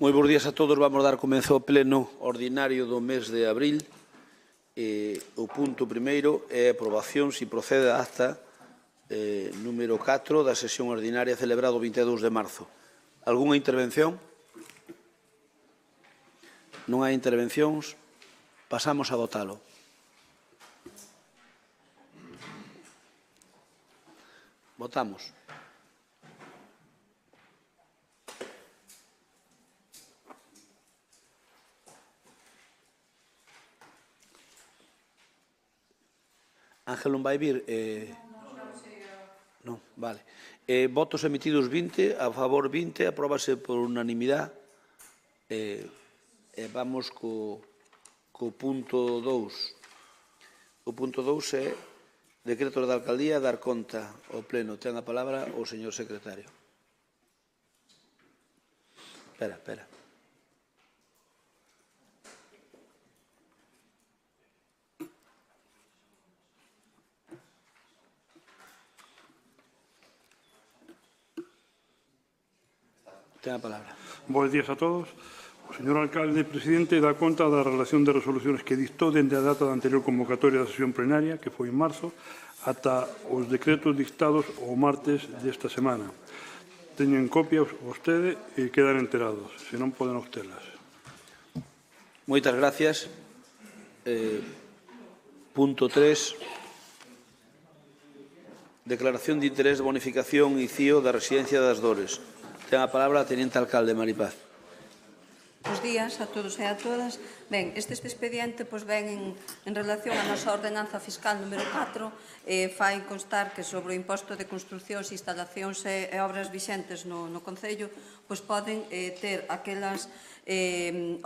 Moi bons días a todos. Vamos dar comezo ao pleno ordinario do mes de abril. O punto primeiro é a aprobación, se procede a acta número 4 da sesión ordinaria celebrada o 22 de marzo. Algúnha intervención? Non hai intervencións. Pasamos a votalo. Votamos. Ángel non vai vir? Non, vale. Votos emitidos 20, a favor 20, apróbase por unanimidade. Vamos co punto 2. O punto 2 é decreto da alcaldía dar conta ao pleno. Ten a palabra o señor secretario. Espera. Ten a palabra. Bos días a todos. O señor alcalde presidente dá conta da relación de resoluciones que dictou dende a data da anterior convocatoria da sesión plenaria, que foi en marzo, ata os decretos dictados o martes desta semana. Teñen copia vostede e quedan enterados, se non poden obtelas. Moitas gracias. Punto 3. Declaración de interés de bonificación ICIO da Residencia das Dores. Ten a palabra a teniente alcalde Maripaz. Bos días a todos e a todas. Ben, este expediente ven en relación á nosa ordenanza fiscal número 4 fai constar que sobre o imposto de construcións, instalacións e obras vixentes no Concello poden ter aquelas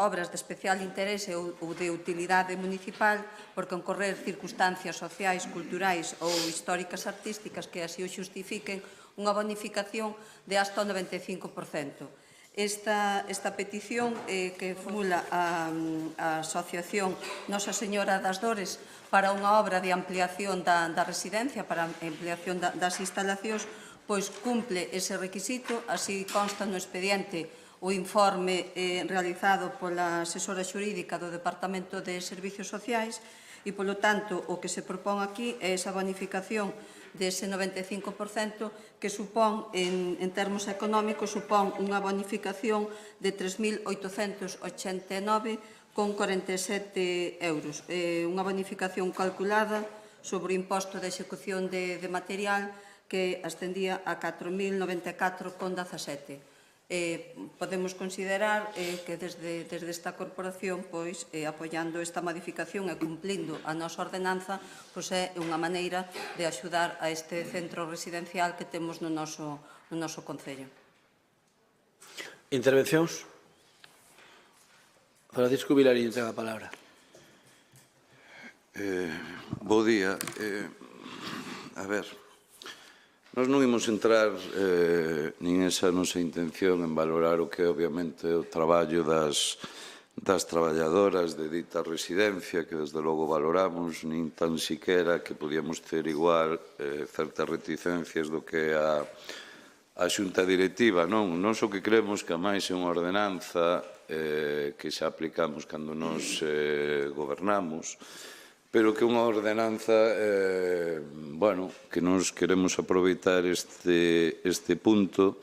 obras de especial interese ou de utilidade municipal por concorrer circunstancias sociais, culturais ou históricas artísticas que así o xustifiquen unha bonificación de hasta o 95%. Esta petición que formula a Asociación Nosa Señora das Dores para unha obra de ampliación da residencia, para a ampliación das instalacións, cumple ese requisito, así consta no expediente o informe realizado pola asesora xurídica do Departamento de Servicios Sociais e, polo tanto, o que se propón aquí é esa bonificación dese 95% que supón, en termos económicos, supón unha bonificación de 3.889,47 euros. Unha bonificación calculada sobre o imposto de execución de material que ascendía a 4.094,17. Podemos considerar que desde esta corporación, apoiando esta modificación e cumplindo a nosa ordenanza, é unha maneira de axudar a este centro residencial que temos no noso Concello. Intervencións? Francisco Vilariño ten a palabra. Bo día. A ver, nós non imos entrar nin esa nosa intención en valorar o que é obviamente o traballo das traballadoras de dita residencia, que desde logo valoramos, nin tan siquera que podíamos ter igual certas reticencias do que a xunta directiva. Non só que creemos que a máis é unha ordenanza que xa aplicamos cando nos gobernamos, pero que unha ordenanza, que nos queremos aproveitar este punto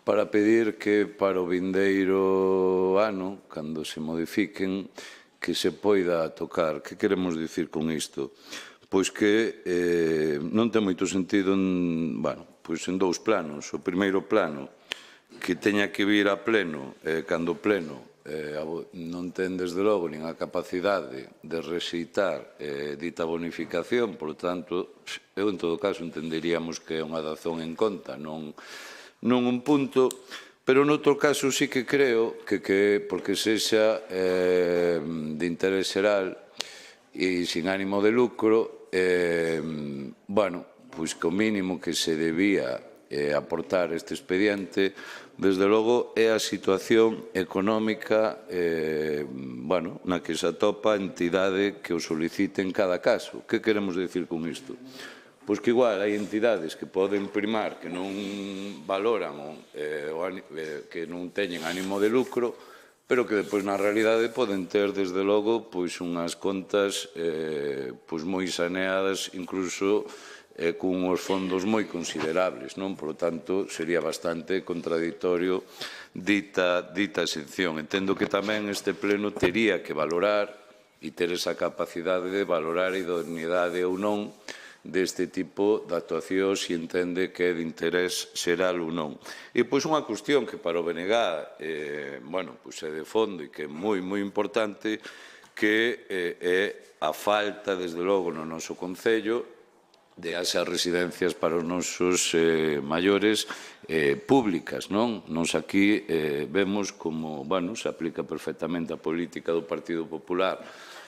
para pedir que para o vindeiro ano, cando se modifiquen, que se poida tocar. Que queremos dicir con isto? Pois que non ten moito sentido en dous planos. O primeiro plano, que teña que vir a pleno, cando o pleno non ten, desde logo, nin a capacidade de rexeitar dita bonificación, por tanto, eu, en todo caso, entenderíamos que é unha dazón en conta, non un punto, pero, noutro caso, sí que creo que, porque sexa de interés xeral e sin ánimo de lucro, pois que o mínimo que se debía aportar este expediente, desde logo, é a situación económica na que se atopa a entidade que o solicite en cada caso. Que queremos dicir con isto? pois que igual hai entidades que poden primar, que non valoran, que non teñen ánimo de lucro, pero que depois na realidade poden ter, desde logo, pois unhas contas pois moi saneadas, incluso cun os fondos moi considerables, non? Por lo tanto, sería bastante contradictorio dita exención. Entendo que tamén este pleno tería que valorar e ter esa capacidade de valorar a idoneidade ou non deste tipo de actuacións se entende que é de interés xeral ou non. E pois unha cuestión que para o BNG é de fondo e que é moi importante, que é a falta, desde logo, no noso Concello de esas residencias para os nosos maiores públicas, non? Nos aquí vemos como, se aplica perfectamente a política do Partido Popular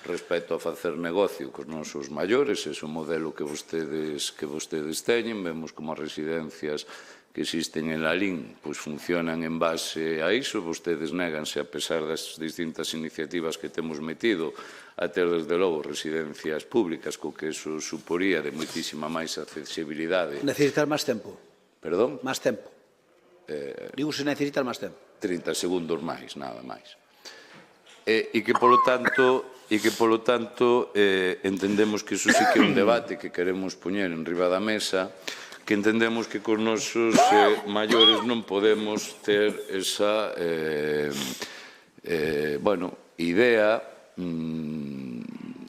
respecto a facer negocio cos nosos maiores, ese é o modelo que vostedes teñen. Vemos como as residencias que existen en Lalín pois funcionan en base a iso. Vostedes néganse, a pesar das distintas iniciativas que temos metido, a ter, desde logo, residencias públicas, co que eso suporía de moitísima máis accesibilidade. Necesitas máis tempo? Perdón? Máis tempo. Digo se necesitas máis tempo. 30 segundos máis, nada máis. E que, polo tanto, entendemos que iso sí que é un debate que queremos poñer en riba da mesa, que entendemos que cos nosos maiores non podemos ter esa idea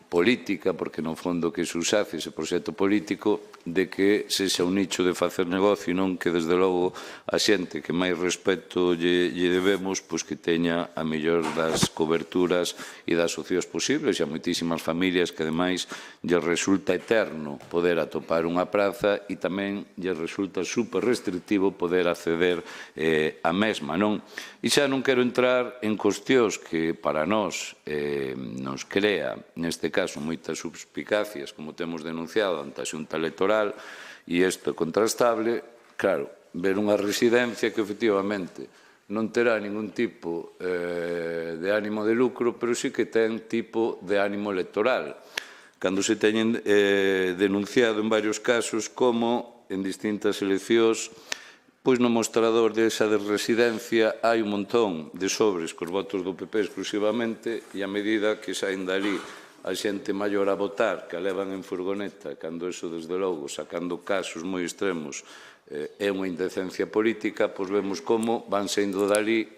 política, porque no fondo que se usase ese proxecto político, de que sexa un nicho de facer negocio e non que, desde logo, a xente que máis respeto lle debemos, pois que teña a mellor das coberturas e das opcións posibles. E a moitísimas familias que, ademais, lle resulta eterno poder atopar unha praza e tamén lle resulta super restrictivo poder acceder á mesma, non? E xa non quero entrar en cuestións que para nós nos crea, neste caso, moitas suspicacias, como temos denunciado ante a Xunta Electoral, e isto é contrastable. Claro, ver unha residencia que efectivamente non terá ningún tipo de ánimo de lucro, pero sí que ten tipo de ánimo electoral. Cando se teñen denunciado en varios casos como en distintas eleccións, pois no mostrador desa de residencia hai un montón de sobres cos votos do PP exclusivamente, e a medida que saen dali a xente maior a votar, que a levan en furgoneta, cando eso, desde logo, sacando casos moi extremos, é unha indecencia política, pois vemos como van saindo dali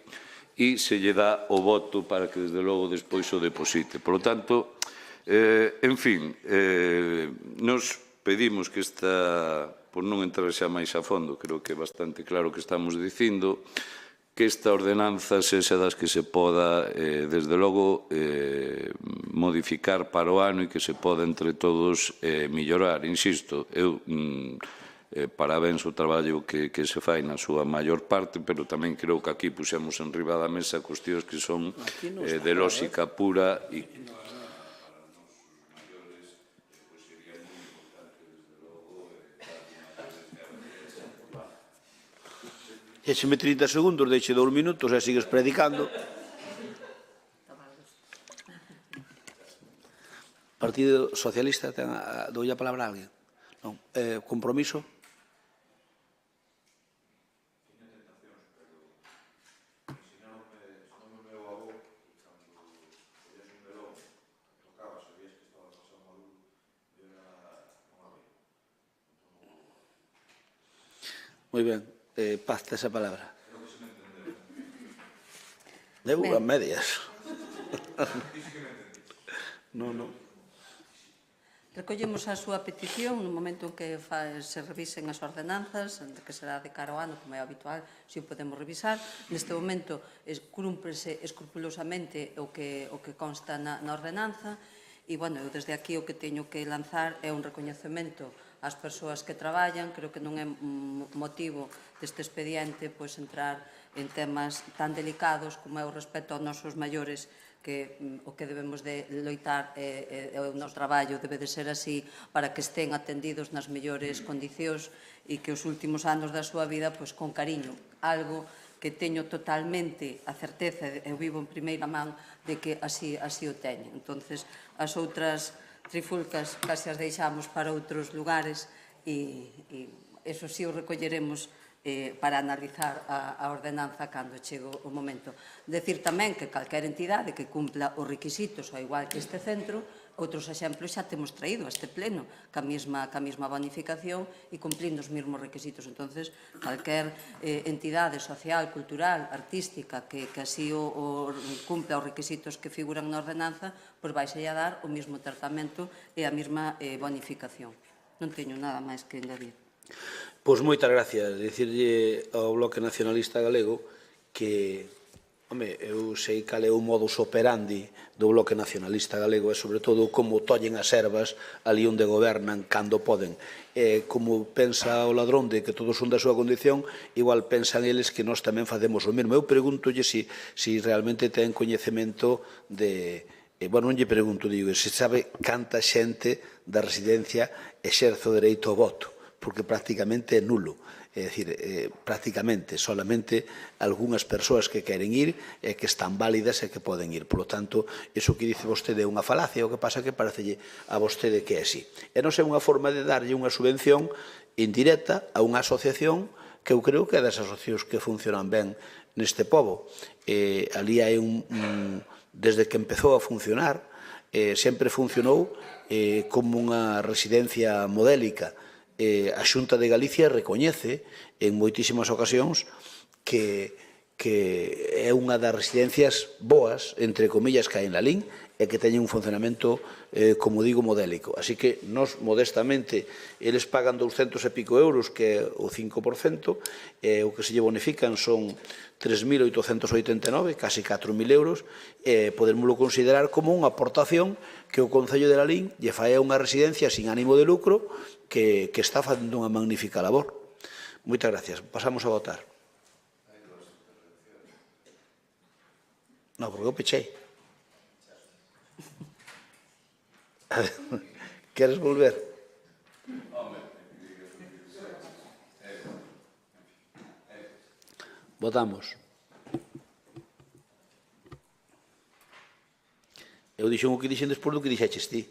e se lle dá o voto para que, desde logo, despois o deposite. Por lo tanto, en fin, nos pedimos que por non entrar xa máis a fondo, creo que é bastante claro o que estamos dicindo, que esta ordenanza sexa das que se poda, desde logo, modificar para o ano e que se poda entre todos mellorar. Insisto, eu parabéns o traballo que se fai na súa maior parte, pero tamén creo que aquí puxemos en riba da mesa cuestións que son de lógica pura e Écheme 30 segundos, deixe 2 minutos e sigues predicando. Partido Socialista, doulle a palabra a alguén? Non. Compromiso? Moi ben. Paz, esa palabra. Deu a medias. Non. Recollemos a súa petición no momento en que se revisen as ordenanzas, que será de cara ao ano, como é habitual, se o podemos revisar. Neste momento, cúmprese escrupulosamente o que consta na ordenanza, e, eu desde aquí o que teño que lanzar é un recoñecemento ás persoas que traballan. Creo que non é motivo deste expediente entrar en temas tan delicados como é o respecto aos nosos maiores, que o que debemos de loitar o noso traballo debe de ser así para que estén atendidos nas mellores condicións e que os últimos anos da súa vida con cariño, algo que teño totalmente a certeza, eu vivo en primeira man, de que así o teñen. Entonces, as outras trifulcas case as deixamos para outros lugares e eso sí o recolleremos para analizar a ordenanza cando chegue o momento. Decir tamén que calquera entidade que cumpla os requisitos, ao igual que este centro, outros exemplos xa temos traído a este pleno, ca mesma bonificación e cumplindo os mesmos requisitos. Entonces, calquer entidade social, cultural, artística, que así cumpla os requisitos que figuran na ordenanza, pois vai a dar o mesmo tratamento e a mesma bonificación. Non teño nada máis que engadir. Pois moitas gracias. Dicirlle ao Bloque Nacionalista Galego que, eu sei cal é o modus operandi do Bloque Nacionalista Galego e, sobre todo, como tollen as ervas ali onde gobernan cando poden. Como pensa o ladrón de que todos son da súa condición, igual pensan eles que nós tamén facemos o mesmo. Eu pregúntolle se realmente ten coñecemento de... non lle pregunto, digo, se sabe canta xente da residencia exerce o dereito ao voto, porque prácticamente é nulo. É dicir, prácticamente, solamente algunhas persoas que queren ir e que están válidas e que poden ir. Por lo tanto, iso que dice vostede é unha falacia, o que pasa que parecelle a vostede que é así. E non é unha forma de darlle unha subvención indirecta a unha asociación que eu creo que é das asociacións que funcionan ben neste pobo. Ali hai desde que empezou a funcionar, sempre funcionou como unha residencia modélica. A Xunta de Galicia recoñece en moitísimas ocasións que é unha das residencias boas, entre comillas, que hai en Lalín e que teñen un funcionamento, como digo, modélico. Así que nós, modestamente, eles pagan 200 e pico euros, que é o 5%, o que se lle bonifican son 3.889, casi 4.000 euros, podémoslo considerar como unha aportación que o Concello de Lalín lle fai a unha residencia sin ánimo de lucro que está facendo unha magnífica labor. Moitas gracias. Pasamos a votar. Non, porque eu pechei. Queres volver? Votamos. Eu dixen o que dixen despois do que dixeches ti.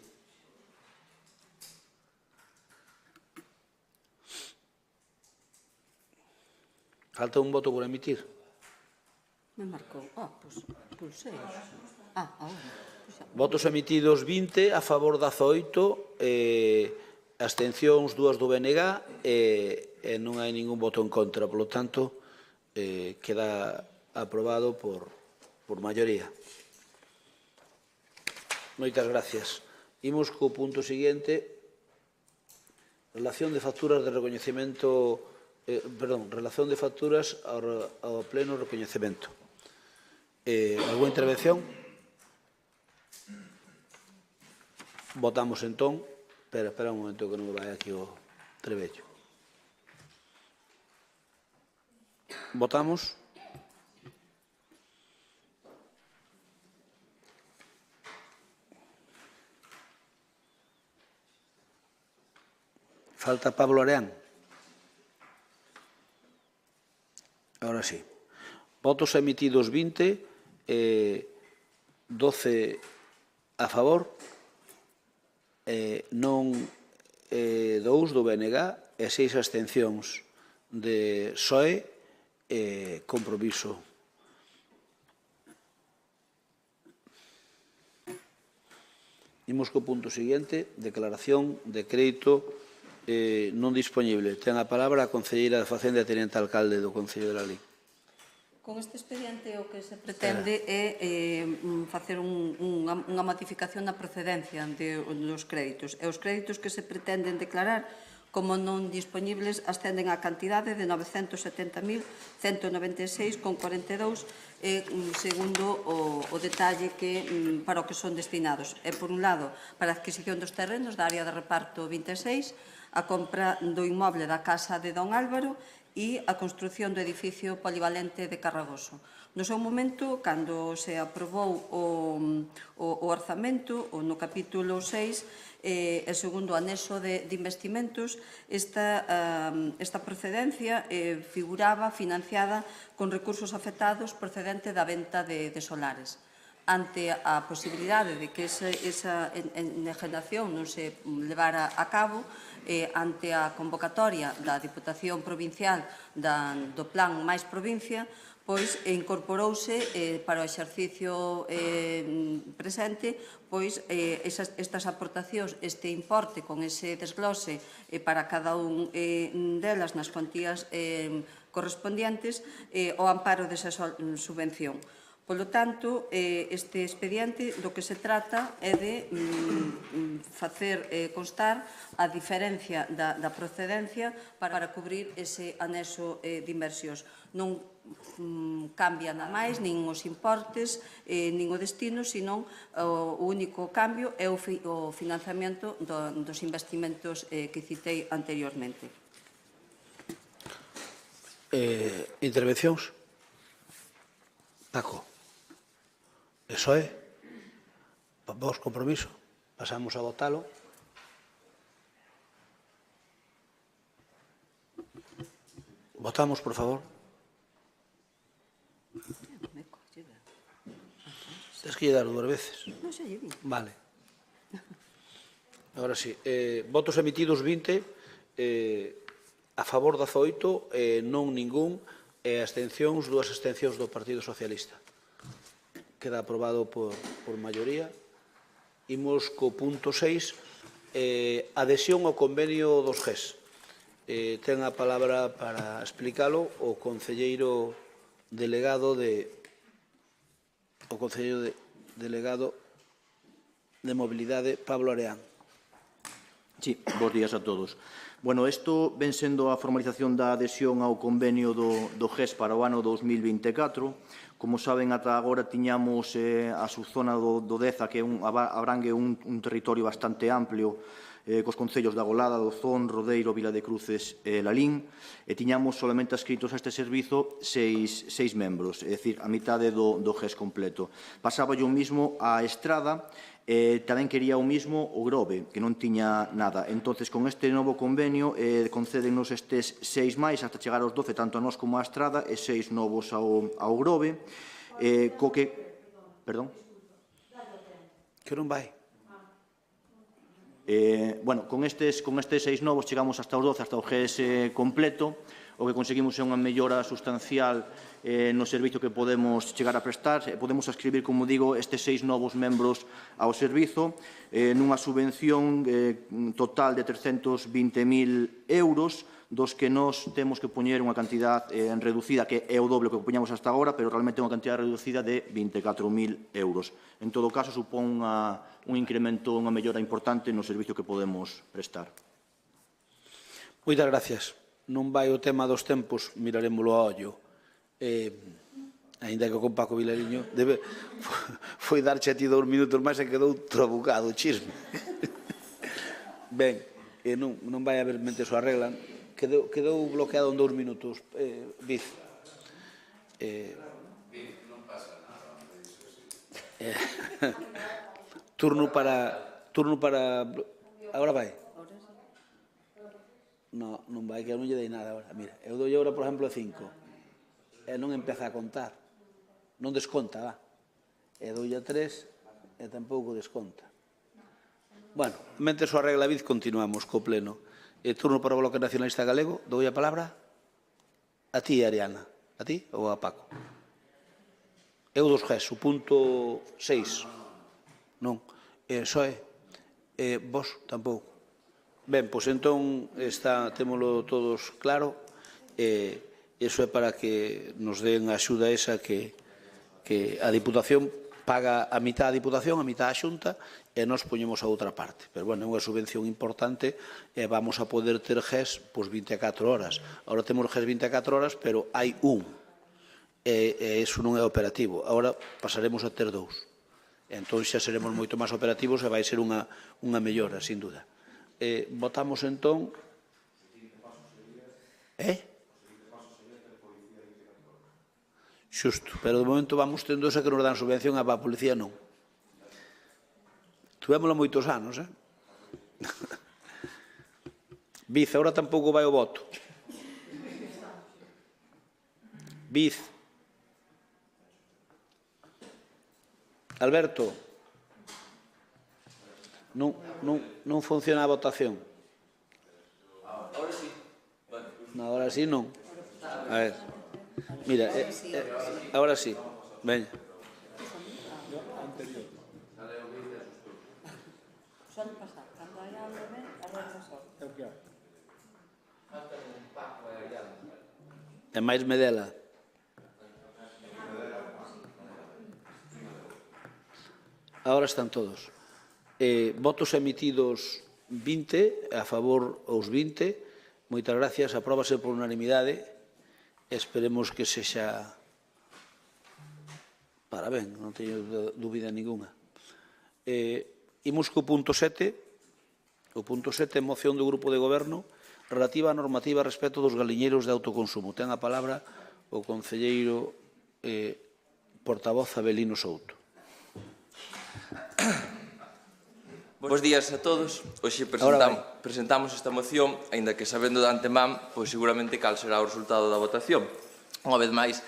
Falta un voto por emitir. Me marcou. Pois pulsei. Agora. Votos emitidos 20, a favor 18, abstencións 2 do BNG e non hai ningún voto en contra. Por lo tanto, queda aprobado por maioría. Moitas gracias. Imos co punto seguinte. Relación de facturas de recoñecemento... relación de facturas ao pleno recoñecemento. Alguna intervención? Votamos entón. Espera un momento que non me vai aquí o trebello. Votamos. Falta Pablo Areán. Ahora sí. Votos emitidos 20, 12 a favor, non 2 do BNG e 6 abstencións de PSOE e Compromiso. Imos co punto seguinte, declaración de crédito non dispoñible. Ten a palabra a concelleira de Facenda e tenente alcalde do Concello de Lalín. Con este expediente o que se pretende é facer unha modificación na procedencia dos créditos. E os créditos que se pretenden declarar como non dispoñibles ascenden á cantidade de 970.196,42 segundo o detalle para o que son destinados. E, por un lado, para a adquisición dos terrenos da área de reparto 26, a compra do inmoble da Casa de Don Álvaro e a construción do edificio polivalente de Carragoso. No seu momento, cando se aprobou o orzamento, no capítulo 6, e segundo o anexo de investimentos, esta procedencia figuraba financiada con recursos afectados procedente da venta de solares. ante a posibilidade de que esa enajenación non se levara a cabo, ante a convocatoria da Diputación Provincial do Plan Mais Provincia, pois incorporouse para o exercicio presente pois estas aportacións, este importe con ese desglose para cada un delas nas cuantías correspondientes ao amparo desa subvención. Polo tanto, este expediente do que se trata é de facer constar a diferencia da procedencia para cubrir ese anexo de inversións. Non cambia nada máis, nin os importes, nin o destino, senón o único cambio é o financiamento dos investimentos que citei anteriormente. Intervencións? Paco. Eso é. Vos compromiso. Pasamos a votalo. Votamos, por favor. Tens que lle dar 2 veces. Non sei, Vale. Agora sí. Votos emitidos 20, a favor 18, non ningún, e abstencións, 2 abstencións do Partido Socialista. Queda aprobado por maioría. Imos co punto 6, adhesión ao convenio dos GES. Ten a palabra para explicalo o concelleiro delegado de Mobilidade, Pablo Areán. Sí, bons días a todos. Bueno, isto ven sendo a formalización da adhesión ao convenio do GES para o ano 2024. Como saben, ata agora tiñamos a subzona do Deza, que abrangue un territorio bastante amplio, cos concellos da Golada, Dozón, Rodeiro, Vila de Cruces e Lalín, e tiñamos solamente adscritos a este servizo 6 membros, é dicir, a mitade do GES completo. Pasaba o mismo a Estrada, tamén quería o mismo o Grove, que non tiña nada. Entonces, con este novo convenio, concédenos estes 6 máis, hasta chegar aos 12, tanto a nós como a Estrada, e 6 novos ao Grove, co que... Perdón? Que non vai? Bueno, con estes 6 novos chegamos hasta os 12, hasta o GES completo. O que conseguimos é unha mellora substancial no servizo que podemos chegar a prestar. Podemos ascribir, como digo, estes 6 novos membros ao servizo nunha subvención total de 320.000 euros, dos que nós temos que poñer unha cantidad reducida, que é o doble que poñamos hasta agora, pero realmente é unha cantidad reducida de 24.000 euros. En todo caso, supón un incremento, unha mellora importante no servicio que podemos prestar. Moitas gracias. Non vai o tema dos tempos, mirarémolo a ollo. Ainda que con Paco Vilariño foi darche a ti 2 minutos máis e quedou trabucado o chisme. Ben, non vai haber mente so arreglan. Quedou bloqueado en 2 minutos. Viz. Non pasa nada. Turno para... Agora vai. Non vai, que eu non lle dei nada agora. Mira, eu dou agora, por exemplo, 5. E non empeza a contar. Non desconta, va. E dou a 3 e tampouco desconta. Bueno, mente so arregla Viz, continuamos co pleno. Turno para o Bloque Nacionalista Galego. Dou a palabra a ti, Ariana. A ti ou a Paco? Eu dos GES, o punto 6. Non. Só é. Vos tampouco. Ben, pois entón témolo todos claro. Iso é para que nos den a axuda esa que a Diputación paga a mitad a Diputación, a mitad a Xunta, e nos poñemos a outra parte. Pero, bueno, é unha subvención importante e vamos a poder ter GES 24 horas. Agora temos GES 24 horas, pero hai un. E iso non é operativo. Agora pasaremos a ter 2. Entón xa seremos moito máis operativos e vai ser unha mellora, sin duda. Votamos entón... Xusto, pero de momento vamos tendo esa que nos dan subvención a policía non. Tuvémosla moitos anos, Viz, agora tampouco vai o voto. Viz. Alberto, non funciona a votación? Agora sí non. A ver, mira, agora sí, veña. E máis Medela. Agora están todos. Votos emitidos 20, a favor os 20. Moitas gracias. Apróbase por unanimidade. Esperemos que sexa para ben, non teño dúbida ninguna. Imos co punto 7. O punto 7 é moción do Grupo de Goberno relativa á normativa respecto dos galiñeiros de autoconsumo. Ten a palabra o concelleiro portavoz Abelino Souto. Bos días a todos. Hoxe presentamos esta moción, aínda que sabendo de antemán, pois seguramente cal será o resultado da votación. Unha vez máis,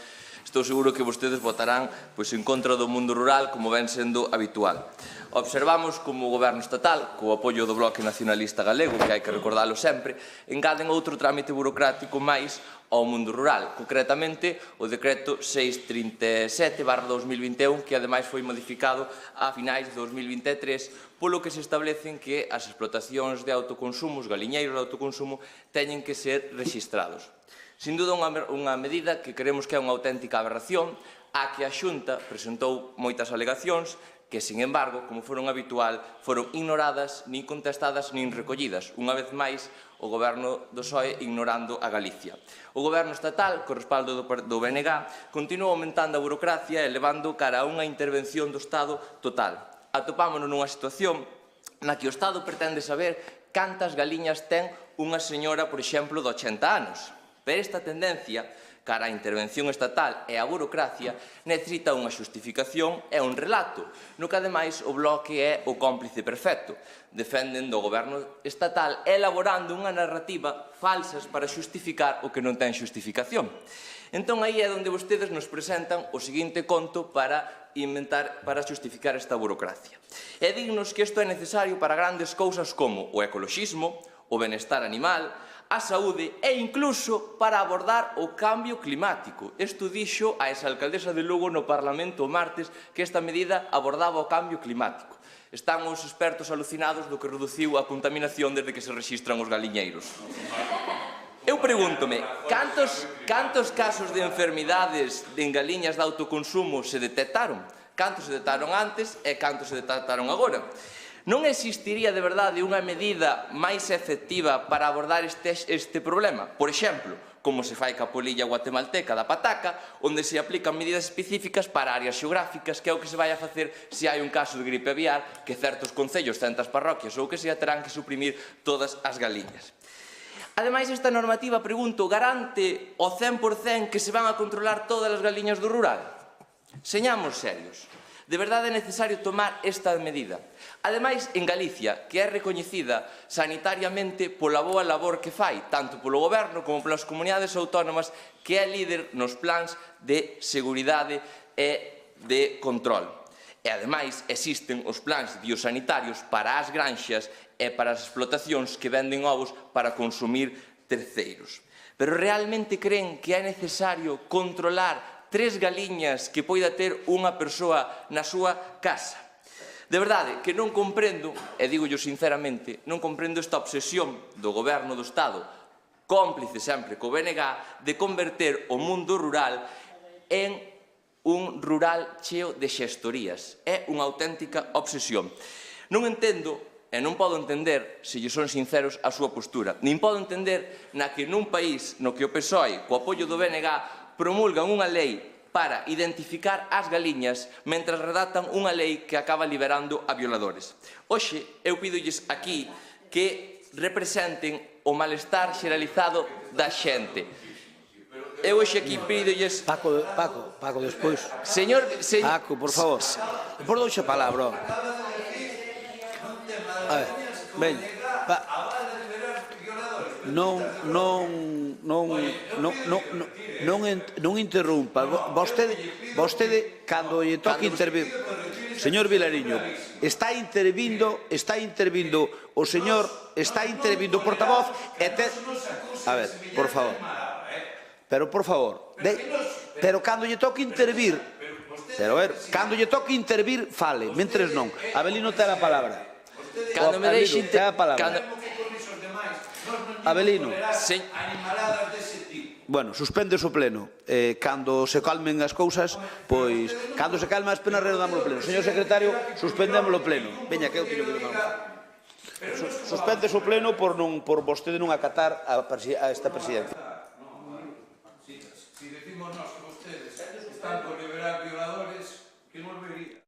estou seguro que vostedes votarán pois en contra do mundo rural, como ven sendo habitual. Observamos como o Goberno estatal, co apoio do Bloque Nacionalista Galego, que hai que recordalo sempre, engaden outro trámite burocrático máis ao mundo rural, concretamente o Decreto 637/2021, que ademais foi modificado a finais de 2023, polo que se establecen que as explotacións de autoconsumo, os galiñeiros de autoconsumo, teñen que ser rexistrados. Sin duda unha medida que creemos que é unha auténtica aberración, a que a Xunta presentou moitas alegacións que, sin embargo, como foron habitual, foron ignoradas, nin contestadas, nin recollidas. Unha vez máis, o Goberno do PSOE ignorando a Galicia. O Goberno estatal, co respaldo do BNG, continúa aumentando a burocracia e levando cara a unha intervención do Estado total. Atopámonos nunha situación na que o Estado pretende saber cantas galiñas ten unha señora, por exemplo, de 80 anos. Pero esta tendencia cara á intervención estatal e á burocracia necesita unha xustificación e un relato, no que ademais o Bloque é o cómplice perfecto, defenden do Goberno estatal elaborando unha narrativa falsas para xustificar o que non ten xustificación. Entón aí é onde vostedes nos presentan o seguinte conto para xustificar esta burocracia. É dignos que isto é necesario para grandes cousas como o ecoloxismo, o benestar animal, a saúde e incluso para abordar o cambio climático. Isto dixo a exalcaldesa de Lugo no Parlamento o martes que esta medida abordaba o cambio climático. Están os expertos alucinados do que reduciu a contaminación desde que se rexistran os galiñeiros. Eu pregúntome, cantos casos de enfermidades en galiñas de autoconsumo se detectaron? Cantos se detectaron antes e cantos se detectaron agora? Non existiría de verdade unha medida máis efectiva para abordar este problema? Por exemplo, como se fai ca polilla guatemalteca da pataca, onde se aplican medidas específicas para áreas xeográficas, que é o que se vai a facer se hai un caso de gripe aviar, que certos concellos, centas parroquias ou que sea terán que suprimir todas as galiñas. Ademais, esta normativa, pregunto, garante ao 100% que se van a controlar todas as galiñas do rural? Señamos serios. De verdade é necesario tomar esta medida. Ademais, en Galicia, que é recoñecida sanitariamente pola boa labor que fai, tanto polo Goberno como polas comunidades autónomas, que é líder nos plans de seguridade e de control. E, ademais, existen os plans biosanitarios para as granxas e para as explotacións que venden ovos para consumir terceiros. Pero realmente creen que é necesario controlar 3 galiñas que poida ter unha persoa na súa casa? De verdade que non comprendo, e dígollo sinceramente, non comprendo esta obsesión do Goberno do Estado, cómplice sempre co BNG, de converter o mundo rural en un rural cheo de xestorías. É unha auténtica obsesión. Non entendo, e non podo entender, se lle son sinceros, a súa postura. Nin podo entender na que nun país no que o PSOE, co apoio do BNG, promulgan unha lei para identificar as galiñas mentras redactan unha lei que acaba liberando a violadores. Hoxe, eu pídolles aquí que representen o malestar xeralizado da xente. Eu hoxe aquí pídolles... Paco, despois. Paco, por favor. Por douxe palabra. A ver, veña. Non interrumpa. Vostede, cando lle toque intervir... Señor Vilariño, está intervindo o señor, está intervindo o portavoz e te... A ver, por favor. Pero, por favor, pero cando lle toque intervir, pero, a ver, cando lle toque intervir, fale, mentres non. Abelino ten a palabra. Cando me deixe... Ten a palabra. Abelino. Bueno, suspende o pleno. Cando se calmen as cousas, pois, cando se calmen as penas, reanudamos o pleno. Señor secretario, suspendemos o pleno. Veña, que eu teño que demandar. Suspende o pleno por vostede non acatar a esta presidencia. Si decimos nós que vostedes están por liberar violadores, que nos vería?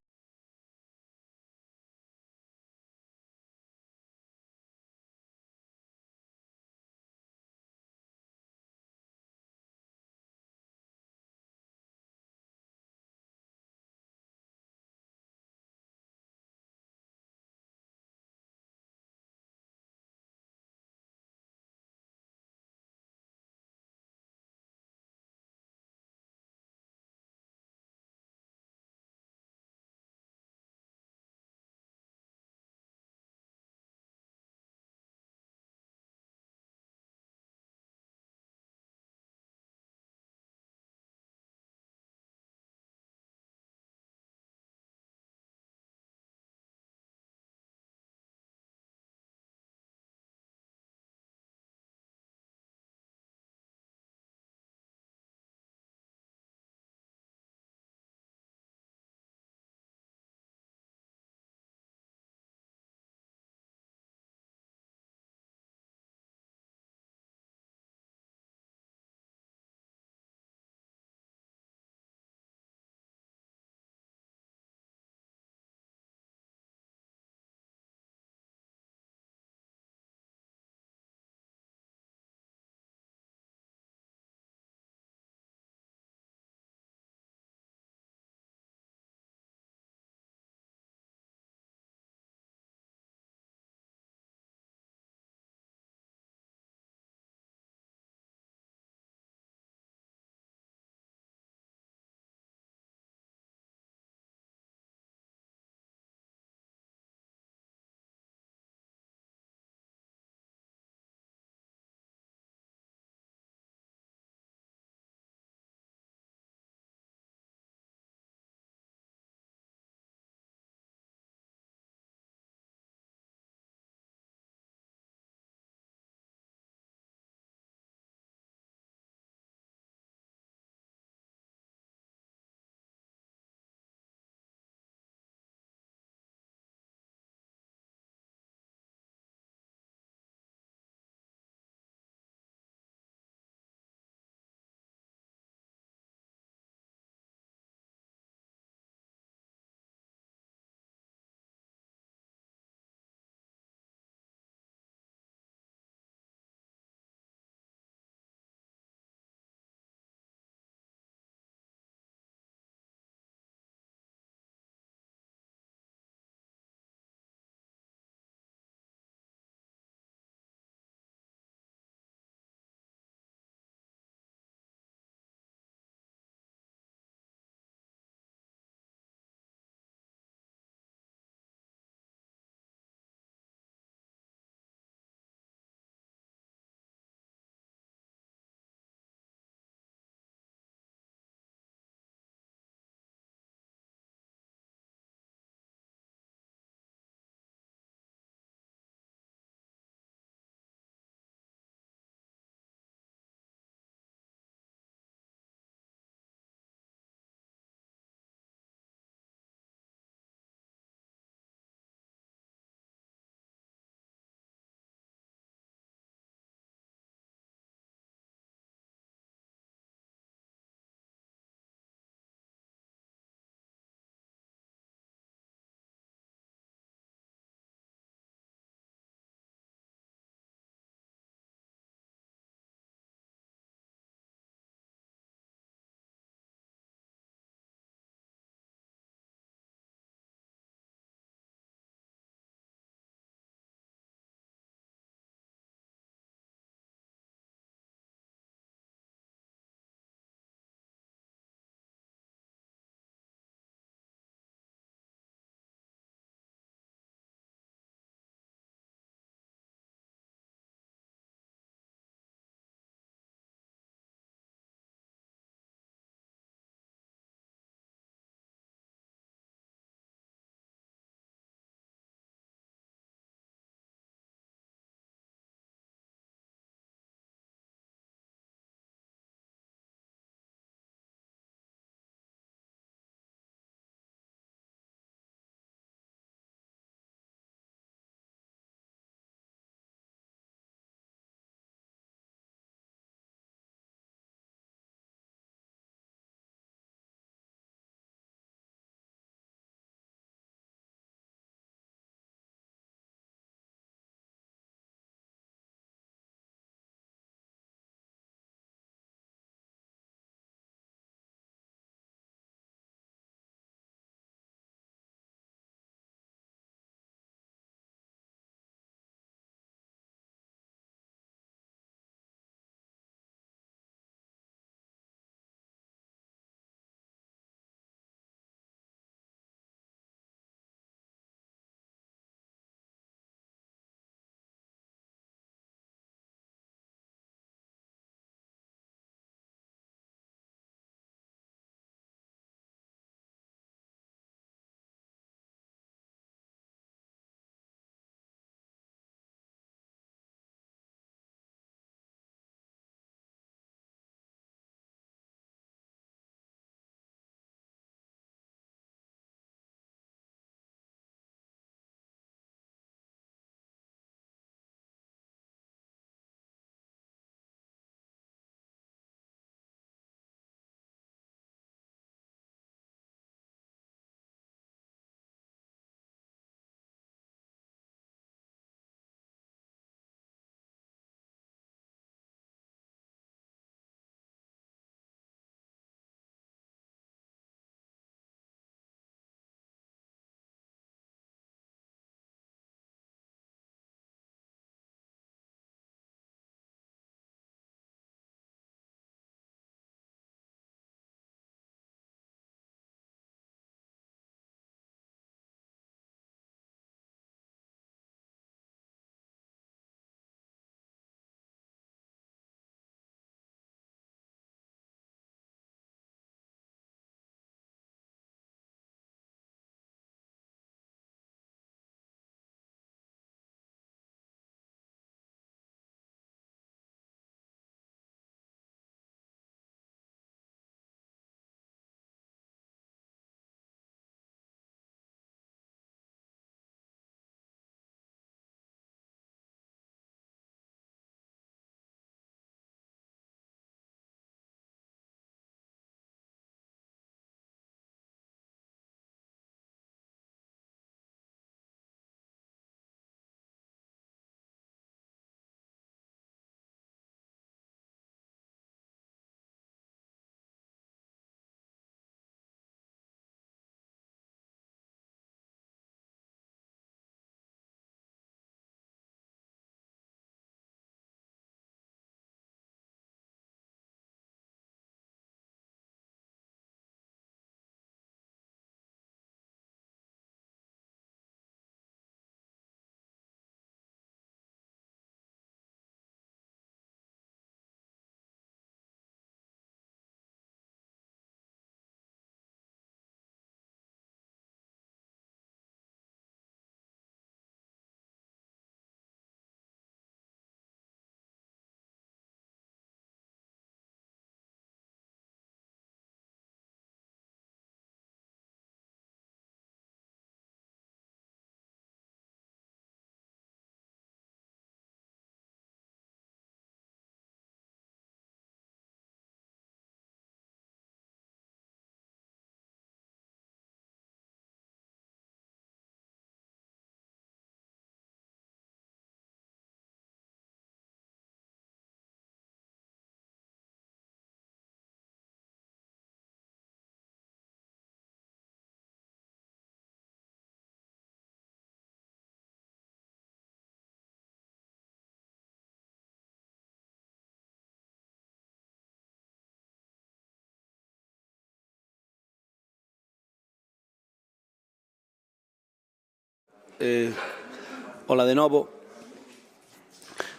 Hola de novo.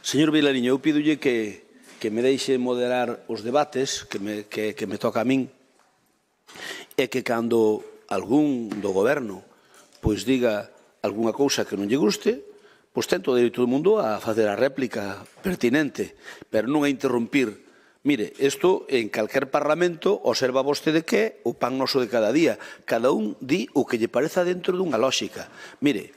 Señor Vilariño, eu pídolle que me deixe moderar os debates, que me toca a min, e que cando algún do goberno pois diga algunha cousa que non lle guste, pois ten todo o dereito do mundo a facer a réplica pertinente, pero non a interrompir. Mire, isto en calquer parlamento observa vostede que é o pan noso de cada día. Cada un di o que lle pareza dentro dunha lógica. Mire,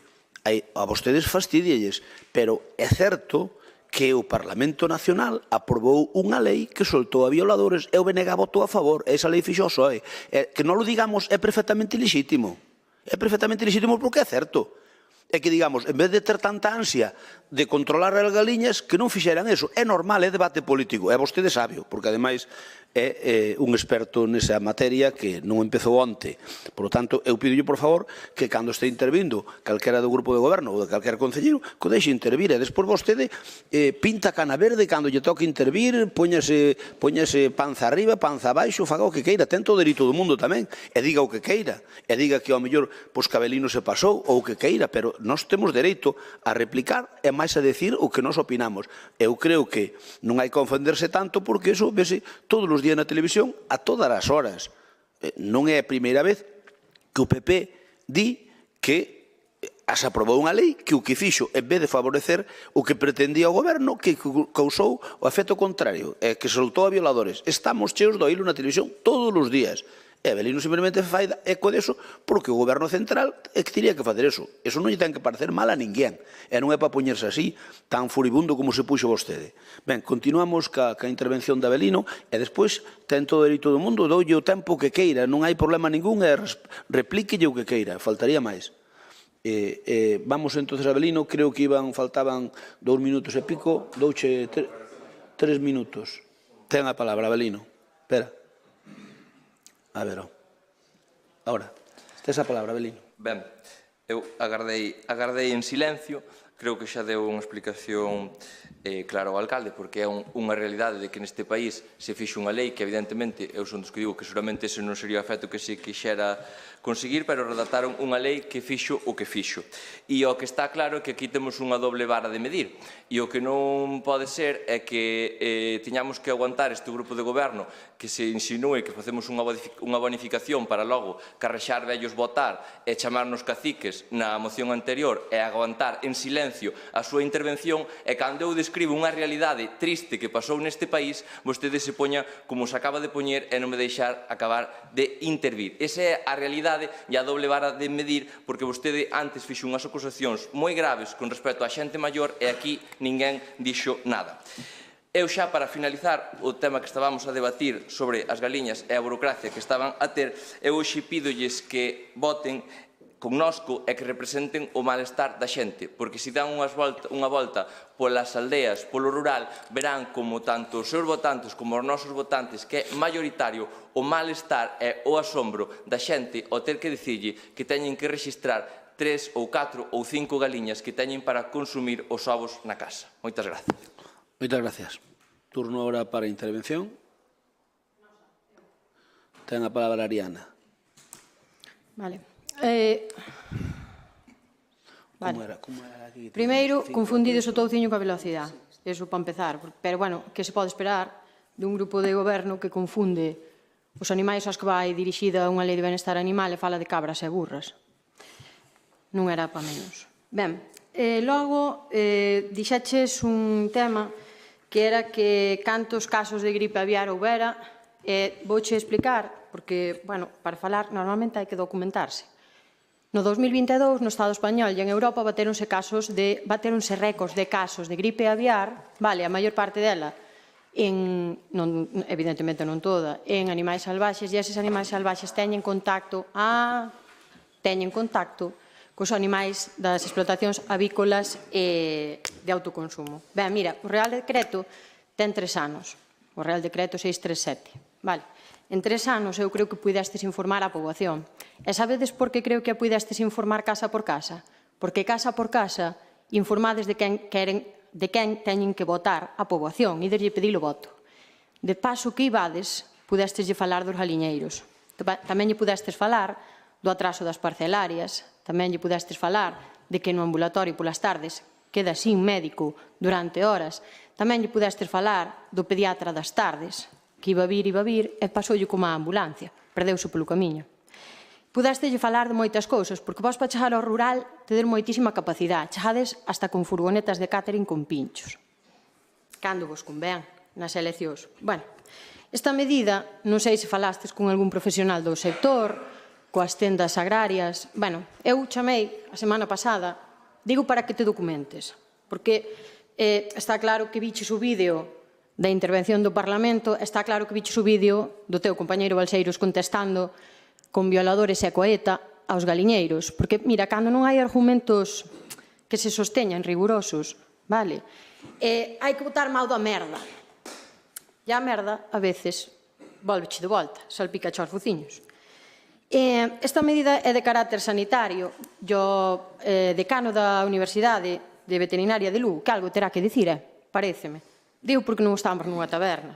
a vostedes fastidielles, pero é certo que o Parlamento Nacional aprobou unha lei que soltou a violadores e o BNG votou a favor. Esa lei fixo o PSOE. Que non lo digamos é perfectamente legítimo. É perfectamente legítimo porque é certo. É que, digamos, en vez de ter tanta ansia de controlar as galiñas, que non fixeran eso. É normal, é debate político. É vostede sabio, porque ademais é un experto nesa materia que non empezou onte. Por lo tanto, eu pido, por favor, que cando este intervindo calquera do grupo de goberno ou de calquer concelleiro, que o deixe intervir. E despois vostede pinta cana verde cando lle toque intervir, poñase panza arriba, panza abaixo, faga o que queira. Ten todo o dereito do mundo tamén. E diga o que queira. E diga que ao mellor pois Cabelino se pasou ou o que queira, pero nós temos dereito a replicar e máis a decir o que nós opinamos. Eu creo que non hai que ofenderse tanto porque eso vese todos os días na televisión a todas as horas. Non é a primeira vez que o PP di que se aprobou unha lei que o que fixo, en vez de favorecer o que pretendía o goberno, que causou o efecto contrario, que soltou a violadores. Estamos cheos do hilo na televisión todos os días. E Belino simplemente fai eco deso porque o goberno central é que teria que facer eso. Eso non lle ten que parecer mal a ninguén. E non é para poñerse así tan furibundo como se puxo vostede. Ben, continuamos ca intervención de Belino e despois ten todo o dereito do mundo, doulle o tempo que queira, non hai problema ningún e replíquelle o que queira, faltaría máis. Vamos entonces a Belino, creo que faltaban 2 minutos e pico, douche 3 minutos. Ten a palabra, Belino. Espera. A ver, ahora, esta é a palabra, Belino. Ben, eu agardei en silencio, creo que xa deu unha explicación clara ao alcalde, porque é unha realidade de que neste país se fixo unha lei que evidentemente, eu son dos que digo que seguramente ese non sería o efecto que se quixera conseguir, pero redactaron unha lei que fixo o que fixo. E o que está claro é que aquí temos unha doble vara de medir, e o que non pode ser é que tiñamos que aguantar este grupo de goberno que se insinúe que facemos unha bonificación para logo carrexar vellos votar e chamarnos caciques na moción anterior e aguantar en silencio a súa intervención, e cando eu describo unha realidade triste que pasou neste país, vostede se poña como se acaba de poñer e non me deixar acabar de intervir. Esa é a realidade e a doble vara de medir, porque vostede antes fixo unhas acusacións moi graves con respecto á xente maior e aquí ninguén dixo nada. Eu xa, para finalizar o tema que estábamos a debatir sobre as galiñas e a burocracia que estaban a ter, eu hoxe pídolles que voten connosco e que representen o malestar da xente, porque se dan unha volta polas aldeas, polo rural, verán como tanto os seus votantes como os nosos votantes, que é mayoritario o malestar e o asombro da xente ao ter que dicirlle que teñen que registrar 3 ou 4 ou 5 galiñas que teñen para consumir os ovos na casa. Moitas gracias. Moitas gracias. Turno ahora para a intervención. Ten a palabra Ariana. Vale. Primeiro, confundides o touciño coa velocidade. Eso para empezar. Pero, bueno, que se pode esperar dun grupo de goberno que confunde os animais aos que vai dirixida unha lei de benestar animal e fala de cabras e burras. Non era para menos. Ben, logo, dixeches un tema que era que cantos casos de gripe aviar houbera, vouche explicar, porque, bueno, para falar normalmente hai que documentarse. No 2022, no Estado español e en Europa batéronse récords de casos de gripe aviar, vale, a maior parte dela, evidentemente non toda, en animais salvaxes, e eses animais salvaxes teñen contacto cos animais das explotacións avícolas e de autoconsumo. Ben, mira, o Real Decreto ten 3 anos, o Real Decreto 637, vale? En 3 anos eu creo que puidestes informar a poboación. E sabedes por que creo que a puidestes informar casa por casa? Porque casa por casa informades de quen teñen que votar a poboación e derlle pedir o voto. De paso que ibades, pudesteslle falar dos galiñeiros. Tamén lle pudestes falar do atraso das parcelarias, tamén lle pudestes falar de que no ambulatorio polas tardes queda sin médico durante horas, tamén lle pudestes falar do pediatra das tardes, que iba a vir e pasoulle como a ambulancia, perdeuse polo camiño. Pudestelle falar de moitas cousas, porque vos para chegar ao rural tedes moitísima capacidade, chegades hasta con furgonetas de catering con pinchos. Cando vos convén, nas eleccións. Bueno, esta medida, non sei se falastes con algún profesional do sector, coas tendas agrarias. Bueno, eu chamei a semana pasada, digo para que te documentes, porque está claro que viches o vídeo da intervención do Parlamento, está claro que viches o vídeo do teu compañeiro Balseiros contestando con violadores e coa ETA aos galiñeiros, porque, mira, cando non hai argumentos que se sosteñan rigurosos, vale, hai que botar mal da merda. E a merda, a veces, volveche de volta, salpica aos fociños. Esta medida é de carácter sanitario. O decano da Universidade de Veterinaria de Lugo, que algo terá que dicir, paréceme. Digo porque non estamos nunha taberna.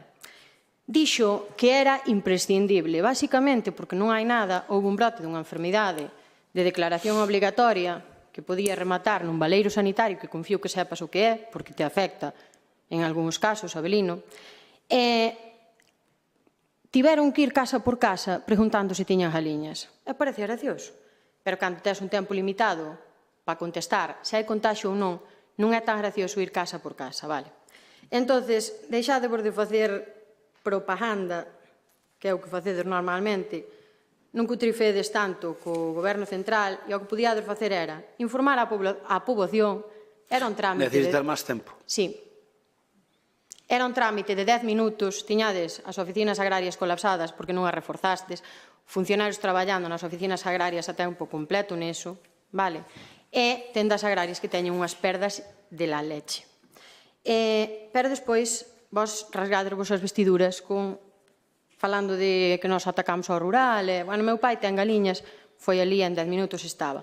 Dixo que era imprescindible, basicamente porque non hai nada, houve un brote dunha enfermidade de declaración obligatoria que podía rematar nun baleiro sanitario, que confío que sepas o que é, porque te afecta en algúns casos, Abelino, tiveron que ir casa por casa preguntando se tiñan galiñas. E parece gracioso, pero cando tes un tempo limitado para contestar se hai contagio ou non, non é tan gracioso ir casa por casa, vale? Entonces, deixadevos de facer propaganda, que é o que facedes normalmente, non cutrifedes tanto co Goberno Central, e o que podíades facer era informar a poboación, era un trámite... Necesitas máis tempo. Sí. Era un trámite de 10 minutos, tiñades as oficinas agrarias colapsadas porque non as reforzastes, funcionarios traballando nas oficinas agrarias a tempo completo neso, vale? E tendas agrarias que teñen unhas perdas de la leche. Pero despois vos rasgadevos as vestiduras falando de que nos atacamos ao rural. Bueno, meu pai ten galiñas, foi ali en 10 minutos estaba.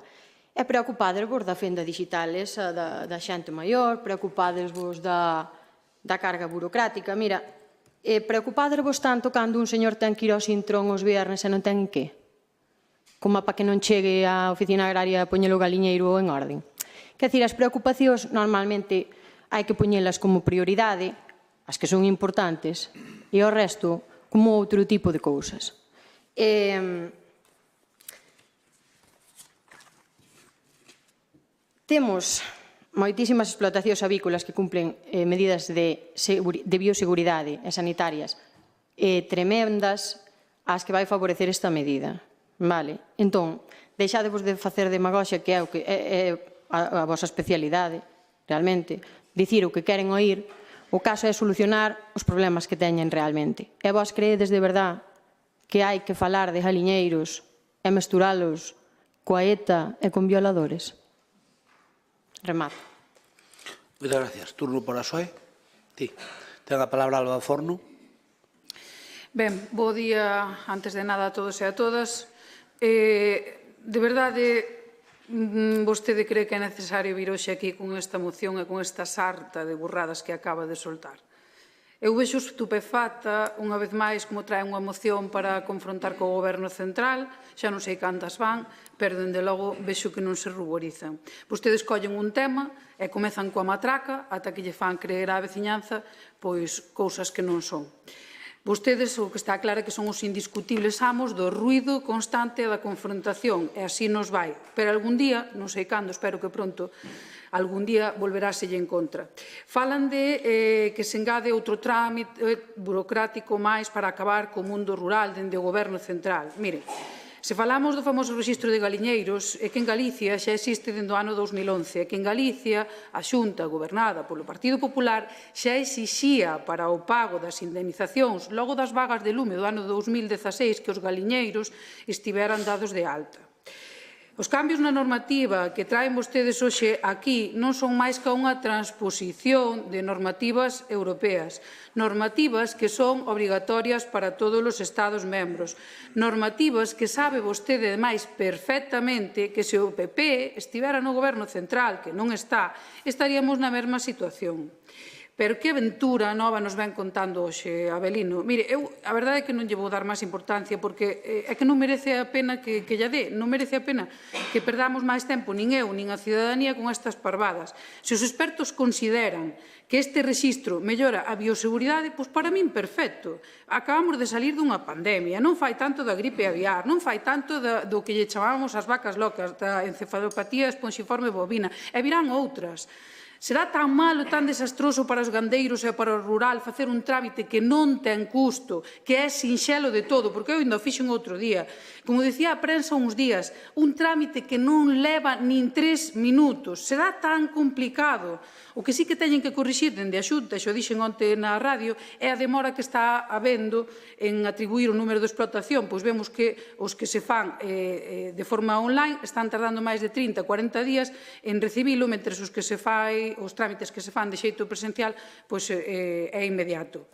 E preocupadevos da fenda digital esa, da xente maior, preocupadevos da carga burocrática. Mira, preocupadevos tanto cando un señor ten que ir ao Sintrón os viernes e non ten que? Como para que non chegue á oficina agraria a poñelo o galiñeiro en orden. Quer dicir, as preocupacións normalmente hai que poñelas como prioridade, as que son importantes, e o resto como outro tipo de cousas. Temos moitísimas explotacións avícolas que cumplen medidas de bioseguridade e sanitarias tremendas as que vai favorecer esta medida. Vale? Entón, deixadevos de facer demagoxia, que é a vosa especialidade, realmente, dicir o que queren oír. O caso é solucionar os problemas que teñen realmente. E vos creedes de verdad que hai que falar de galiñeiros e mesturalos coa ETA e con violadores? Remato. Moitas gracias. Turno para a SOE. Ti. Ten a palabra Alba Forno. Ben, bo día, antes de nada, a todos e a todas. De verdade, vostede cree que é necesario vir hoxe aquí con esta moción e con esta sarta de burradas que acaba de soltar. Eu vexo estupefacta, unha vez máis, como trae unha moción para confrontar co Goberno Central, xa non sei cantas van, pero, dende logo, vexo que non se ruborizan. Vostedes collen un tema e comezan coa matraca ata que lle fan creer á veciñanza pois cousas que non son. Vostedes, o que está claro, que son os indiscutibles amos do ruído constante e da confrontación, e así nos vai. Pero algún día, non sei cando, espero que pronto, algún día volveráselle en contra. Falan de que se engade outro trámite burocrático máis para acabar co mundo rural dende o Goberno Central. Mire, se falamos do famoso rexistro de galiñeiros, é que en Galicia xa existe dende o ano 2011, é que en Galicia a Xunta, gobernada polo Partido Popular, xa exixía para o pago das indemnizacións logo das vagas de lume do ano 2016 que os galiñeiros estiveran dados de alta. Os cambios na normativa que traen vostedes hoxe aquí non son máis que unha transposición de normativas europeas, normativas que son obrigatorias para todos os Estados membros, normativas que sabe vostede, ademais, perfectamente que se o PP estivera no Goberno Central, que non está, estaríamos na mesma situación. Pero que aventura nova nos ven contando hoxe, Abelino. Mire, a verdade é que non lle vou dar máis importancia, porque é que non merece a pena que lla dé, non merece a pena que perdamos máis tempo, nin eu, nin a cidadanía, con estas parvadas. Se os expertos consideran que este rexistro mellora a bioseguridade, pois para min perfecto. Acabamos de salir dunha pandemia, non fai tanto da gripe aviar, non fai tanto do que lle chamábamos as vacas locas, da encefalopatía esponxiforme bovina, e virán outras. Será tan malo, tan desastroso para os gandeiros e para o rural facer un trámite que non ten custo, que é sinxelo de todo, porque eu ainda o fixen outro día. Como dicía a prensa uns días, un trámite que non leva nin 3 minutos. Será tan complicado. O que sí que teñen que corrixir dende a Xunta, xo dixen onte na radio, é a demora que está habendo en atribuir o número de explotación. Pois vemos que os que se fan de forma online están tardando máis de 30, 40 días en recibilo, mentre os que se fai, os trámites que se fan de xeito presencial, pois é inmediato.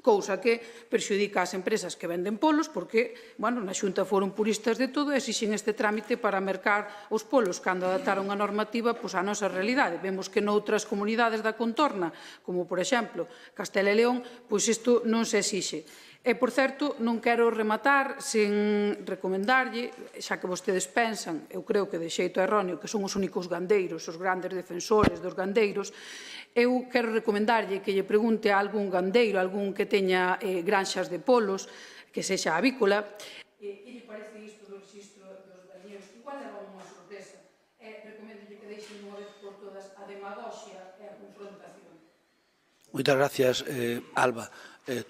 Cousa que perxudica as empresas que venden polos, porque, bueno, na Xunta foron puristas de todo e exixen este trámite para mercar os polos cando adaptaron a normativa á nosa realidade. Vemos que noutras comunidades da contorna, como, por exemplo, Castela e León, pois isto non se exixe. E, por certo, non quero rematar sen recomendarlle, xa que vostedes pensan, eu creo que de xeito erróneo, que son os únicos gandeiros, os grandes defensores dos gandeiros, eu quero recomendarlle que lle pregunte a algún gandeiro, algún que teña granxas de polos, que sexa avícola, que lle parece isto do rexistro dos galiñeiros. Igual era unha sorpresa. Recomendolle que deixen unha vez por todas a demagoxia e a confrontación. Moitas gracias, Alba.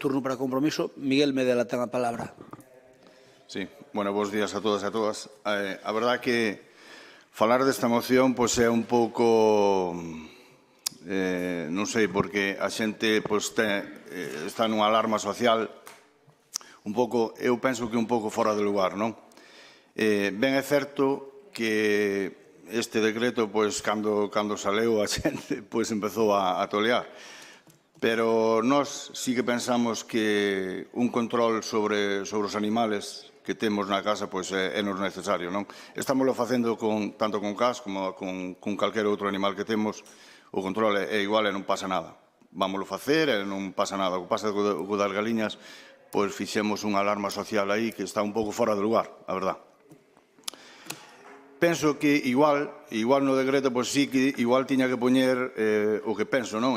Turno para compromiso. Miguel Medela ten a palabra. Sí, bueno, bons días a todas e a todas. A verdade que falar desta moción pois é un pouco, non sei, porque a xente pois, está nunha alarma social un pouco, eu penso que un pouco fora de lugar, non? Ben é certo que este decreto, pois, cando saleu a xente, pois empezou a tolear. Pero nós sí que pensamos que un control sobre os animales que temos na casa pois é nos necesario, non? Estámoslo facendo tanto con cas como con calquer outro animal que temos, o control é igual e non pasa nada. Vámoslo facer e non pasa nada. O que pasa co das galiñas, pois fixemos unha alarma social aí que está un pouco fora de lugar, a verdad. Penso que igual no decreto, pois sí que igual tiña que poñer o que penso, non?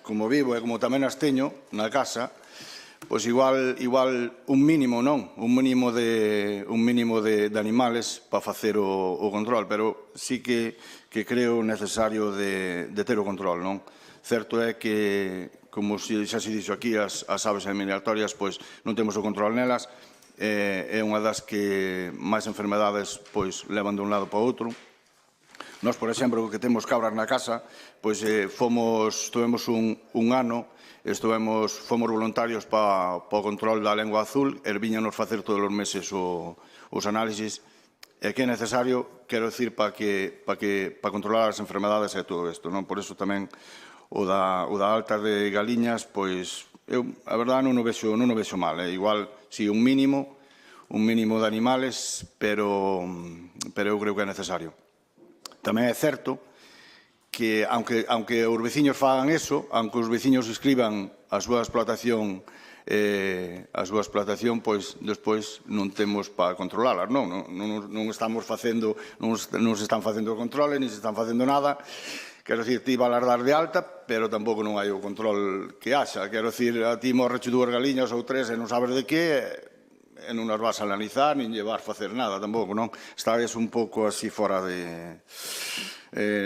Como vivo e como tamén as teño na casa, pois igual un mínimo, non? Un mínimo de animales para facer o control, pero sí que creo necesario de ter o control, non? Certo é que, como xa se dixo aquí, as aves migratorias, pois non temos o control nelas, é unha das que máis enfermedades pois levan de un lado para outro. Nós, por exemplo, que temos cabras na casa, pois estuvemos un ano, fomos voluntarios para o control da lengua azul, e viñanos facer todos os meses os análisis, e que é necesario, quero dicir, para controlar as enfermedades e todo isto, non? Por iso tamén o da alta de galiñas, pois eu, a verdade, non o vexo mal. Igual, si un mínimo de animales, pero eu creo que é necesario. Tamén é certo que, aunque os veciños fagan eso, aunque os veciños escriban a súa explotación, pois, despois non temos para controlalas, non estamos facendo, non se están facendo controles, nin se están facendo nada. Quero dicir, ti vas dar de alta, pero tampouco non hai o control que haxa. Quero dicir, a ti morreche 2 galiñas ou 3 e non sabes de que, e non as vas a analizar, nin lle vas facer nada tampouco, non? Estares un pouco así fora de...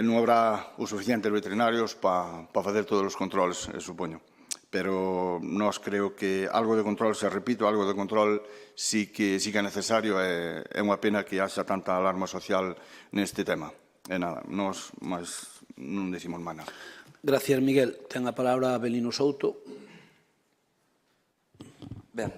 Non habrá os suficientes veterinarios para facer todos os controles, supoño. Pero nós creo que algo de control, se repito, algo de control sí que é necesario, e é unha pena que haxa tanta alarma social neste tema. E nada, nós máis non decimos máis nada. Gracias, Miguel. Ten a palabra Abelino Souto. Ben,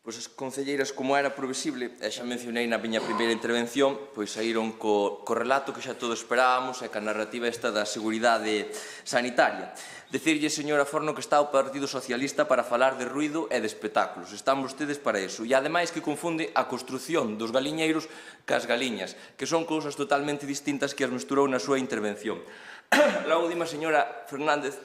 pois as concelleiras, como era previsible, e xa mencionei na miña primeira intervención, pois saíron co relato que xa todos esperábamos e ca narrativa esta da seguridade sanitaria. Decirlle, señora Forno, que está o Partido Socialista para falar de ruido e de espectáculos. Están vostedes para iso. E, ademais, que confunde a construción dos galiñeiros cas galiñas, que son cousas totalmente distintas que as mesturou na súa intervención. Logo, dime, señora Fernández,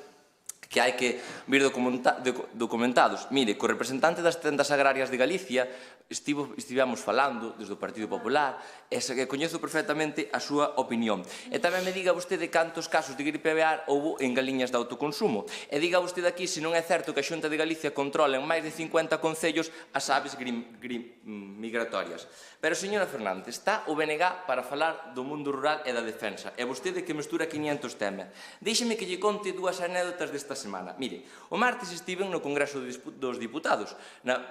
que hai que vir documentados. Mire, co representante das tendas agrarias de Galicia estivemos falando desde o Partido Popular e coñezo perfectamente a súa opinión. E tamén me diga vostede cantos casos de gripe aviar houve en galiñas de autoconsumo. E diga vostede aquí se non é certo que a Xunta de Galicia controla en máis de 50 concellos as aves migratorias. Pero, señora Fernández, está o BNG para falar do mundo rural e da defensa. E vostede que mestura 500 temas. Déixeme que lle conte dúas anécdotas desta semana. Mire, o martes estiven no Congreso dos Diputados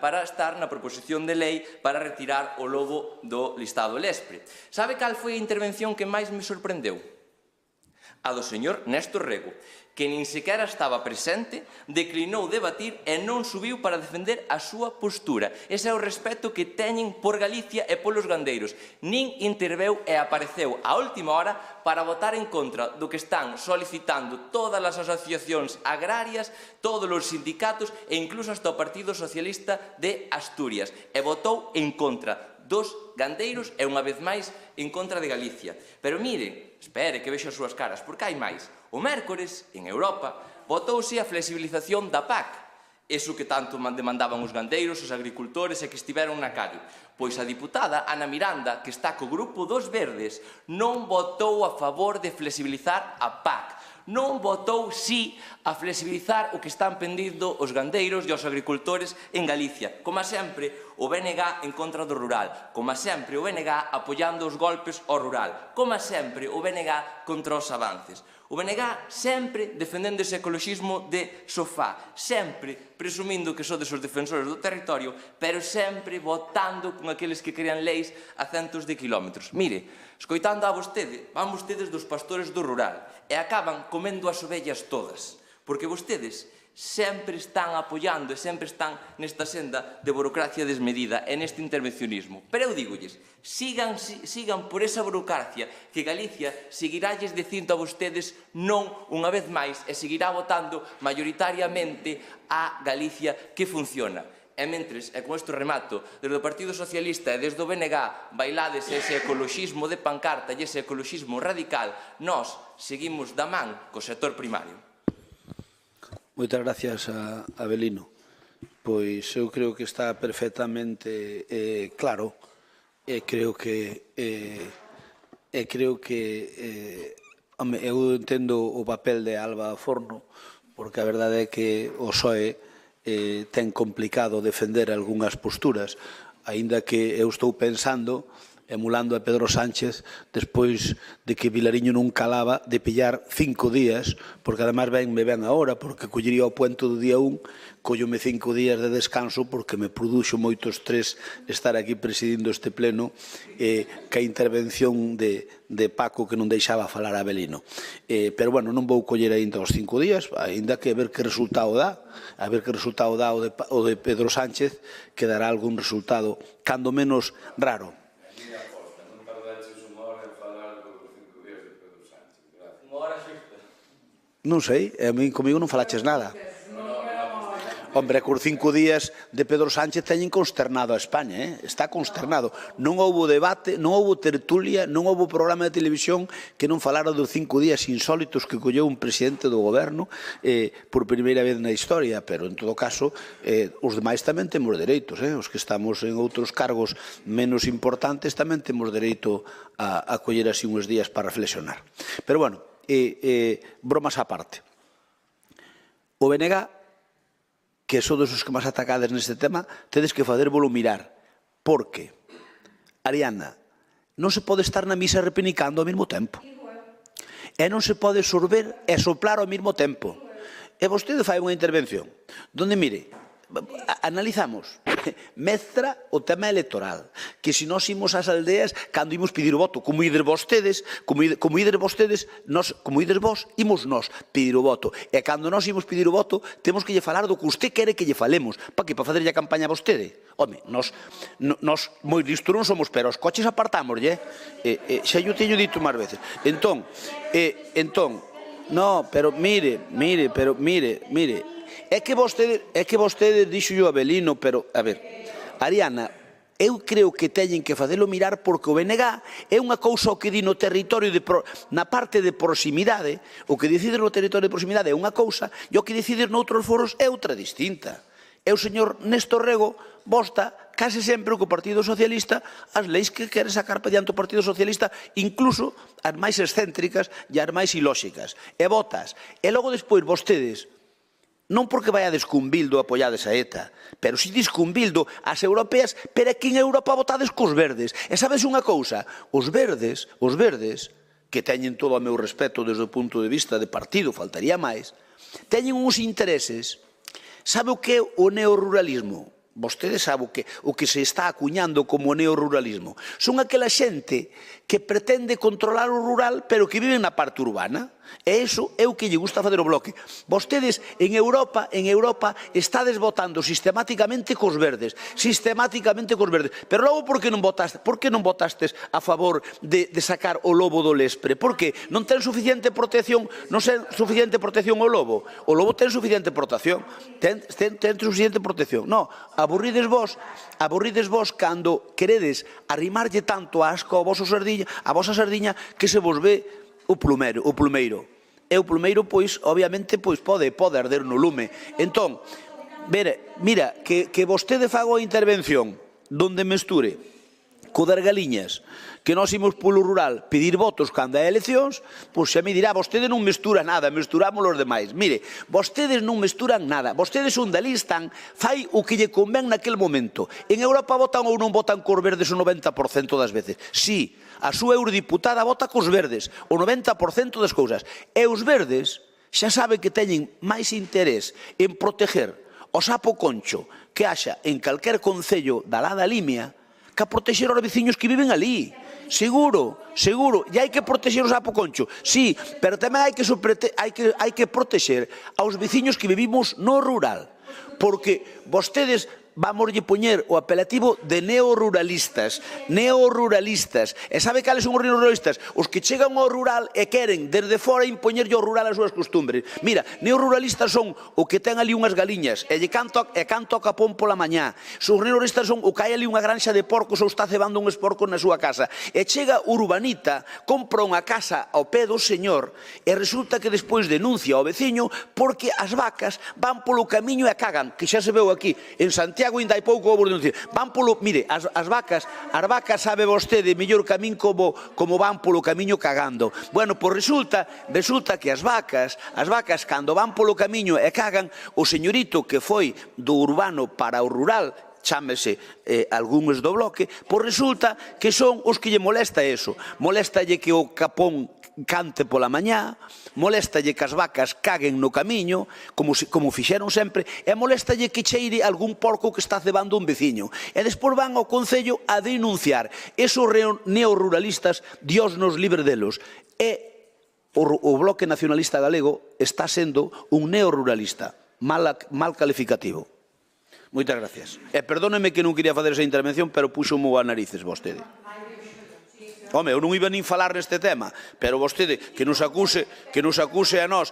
para estar na proposición de lei para retirar o lobo do listado LESPRE. Sabe cal foi a intervención que máis me sorprendeu? A do señor Néstor Rego, que nin sequera estaba presente, declinou debatir e non subiu para defender a súa postura. Ese é o respeto que teñen por Galicia e polos gandeiros. Nin interveu e apareceu a última hora para votar en contra do que están solicitando todas as asociacións agrarias, todos os sindicatos e incluso hasta o Partido Socialista de Asturias. E votou en contra dos gandeiros e, unha vez máis, en contra de Galicia. Pero mire, espere que vexo as súas caras, porque hai máis. O mércores, en Europa, votouse a flexibilización da PAC, eso que tanto demandaban os gandeiros, os agricultores e que estiveron na calle. Pois a diputada Ana Miranda, que está co grupo dos Verdes, non votou a favor de flexibilizar a PAC. Non votou sí a flexibilizar o que están pedindo os gandeiros e os agricultores en Galicia. Como sempre, o BNG en contra do rural. Como sempre, o BNG apoiando os golpes ao rural. Como sempre, o BNG contra os avances. O BNG sempre defendendo ese ecoloxismo de sofá, sempre presumindo que sodes os defensores do territorio, pero sempre votando con aqueles que crean leis a centos de kilómetros. Mire, escoitando a vostede, van vostedes dos pastores do rural e acaban comendo as ovellas todas, porque vostedes sempre están apoiando e sempre están nesta senda de burocracia desmedida e neste intervencionismo. Pero eu dígolles, sigan por esa burocracia que Galicia seguirálles dicindo a vostedes non unha vez máis e seguirá votando maioritariamente a Galicia que funciona. E mentres, e con isto remato, desde o Partido Socialista e desde o BNG bailades ese ecoloxismo de pancarta e ese ecoloxismo radical, nós seguimos da man co sector primario. Moitas gracias a Abelino. Pois eu creo que está perfectamente claro e creo que eu entendo o papel de Alba Forno, porque a verdade é que o PSOE ten complicado defender algunhas posturas, aínda que eu estou pensando, emulando a Pedro Sánchez, despois de que Vilariño non calaba, de pillar 5 días, porque además me ven agora, porque collería o puento do día 1, collome 5 días de descanso, porque me produxo moito estrés estar aquí presidindo este pleno, que a intervención de Paco que non deixaba falar a Abelino. Pero, bueno, non vou coller ainda os 5 días, ainda que a ver que resultado dá, o de Pedro Sánchez, que dará algún resultado, cando menos raro. Non sei, a mí comigo non falaches nada. Hombre, cos 5 días de Pedro Sánchez teñen consternado a España, está consternado. Non houbo debate, non houbo tertulia, non houbo programa de televisión que non falara dos 5 días insólitos que colleu un presidente do goberno por primeira vez na historia, pero en todo caso, os demais tamén temos dereitos, os que estamos en outros cargos menos importantes tamén temos dereito a coller así uns días para reflexionar. Pero, bueno, bromas á parte. O BNG, que sodes os que máis atacades neste tema, tedes que facervolo mirar. Porque, Ariana, non se pode estar na misa repenicando ao mesmo tempo. E non se pode sorber e soplar ao mesmo tempo. E vostede fai unha intervención donde, mire, analizamos, mestra o tema electoral, que se nós imos ás aldeas cando imos pedir o voto, como ides vos, imos nós pedir o voto, e cando nós imos pedir o voto temos que lle falar do que usted quere que lle falemos, para que? Para facerlle a campaña a vostede. Home, nós moi listos non somos, pero os coches apartámoslle, xa yo teño dito máis veces. Entón, no, pero mire, é que vostede dixo yo a Abelino, pero, a ver, Ariana, Eu creo que teñen que facelo mirar porque o BNG é unha cousa o que di no territorio, na parte de proximidade, o que decide no territorio de proximidade é unha cousa e o que decide noutros foros é outra distinta. E o señor Néstor Rego vosta case sempre co Partido Socialista as leis que quere sacar para diante o Partido Socialista, incluso as máis excéntricas e as máis ilóxicas. E votas. E logo despois vostedes, non porque vaiades cun Bildo apoiades a ETA, pero si dis cun Bildo as europeas, pero aquí en Europa votades cos verdes. E sabes unha cousa? Os verdes, que teñen todo o meu respeto desde o punto de vista de partido, faltaría máis, teñen uns intereses. Sabe o que é o neoruralismo? Vostede sabe o que se está acuñando como neoruralismo. Son aquela xente que pretende controlar o rural, pero que viven na parte urbana. E iso é o que lle gusta fazer o Bloque. Vostedes en Europa estades votando sistemáticamente cos verdes, pero logo por que non votastes a favor de sacar o lobo do Lespre? Por que? Non ten suficiente protección, o lobo? O lobo ten suficiente protección, ten suficiente protección. Non, aburrides vos cando queredes arrimarlle tanto a asco a vosa sardiña que se vos ve o plumeiro. E o plumeiro, pois, obviamente, pode arder no lume. Entón, mira, que vostede faga a intervención donde mesture co das galiñas, que nós imos polo rural pedir votos cando hai eleccións, pois xa me dirá, vostede non mestura nada, mesturamos os demais. Mire, vostedes non mesturan nada, vostedes un da listan, fai o que lle convén naquel momento. En Europa votan ou non votan cos verdes o 90% das veces. Si, a súa eurodiputada vota cos verdes, o 90% das cousas. E os verdes xa sabe que teñen máis interés en proteger o sapo concho que haxa en calquer concello da Lada Limia que a protexer os veciños que viven ali. Seguro. E hai que protexer o sapo concho. Sí, pero tamén hai que protexer aos veciños que vivimos no rural. Porque vostedes vamoslle poñer o apelativo de neoruralistas. E sabe cales son os neoruralistas? Os que chegan ao rural e queren desde fora impoñerlle ao rural as súas costumbres. Mira, neoruralistas son o que ten ali unhas galiñas e canto a capón pola mañá. Os neoruralistas son o que hai ali unha granxa de porcos ou está cebando uns porcos na súa casa. E chega urbanita, compra unha casa ao pé do señor e resulta que despois denuncia ao veciño porque as vacas van polo camiño e cagan, que xa se veu aquí en Santiago. Ainda hai pouco vos denunciar. Van polo, mire, as vacas sabe vostede mellor camín como van polo camiño cagando. Bueno, pois resulta que as vacas cando van polo camiño e cagan, o señorito que foi do urbano para o rural, chámese algúns do Bloque, pois resulta que son os que lle molesta eso. Moléstalle que o capón cante pola mañá, moléstalle que as vacas caguen no camiño, como fixeron sempre, e moléstalle que cheire algún porco que está cebando un veciño. E despois van ao Concello a denunciar. Esos neoruralistas, Dios nos libre delos. E o Bloque Nacionalista Galego está sendo un neoruralista, mal calificativo. Moitas gracias. E perdóneme que non quería facer esa intervención, pero puxo-mo a narices vostede. Home, eu non iba nin falar neste tema, pero vostede que nos acuse a nós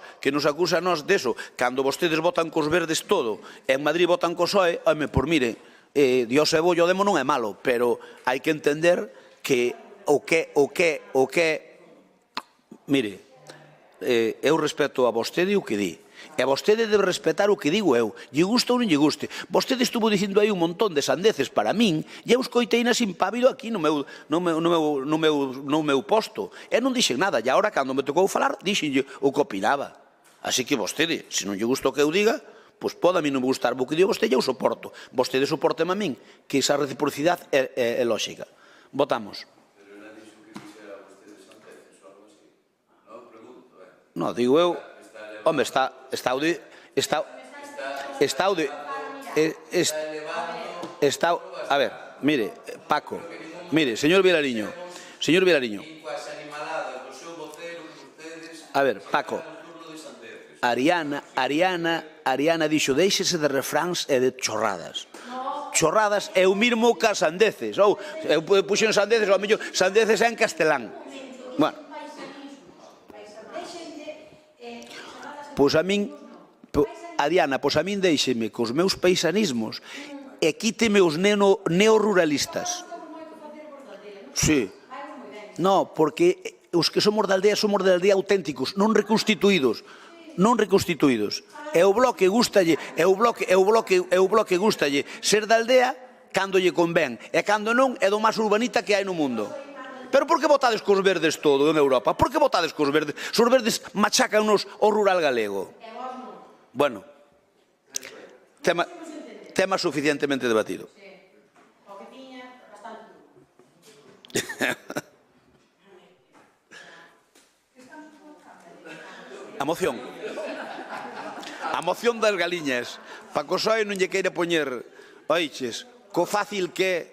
deso, cando vostedes votan cos verdes todo, e en Madrid votan cos PSOE, home, por mire, Dios é bo e o demo non é malo, pero hai que entender que mire, eu respeto a vostede o que di. E vostede debe respetar o que digo eu, lle gusta ou non lle guste. Vostede estuvo dicindo aí un montón de sandeces para min e eu escoiteinas impávido aquí no meu posto. E non dixen nada, e agora cando me tocou falar, dixenlle o que opinaba. Así que vostede, se non lle gusta o que eu diga, pois pode a mí non me gustar o que digo vostede, eu soporto. Vostede soporteme a min, que esa reciprocidade é lóxica. Votamos. Non, digo eu... Home, está a ver, mire, Paco, mire, señor Vilariño, a ver, Paco, Ariana dixo, déixese de refráns e de chorradas. Chorradas é o mismo que as sandeces, ou eu puxen sandeces, ou a mellor sandeces é en castelán. Bueno, pois a min, Adriana, pois a min deixeme cos meus paisanismos e quíteme os neoruralistas. Sí. No, porque os que somos da aldea auténticos, non reconstituídos. Non reconstituídos. E o bloque gustalle, ser da aldea cando lle convén, e cando non é do máis urbanita que hai no mundo. Pero por que votades cos verdes todo en Europa? Por que votades cos verdes? Os verdes machacanos o rural galego. Bueno, tema suficientemente debatido. A moción. A moción das galiñas. Pa que o PSOE non lle queira poñer, oiches, co fácil que é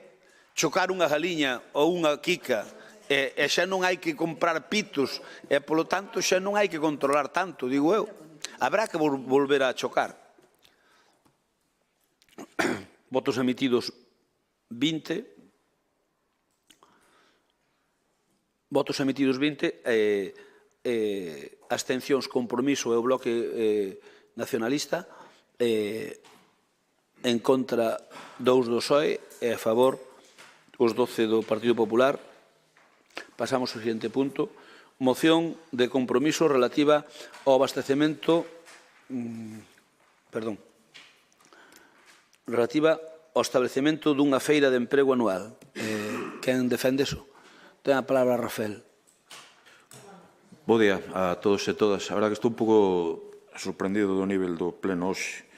chocar unha galiña ou unha quica e xa non hai que comprar pitos e, polo tanto, xa non hai que controlar tanto, digo eu. Habrá que volver a chocar. Votos emitidos 20. Votos emitidos 20. Abstencións, Compromiso e o Bloque Nacionalista. En contra 2 do PSOE e a favor os 12 do Partido Popular. Pasamos ao seguinte punto. Moción de compromiso relativa ao abastecemento relativa ao establecemento dunha feira de emprego anual. Quen defende iso? Ten a palabra Rafael. Bo día a todos e todas. A verdade que estou un pouco sorprendido do nivel do pleno hoxe,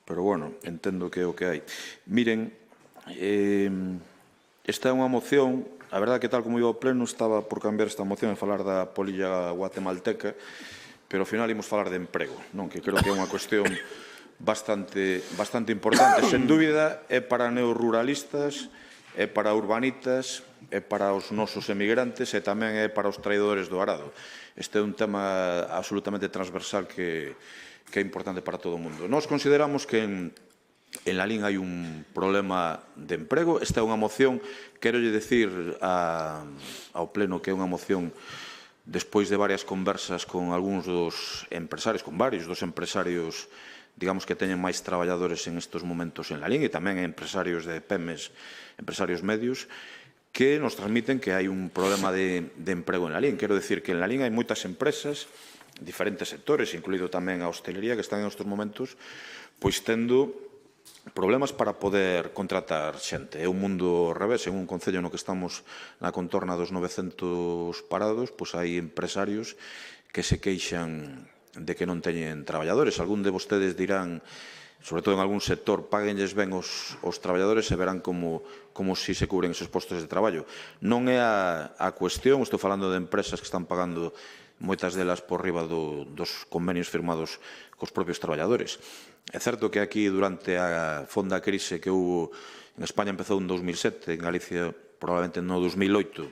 pero bueno, entendo que é o que hai. Miren, esta é unha moción, a verdade que tal como iba ao pleno estaba por cambiar esta moción e falar da polilla guatemalteca, pero ao final imos falar de emprego, non? Que creo que é unha cuestión bastante importante. Sen dúbida é para neoruralistas, é para urbanitas, é para os nosos emigrantes e tamén é para os traidores do arado. Este é un tema absolutamente transversal que é importante para todo o mundo. Nós consideramos que en Lalín hai un problema de emprego. Esta é unha moción, quero lle dicir ao pleno que é unha moción despois de varias conversas con algúns dos empresarios, con varios dos empresarios, digamos que teñen máis traballadores en estes momentos en Lalín e tamén empresarios de PEMES, empresarios medios, que nos transmiten que hai un problema de emprego en Lalín. Quero dicir que en Lalín hai moitas empresas, diferentes sectores, incluído tamén a hostelería, que están en estes momentos, pois tendo problemas para poder contratar xente. É un mundo ao revés, en un concello no que estamos na contorna dos 900 parados, pois hai empresarios que se queixan de que non teñen traballadores. Algún de vostedes dirán, sobre todo en algún sector, páguenlles ben os traballadores e verán como si se cubren esos postos de traballo. Non é a cuestión, estou falando de empresas que están pagando moitas delas por riba dos convenios firmados cos propios traballadores. É certo que aquí, durante a fonda crise que hubo en España, empezou en 2007, en Galicia probablemente no 2008,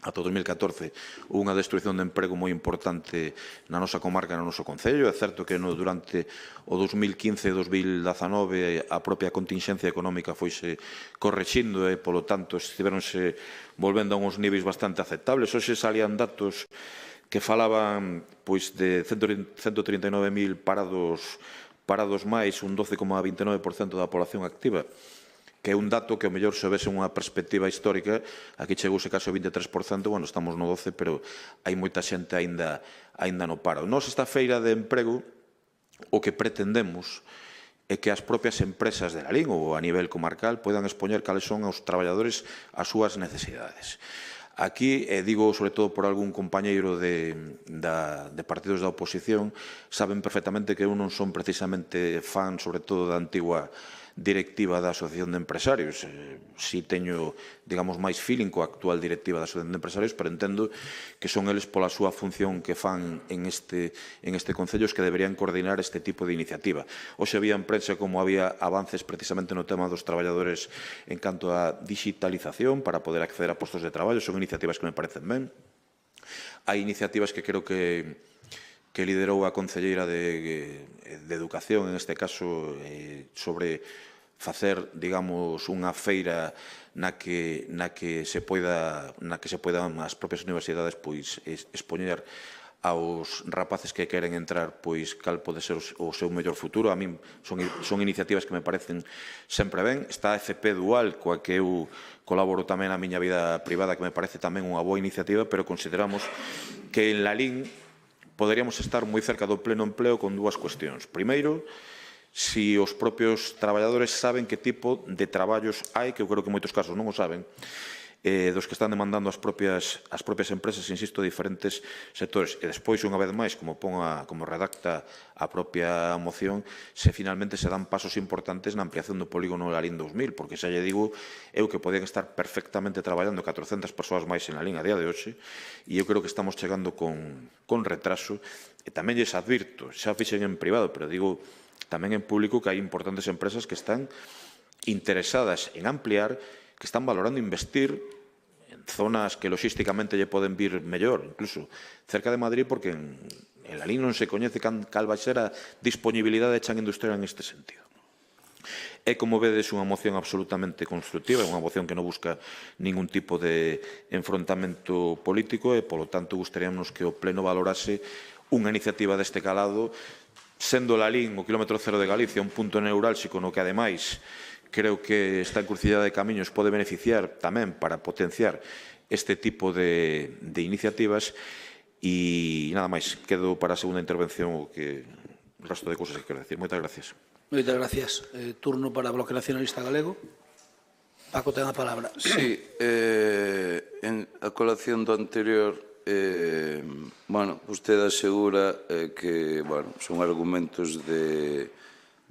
ata 2014, hubo unha destruición de emprego moi importante na nosa comarca, no noso concello. É certo que durante o 2015 e 2019 a propia continxencia económica foise correxindo e, polo tanto, estiveronse volvendo a uns niveis bastante aceptables. Hoxe salían datos que falaban pois de 139.000 parados máis, un 12,29% da población activa, que é un dato que ao mellor se vese unha perspectiva histórica. Aquí chegouse case o 23%, bueno, estamos no 12%, pero hai moita xente aínda no paro. Nós, esta feira de emprego, o que pretendemos é que as propias empresas de Lalín ou a nivel comarcal poidan expoñer cales son aos traballadores as súas necesidades. Aquí, digo sobre todo por algún compañeiro de partidos da oposición, saben perfectamente que eu non son precisamente fan, sobre todo, da antigua directiva da Asociación de Empresarios. Si teño, digamos, máis feeling coa actual directiva da Asociación de Empresarios, pero entendo que son eles pola súa función que fan en este Concello que deberían coordinar este tipo de iniciativa. Hoxe había en prensa como había avances precisamente no tema dos traballadores en canto a digitalización para poder acceder a postos de traballo. Son iniciativas que me parecen ben. Hai iniciativas que creo que liderou a concelleira de Educación, en este caso, sobre facer, digamos, unha feira na que se poidan as propias universidades pois expoñer aos rapaces que queren entrar, pois cal pode ser o seu mellor futuro. A min son iniciativas que me parecen sempre ben. Está a FP Dual, coa que eu colaboro tamén na miña vida privada, que me parece tamén unha boa iniciativa, pero consideramos que en Lalín poderíamos estar moi cerca do pleno empleo con dúas cuestións. Primeiro, si os propios traballadores saben que tipo de traballos hai, que eu creo que en moitos casos non o saben, dos que están demandando as propias empresas, insisto, diferentes sectores. E despois, unha vez máis, como redacta a propia moción, se finalmente se dan pasos importantes na ampliación do polígono Lalín 2000, porque xa lle digo eu que podían estar perfectamente traballando 400 persoas máis en Lalín a día de hoxe, e eu creo que estamos chegando con retraso. E tamén lles advirto, xa fixen en privado, pero digo tamén en público, que hai importantes empresas que están interesadas en ampliar, que están valorando investir en zonas que logísticamente lle poden vir mellor, incluso cerca de Madrid, porque en Lalín non se coñece cal vai ser a disponibilidade de chan industrial en este sentido. É, como vedes, unha moción absolutamente constructiva, unha moción que non busca ningún tipo de enfrontamento político e, polo tanto, gustaríamos que o Pleno valorase unha iniciativa deste calado, sendo Lalín o kilómetro cero de Galicia un punto neurálxico no que, ademais, creo que esta encrucijada de camiños pode beneficiar tamén para potenciar este tipo de iniciativas. E nada máis, quedo para a segunda intervención o resto de cousas que quero decir. Moitas gracias. Moitas gracias. Turno para o Bloque Nacionalista Galego. Paco, ten a palabra. Sí, en a colación do anterior, vostede asegura que son argumentos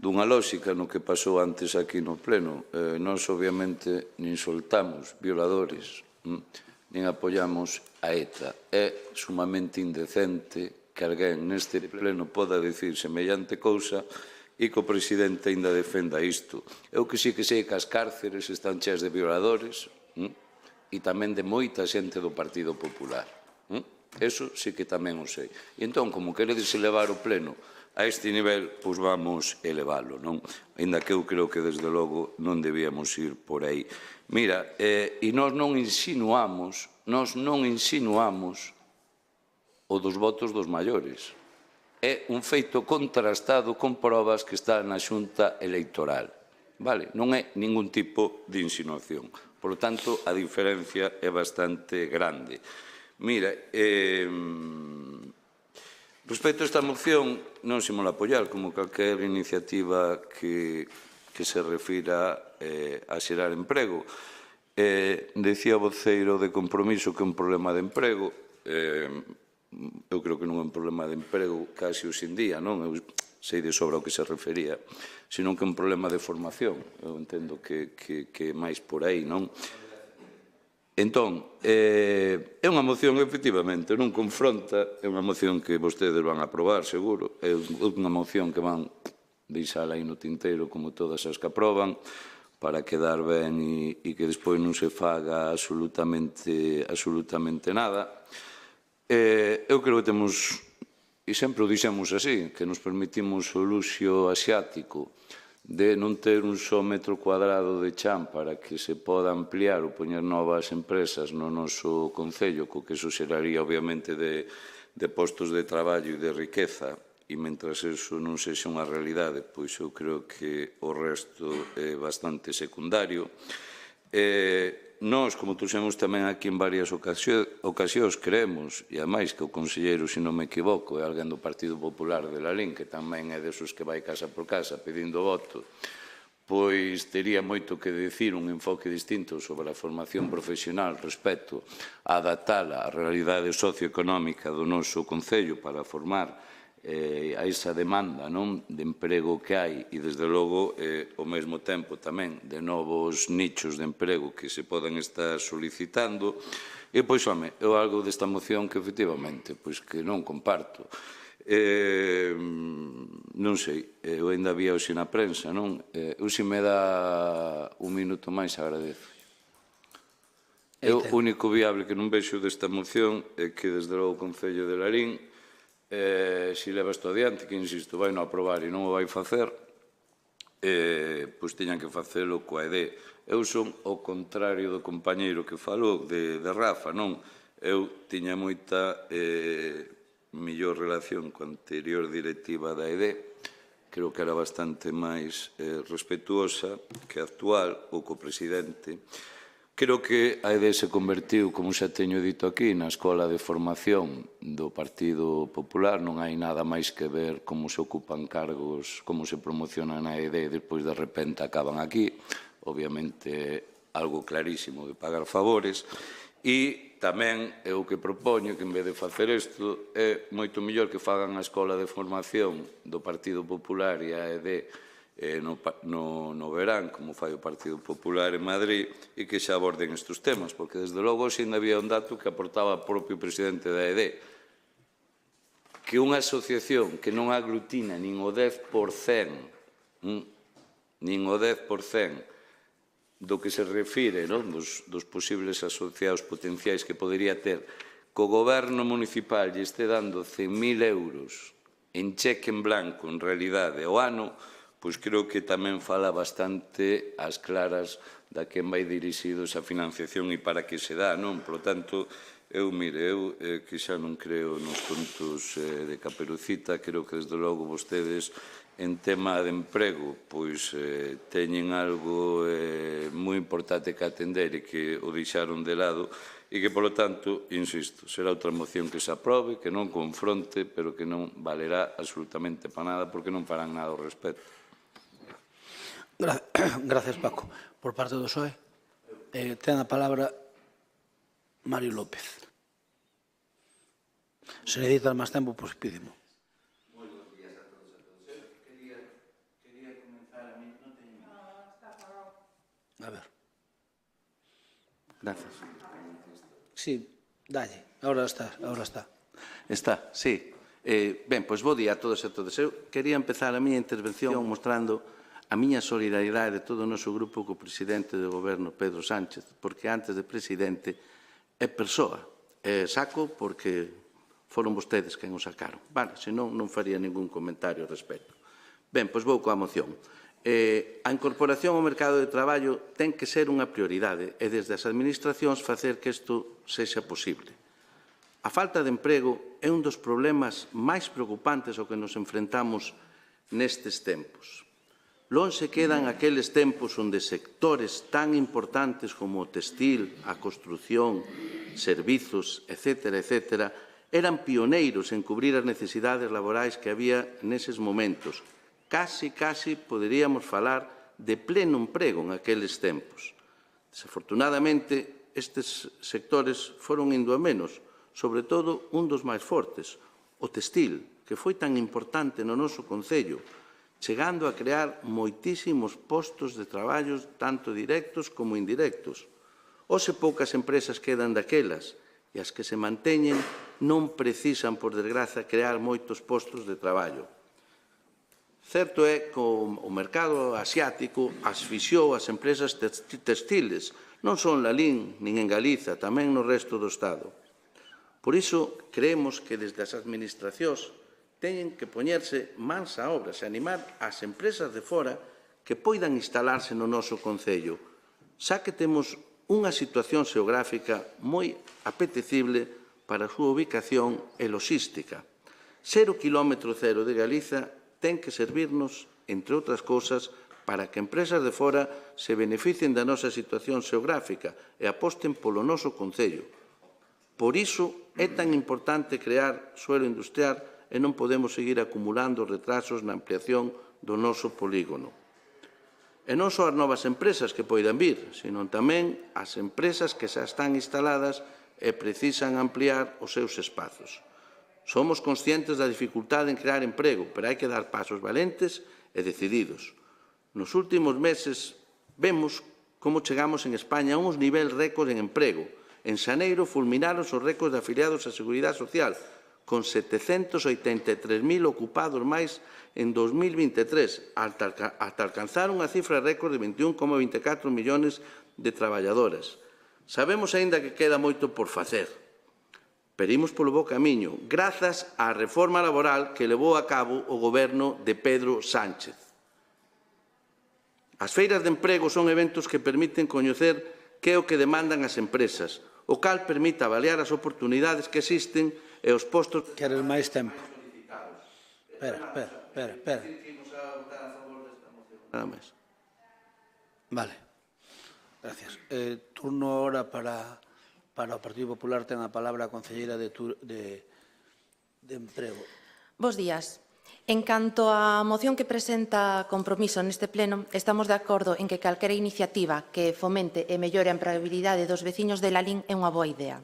dunha lógica no que pasou antes aquí no Pleno. Nós, obviamente, nin soltamos violadores, nin apoiamos a ETA. É sumamente indecente que alguén neste Pleno poda dicir semellante cousa e que o presidente ainda defenda isto. Eu que sí que sei que as cárceres están cheas de violadores e tamén de moita xente do Partido Popular. Eso sí que tamén o sei. E entón, como queredes elevar o Pleno a este nivel, pois vamos elevalo, non? Ainda que eu creo que, desde logo, non debíamos ir por aí. Mira, e nós non insinuamos o dos votos dos maiores. É un feito contrastado con probas que está na Xunta Electoral. Vale? Non é ningún tipo de insinuación. Por lo tanto, a diferencia é bastante grande. Mira, respecto a esta moción, non se mola apoiar, como calquer iniciativa que se refira a xerar emprego. Decía o voceiro de Compromiso que é un problema de emprego. Eu creo que non é un problema de emprego casi hoxe en día, non? Eu sei de sobra o que se refería, senón que é un problema de formación. Eu entendo que é máis por aí, non? Entón, é unha moción, efectivamente, non confronta, é unha moción que vostedes van a aprobar, seguro, é unha moción que van deixala aí no tinteiro, como todas as que aproban, para quedar ben e que despois non se faga absolutamente nada. Eu creo que temos, e sempre o dixemos así, que nos permitimos o luxo asiático de non ter un só metro cuadrado de chan para que se poda ampliar ou poñer novas empresas no noso concello, co que eso xeraría, obviamente, de postos de traballo e de riqueza, e mentras eso non sexa unha realidade, pois eu creo que o resto é bastante secundario. Nós, como trouxemos tamén aquí en varias ocasións, creemos, e ademais que o conselleiro, se non me equivoco, é alguén do Partido Popular de Lalín, que tamén é desos que vai casa por casa pedindo voto, pois tería moito que dicir, un enfoque distinto sobre a formación profesional respecto a adaptala á realidade socioeconómica do noso concello para formar a esa demanda de emprego que hai e, desde logo, ao mesmo tempo tamén de novos nichos de emprego que se poden estar solicitando. E, pois, home, é algo desta moción que, efectivamente, pois que non comparto. Non sei, eu ainda vía hoxe na prensa, non? Eu, se me dá un minuto máis, agradezo. O único viable que non vexo desta moción é que, desde logo, o Concello de Lalín, se leva isto adiante, que, insisto, vai non aprobar e non o vai facer, pois tiñan que facelo coa ED. Eu son o contrario do compañeiro que falou, de Rafa, non? Eu tiña moita mellor relación coa anterior directiva da EDE, creo que era bastante máis respetuosa que a actual, ou co presidente. Creo que a EDE se convertiu, como xa teño dito aquí, na escola de formación do Partido Popular. Non hai nada máis que ver como se ocupan cargos, como se promocionan na EDE e despois de repente acaban aquí. Obviamente, algo clarísimo de pagar favores. E tamén é o que propoño que en vez de facer isto é moito mellor que fagan a escola de formación do Partido Popular e a EDE no verán, como fai o Partido Popular en Madrid, e que xa aborden estes temas, porque desde logo hoxe ainda había un dato que aportaba o propio presidente da EDE, que unha asociación que non aglutina nin o 10%, nin o 10%, do que se refire dos posibles asociados potenciais que podería ter, co goberno municipal lle este dando 100.000 euros en cheque en blanco, en realidade, ao ano, pois creo que tamén fala bastante ás claras da quen vai dirixido esa financiación e para que se dá, non? Por lo tanto, eu que xa non creo nos contos de Caperucita, creo que desde logo vostedes en tema de emprego, pois teñen algo moi importante que atender e que o deixaron de lado e que, polo tanto, insisto, será outra moción que se aprobe, que non confronte, pero que non valerá absolutamente para nada porque non farán nada ao respecto. Gracias, Paco. Por parte do PSOE, ten a palabra Mario López. Se necesitas máis tempo, pois pídemo. A ver. Gracias. Sí, dalle. Ahora está. Está, sí. Ben, pois bo día a todos e a todas. Eu quería empezar a miña intervención mostrando a miña solidaridade de todo o noso grupo co presidente do goberno, Pedro Sánchez, porque antes de presidente é persoa. Saco porque foron vostedes quen o sacaron. Vale, senón non faría ningún comentario ao respecto. Ben, pois vou coa moción. A incorporación ao mercado de traballo ten que ser unha prioridade e desde as administracións facer que isto sexa posible. A falta de emprego é un dos problemas máis preocupantes ao que nos enfrentamos nestes tempos. Lonxe quedan aqueles tempos onde sectores tan importantes como o textil, a construción, servizos, etc., eran pioneiros en cubrir as necesidades laborais que había neses momentos. Casi poderíamos falar de pleno emprego en aqueles tempos. Desafortunadamente, estes sectores foron indo a menos, sobre todo un dos máis fortes, o textil, que foi tan importante no noso concello, chegando a crear moitísimos postos de traballo, tanto directos como indirectos. Hoxe poucas empresas quedan daquelas, e as que se manteñen non precisan, por desgraza, crear moitos postos de traballo. Certo é que o mercado asiático asfixiou as empresas textiles, non son Lalín nin en Galiza, tamén no resto do Estado. Por iso, creemos que desde as administracións teñen que poñerse mans a obras e animar as empresas de fora que poidan instalarse no noso concello, xa que temos unha situación xeográfica moi apetecible para a súa ubicación e logística. Ser o quilómetro cero de Galiza ten que servirnos, entre outras cousas, para que empresas de fora se beneficien da nosa situación xeográfica e aposten polo noso concello. Por iso é tan importante crear suelo industrial e non podemos seguir acumulando retrasos na ampliación do noso polígono. E non só as novas empresas que poidan vir, senón tamén as empresas que xa están instaladas e precisan ampliar os seus espazos. Somos conscientes da dificultade en crear emprego, pero hai que dar pasos valentes e decididos. Nos últimos meses vemos como chegamos en España a uns niveis récord en emprego. En xaneiro fulminaron os récords de afiliados á Seguridade Social, con 783.000 ocupados máis en 2023, ata alcanzar unha cifra récord de 21,24 millóns de traballadoras. Sabemos aínda que queda moito por facer, pero imos polo bo camiño, grazas á reforma laboral que levou a cabo o goberno de Pedro Sánchez. As feiras de emprego son eventos que permiten coñecer que é o que demandan as empresas, o cal permite avaliar as oportunidades que existen e os postos... Queres máis tempo? Espera. Nada máis. Vale. Gracias. Turno ahora para o Partido Popular. Ten a palabra a concelleira de Emprego. Bos días. En canto á moción que presenta Compromiso neste pleno, estamos de acordo en que calquera iniciativa que fomente e mellore a empregabilidade dos veciños de Lalín é unha boa idea.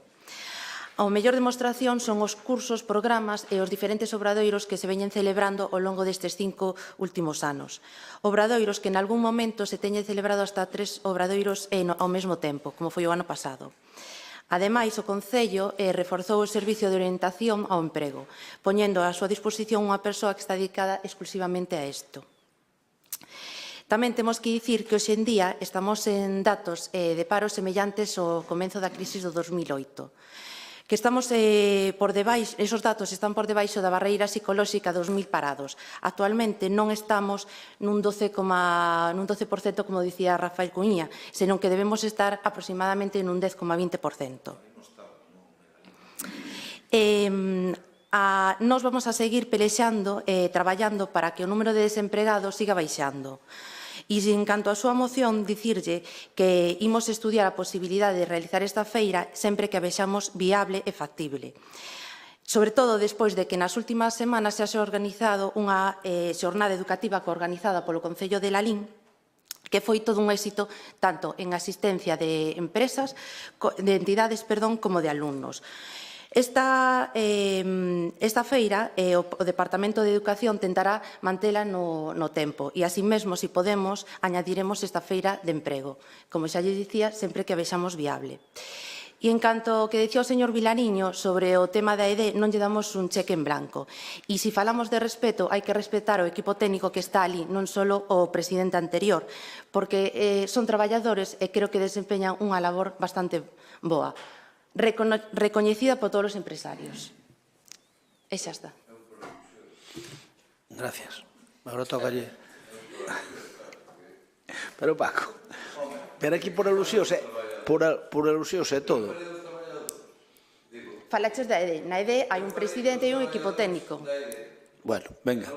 A mellor demostración son os cursos, programas e os diferentes obradoiros que se veñen celebrando ao longo destes 5 últimos anos. Obradoiros que en algún momento se teñen celebrado hasta 3 obradoiros ao mesmo tempo, como foi o ano pasado. Ademais, o Concello reforzou o servicio de orientación ao emprego, poñendo a súa disposición unha persoa que está dedicada exclusivamente a isto. Tamén temos que dicir que hoxe en día estamos en datos de paro semellantes ao comenzo da crisis do 2008. Que estamos por debaixo, esos datos están por debaixo da barreira psicolóxica dos 1.000 parados. Actualmente non estamos nun 12%, como dicía Rafael Cuña, senón que debemos estar aproximadamente nun 10,20%. Nós vamos a seguir pelexando e traballando para que o número de desempregados siga baixando. E, en canto á súa moción, dicirlle que imos estudiar a posibilidade de realizar esta feira sempre que a vexamos viable e factible. Sobre todo despois de que nas últimas semanas se ha organizado unha xornada educativa coorganizada polo Concello de Lalín, que foi todo un éxito tanto en asistencia de empresas, de entidades, como de alumnos. Esta feira, o Departamento de Educación tentará mantela no tempo e, así mesmo, se podemos, añadiremos esta feira de emprego, como xa lle dicía, sempre que a vexamos viable. E en canto ao que dicía o señor Vilariño sobre o tema da ED, non lle damos un cheque en blanco. E se falamos de respeto, hai que respetar o equipo técnico que está ali, non só o presidente anterior, porque son traballadores e creo que desempeñan unha labor bastante boa, recoñecida por todos os empresarios. E xa está. Gracias. Agora tocalle. Pero, Paco, pero aquí por alusións é todo. Falaches da ED. Na ED hai un presidente e un equipo técnico. Bueno, venga.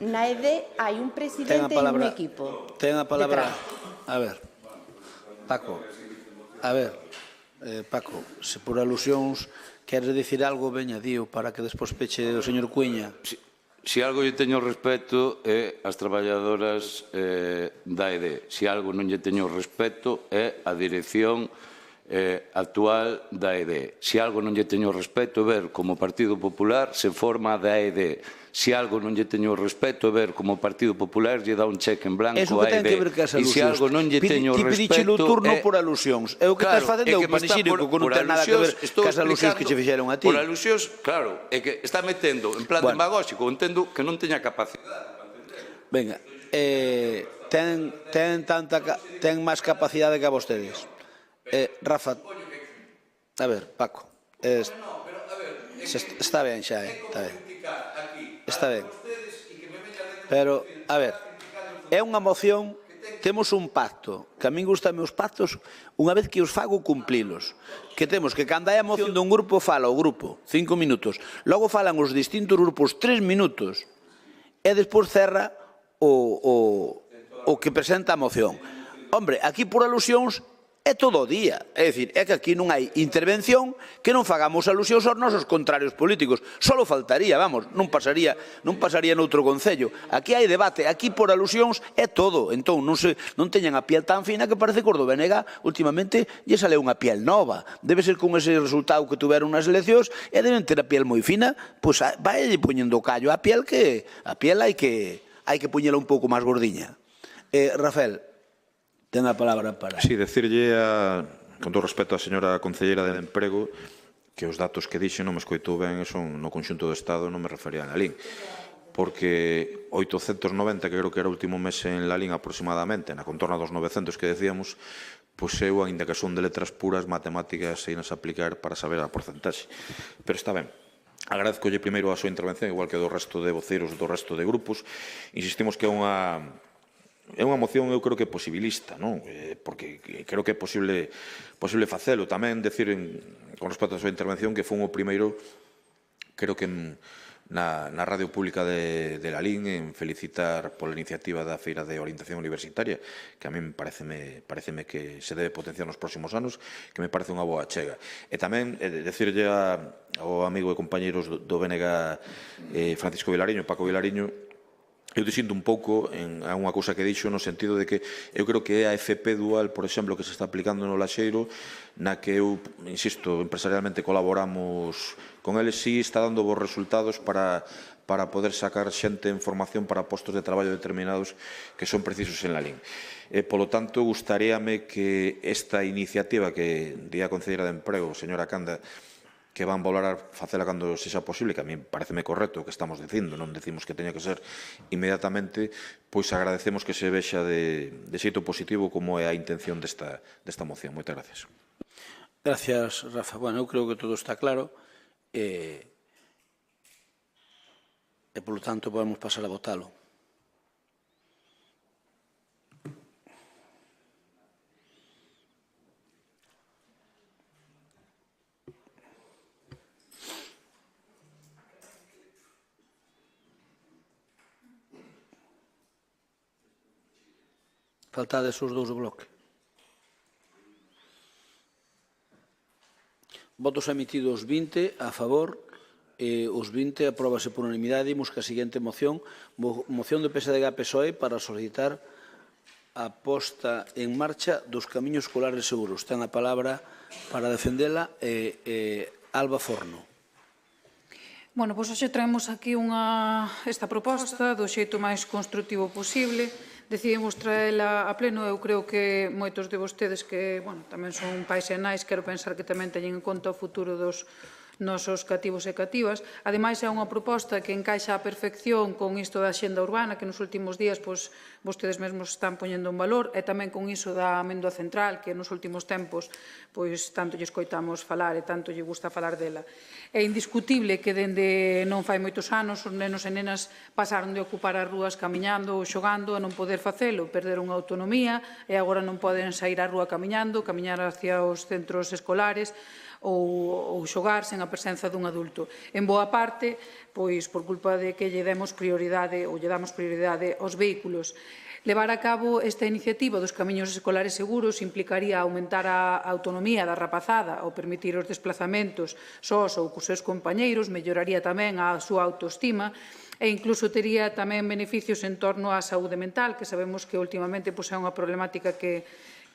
Na ED hai un presidente e un equipo. Ten a palabra. A ver, Paco, Paco, se por alusións queres dicir algo, veña, dío, para que despois peche o señor Cuña. Se algo lle teño respeto é as traballadoras da ED. Se algo non lle teño respeto é a dirección actual da ED. Se algo non lle teño respeto é ver como o Partido Popular se forma da ED. Se algo non lle teño respeto é ver como o Partido Popular lle dá un cheque en blanco á ED. E se algo non lle teño respeto... Ti pedichelo turno por alusións. É o que estás facendo é un panexírico que non ten nada que ver cas alusións que che fixeron a ti. Por alusións, claro, é que está metendo en plan demagóxico, entendo que non teña capacidade. Venga, ten máis capacidade que a vostedes. Rafa, a ver, Paco, está ben xa, está ben. Está ben. Pero, a ver, é unha moción, temos un pacto, que a min gustan os pactos, unha vez que os fago cumplilos, que temos que cando hai a moción dun grupo fala o grupo, 5 minutos, logo falan os distintos grupos 3 minutos, e despois cerra o que presenta a moción. Hombre, aquí por alusións é todo o día. É dicir, é que aquí non hai intervención que non fagamos alusións aos nosos contrarios políticos. Solo faltaría, vamos, non pasaría noutro concello. Aquí hai debate, aquí por alusións é todo. Entón, non teñan a piel tan fina que parece que os do BNG últimamente lle sale unha piel nova. Debe ser con ese resultado que tuveron nas eleccións e deben ter a piel moi fina, pois vai poñendo callo a piel que a piel hai que poñela un pouco máis gordiña. Rafael, ten a palabra para... Sí, decirlle, con todo respeto á señora concelleira de Emprego, que os datos que dixe non me escoitou ben, son no conxunto do Estado, non me refería a Lalín. Porque 890, que creo que era o último mes en Lalín aproximadamente, na contorna dos 900 que decíamos, pois eu, ainda que son de letras puras, matemáticas, e nas aplicar para saber a porcentaxe. Pero está ben. Agradezcolle primeiro a súa intervención, igual que do resto de voceiros do resto de grupos. Insistimos que é unha moción, eu creo que posibilista, non? Porque creo que é posible facelo. Tamén decir, con respecto á súa intervención, que foi o primeiro, creo que na Radio Pública de Lalín, en felicitar pola iniciativa da Feira de Orientación Universitaria, que a min pareceme que se debe potenciar nos próximos anos, que me parece unha boa chega. E tamén decirlle ao amigo e compañeiros do BNG Francisco Vilariño, Paco Vilariño, eu disinto un pouco a unha cousa que dixo no sentido de que eu creo que é a FP dual, por exemplo, que se está aplicando no Laxeiro, na que eu, insisto, empresarialmente colaboramos con eles, sí está dando bons resultados para poder sacar xente en formación para postos de traballo determinados que son precisos en Lalín. Polo tanto, gustaríame que esta iniciativa que di a Concelleira de Emprego, señora Canda, que van valorar facela cando sexa posible, que a mí pareceme correcto o que estamos dicindo, non decimos que teña que ser inmediatamente, pois agradecemos que se vexa de xeito positivo como é a intención desta moción. Moitas gracias. Gracias, Rafa. Bueno, eu creo que todo está claro e, polo tanto, podemos pasar a votalo. Faltades os dous do bloque. Votos emitidos 20 a favor e os 20 apróbase por unanimidade. Imos ca seguinte moción. Moción do PSDG-PSOE para solicitar a posta en marcha dos camiños escolares seguros. Ten a palabra para defendela Alba Forno. Bueno, pois hoxe traemos aquí esta proposta do xeito máis construtivo posible. Decidimos traela a pleno. Eu creo que moitos de vostedes que tamén son pais e nais, quero pensar que tamén teñen en conta o futuro dos nosos cativos e cativas. Ademais, é unha proposta que encaixa á perfección con isto da xenda urbana, que nos últimos días vostedes mesmos están poñendo en valor, e tamén con iso da amendoa central, que nos últimos tempos tanto lle escoitamos falar e tanto lle gusta falar dela. É indiscutible que dende non fai moitos anos os nenos e nenas pasaron de ocupar as rúas camiñando ou xogando a non poder facelo, perderon a autonomía e agora non poden sair á rúa camiñando, camiñar hacia os centros escolares ou xogar sen a presenza dun adulto. En boa parte, pois por culpa de que lle damos prioridade aos vehículos. Levar a cabo esta iniciativa dos camiños escolares seguros implicaría aumentar a autonomía da rapazada ao permitir os desplazamentos sós ou cos seus compañeiros, melloraría tamén a súa autoestima e incluso tería tamén beneficios en torno á saúde mental, que sabemos que últimamente é unha problemática que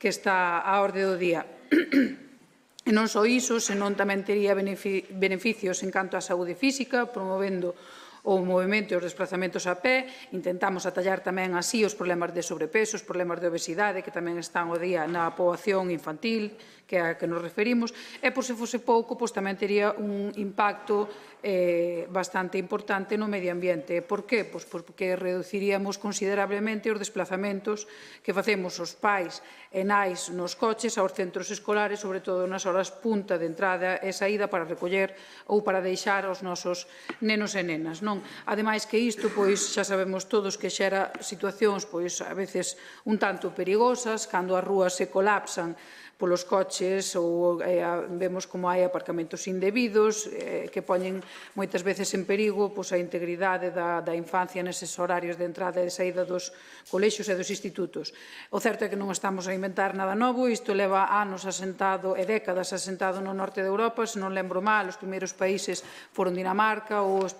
está á orde do día. E non só iso, senón tamén tería beneficios en canto á saúde física, promovendo o movimento e os desplazamentos a pé. Intentamos atallar tamén así os problemas de sobrepeso, os problemas de obesidade, que tamén están o día na poboación infantil, que é a que nos referimos, e por se fose pouco, tamén tería un impacto bastante importante no medio ambiente. Por que? Pois porque reduciríamos considerablemente os desplazamentos que facemos os pais e nais nos coches aos centros escolares, sobre todo nas horas punta de entrada e saída para recoller ou para deixar os nosos nenos e nenas. Ademais que isto, xa sabemos todos que xera situacións a veces un tanto perigosas, cando as rúas se colapsan polos coches ou vemos como hai aparcamentos indebidos que poñen moitas veces en perigo a integridade da infancia neses horarios de entrada e de saída dos colexios e dos institutos. O certo é que non estamos a inventar nada novo, isto leva anos asentado e décadas asentado no norte de Europa, se non lembro mal, os primeiros países foron Dinamarca ou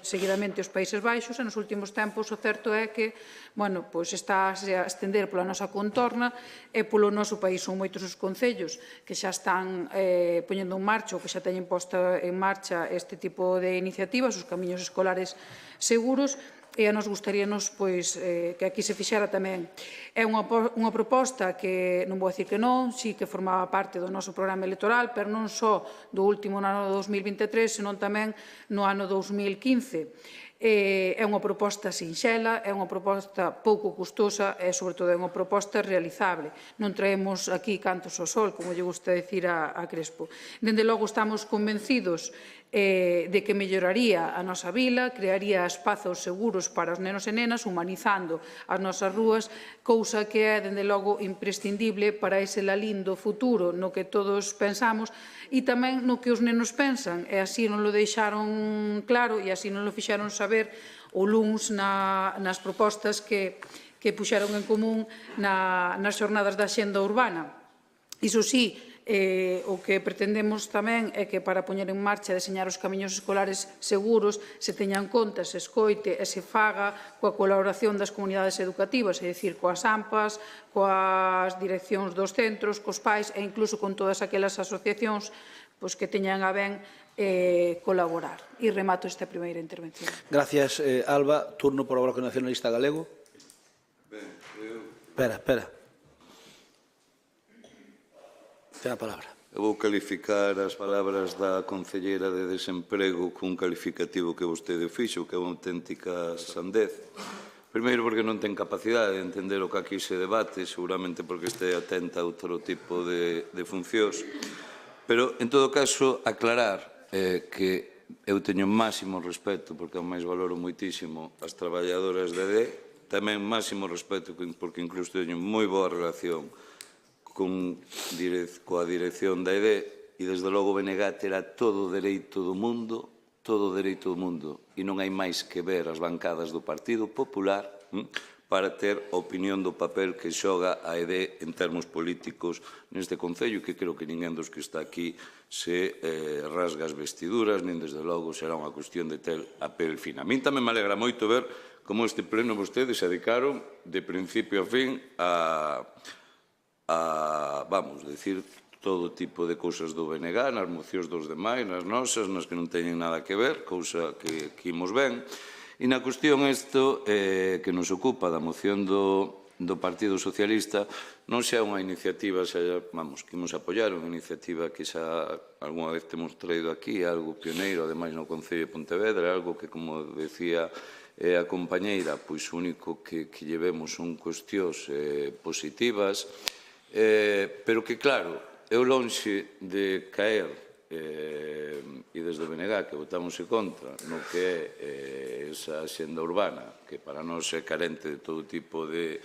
seguidamente os Países Baixos, e nos últimos tempos o certo é que está a estender pola nosa contorna e polo noso país. Son moitos os concellos que xa están poñendo en marcha ou que xa teñen posta en marcha este tipo de iniciativas, os camiños escolares seguros, e a nos gustaríanos que aquí se fixera tamén. É unha proposta que, non vou dicir que non, sí que formaba parte do noso programa electoral, pero non só do último ano 2023, senón tamén no ano 2015. É unha proposta sinxela, é unha proposta pouco custosa e, sobre todo, é unha proposta realizable. Non traemos aquí cantos ao sol, como lle gusta dicir a Crespo. Dende logo, estamos convencidos de que melloraría a nosa vila, crearía espazos seguros para os nenos e nenas, humanizando as nosas rúas, cousa que é, dende logo, imprescindible para ese Lalín do futuro no que todos pensamos e tamén no que os nenos pensan. E así non lo deixaron claro e así non lo fixeron saber o luns nas propostas que puxeron en común nas xornadas da Xenda Urbana. Iso sí, o que pretendemos tamén é que para poñer en marcha e deseñar os camiños escolares seguros se teña en conta, se escoite e se faga coa colaboración das comunidades educativas, é dicir, coas AMPAs, coas direccións dos centros, cos pais e incluso con todas aquelas asociacións que teñan a ben colaborar. E remato esta primeira intervención. Gracias, Alba. Turno por o Bloque Nacionalista Galego. Espera. Ten a palabra. Eu vou calificar as palabras da concelleira de Desemprego cun calificativo que vostede fixo, que é unha auténtica sandez. Primeiro, porque non ten capacidade de entender o que aquí se debate, seguramente porque este atenta a outro tipo de funcións. Pero, en todo caso, aclarar que eu teño máximo respeto, porque ao máis valoro moitísimo as traballadoras de EDE, tamén máximo respeto, porque incluso teño moi boa relación coa dirección da EDE e, desde logo, BNG terá todo o dereito do mundo, e non hai máis que ver as bancadas do Partido Popular para ter a opinión do papel que xoga a EDE en termos políticos neste Concello, que creo que ninguén dos que está aquí se rasga as vestiduras, nin, desde logo, será unha cuestión de tel a pel fina. A min tamén me alegra moito ver como este pleno vostedes se dedicaron de principio a fin vamos, decir todo tipo de cousas do BNG, nas mocións dos demais, nas nosas, nas que non teñen nada que ver, cousa que imos ben. E na cuestión isto que nos ocupa da moción do Partido Socialista, non xa unha iniciativa, vamos, que imos apoiar, unha iniciativa que xa algunha vez temos traído aquí, algo pioneiro, ademais no Concello de Pontevedra, algo que, como decía a compañeira, pois o único que llevemos son cuestións positivas, pero que, claro, eu lonxe de caer, e desde o BNG que votamos en contra, no que é esa xenda urbana, que para nós é carente de todo tipo de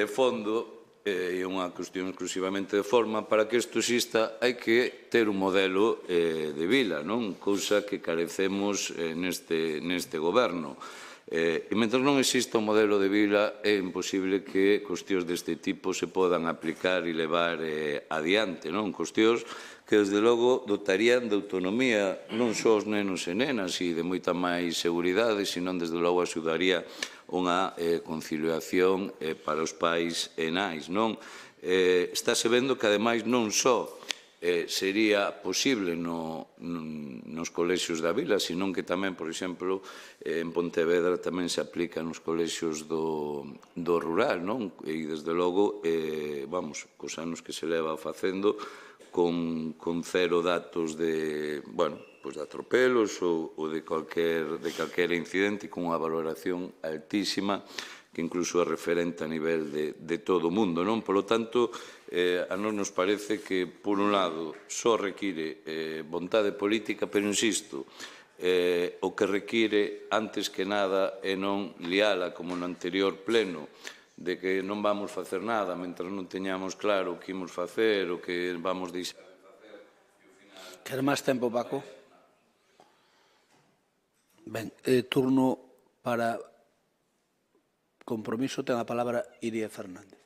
fondo, e é unha cuestión exclusivamente de forma. Para que isto exista hai que ter un modelo de vila, non? Cousa que carecemos neste goberno. E mentre non exista un modelo de vila é imposible que cuestións deste tipo se podan aplicar e levar adiante, non? Cuestións que, desde logo, dotarían de autonomía non só os nenos e nenas e de moita máis seguridade, senón, desde logo, axudaría unha conciliación para os pais e nais, non? Estáse vendo que, ademais, non só sería posible nos colexios da vila, senón que tamén, por exemplo, en Pontevedra tamén se aplica nos colexios do rural, non? E, desde logo, vamos, cos anos que se leva facendo, con cero datos de, bueno, de atropelos ou de calquera incidente, con unha valoración altísima que incluso é referente a nivel de todo o mundo, non? Polo tanto, a nos parece que, por un lado, só require vontade política, pero, insisto, o que require, antes que nada, é non liala como no anterior pleno, de que non vamos facer nada mentre non teñamos claro o que imos facer, o que vamos deixar de facer. Quer máis tempo, Paco? Ben, turno para Compromiso, ten a palabra Iria Fernández.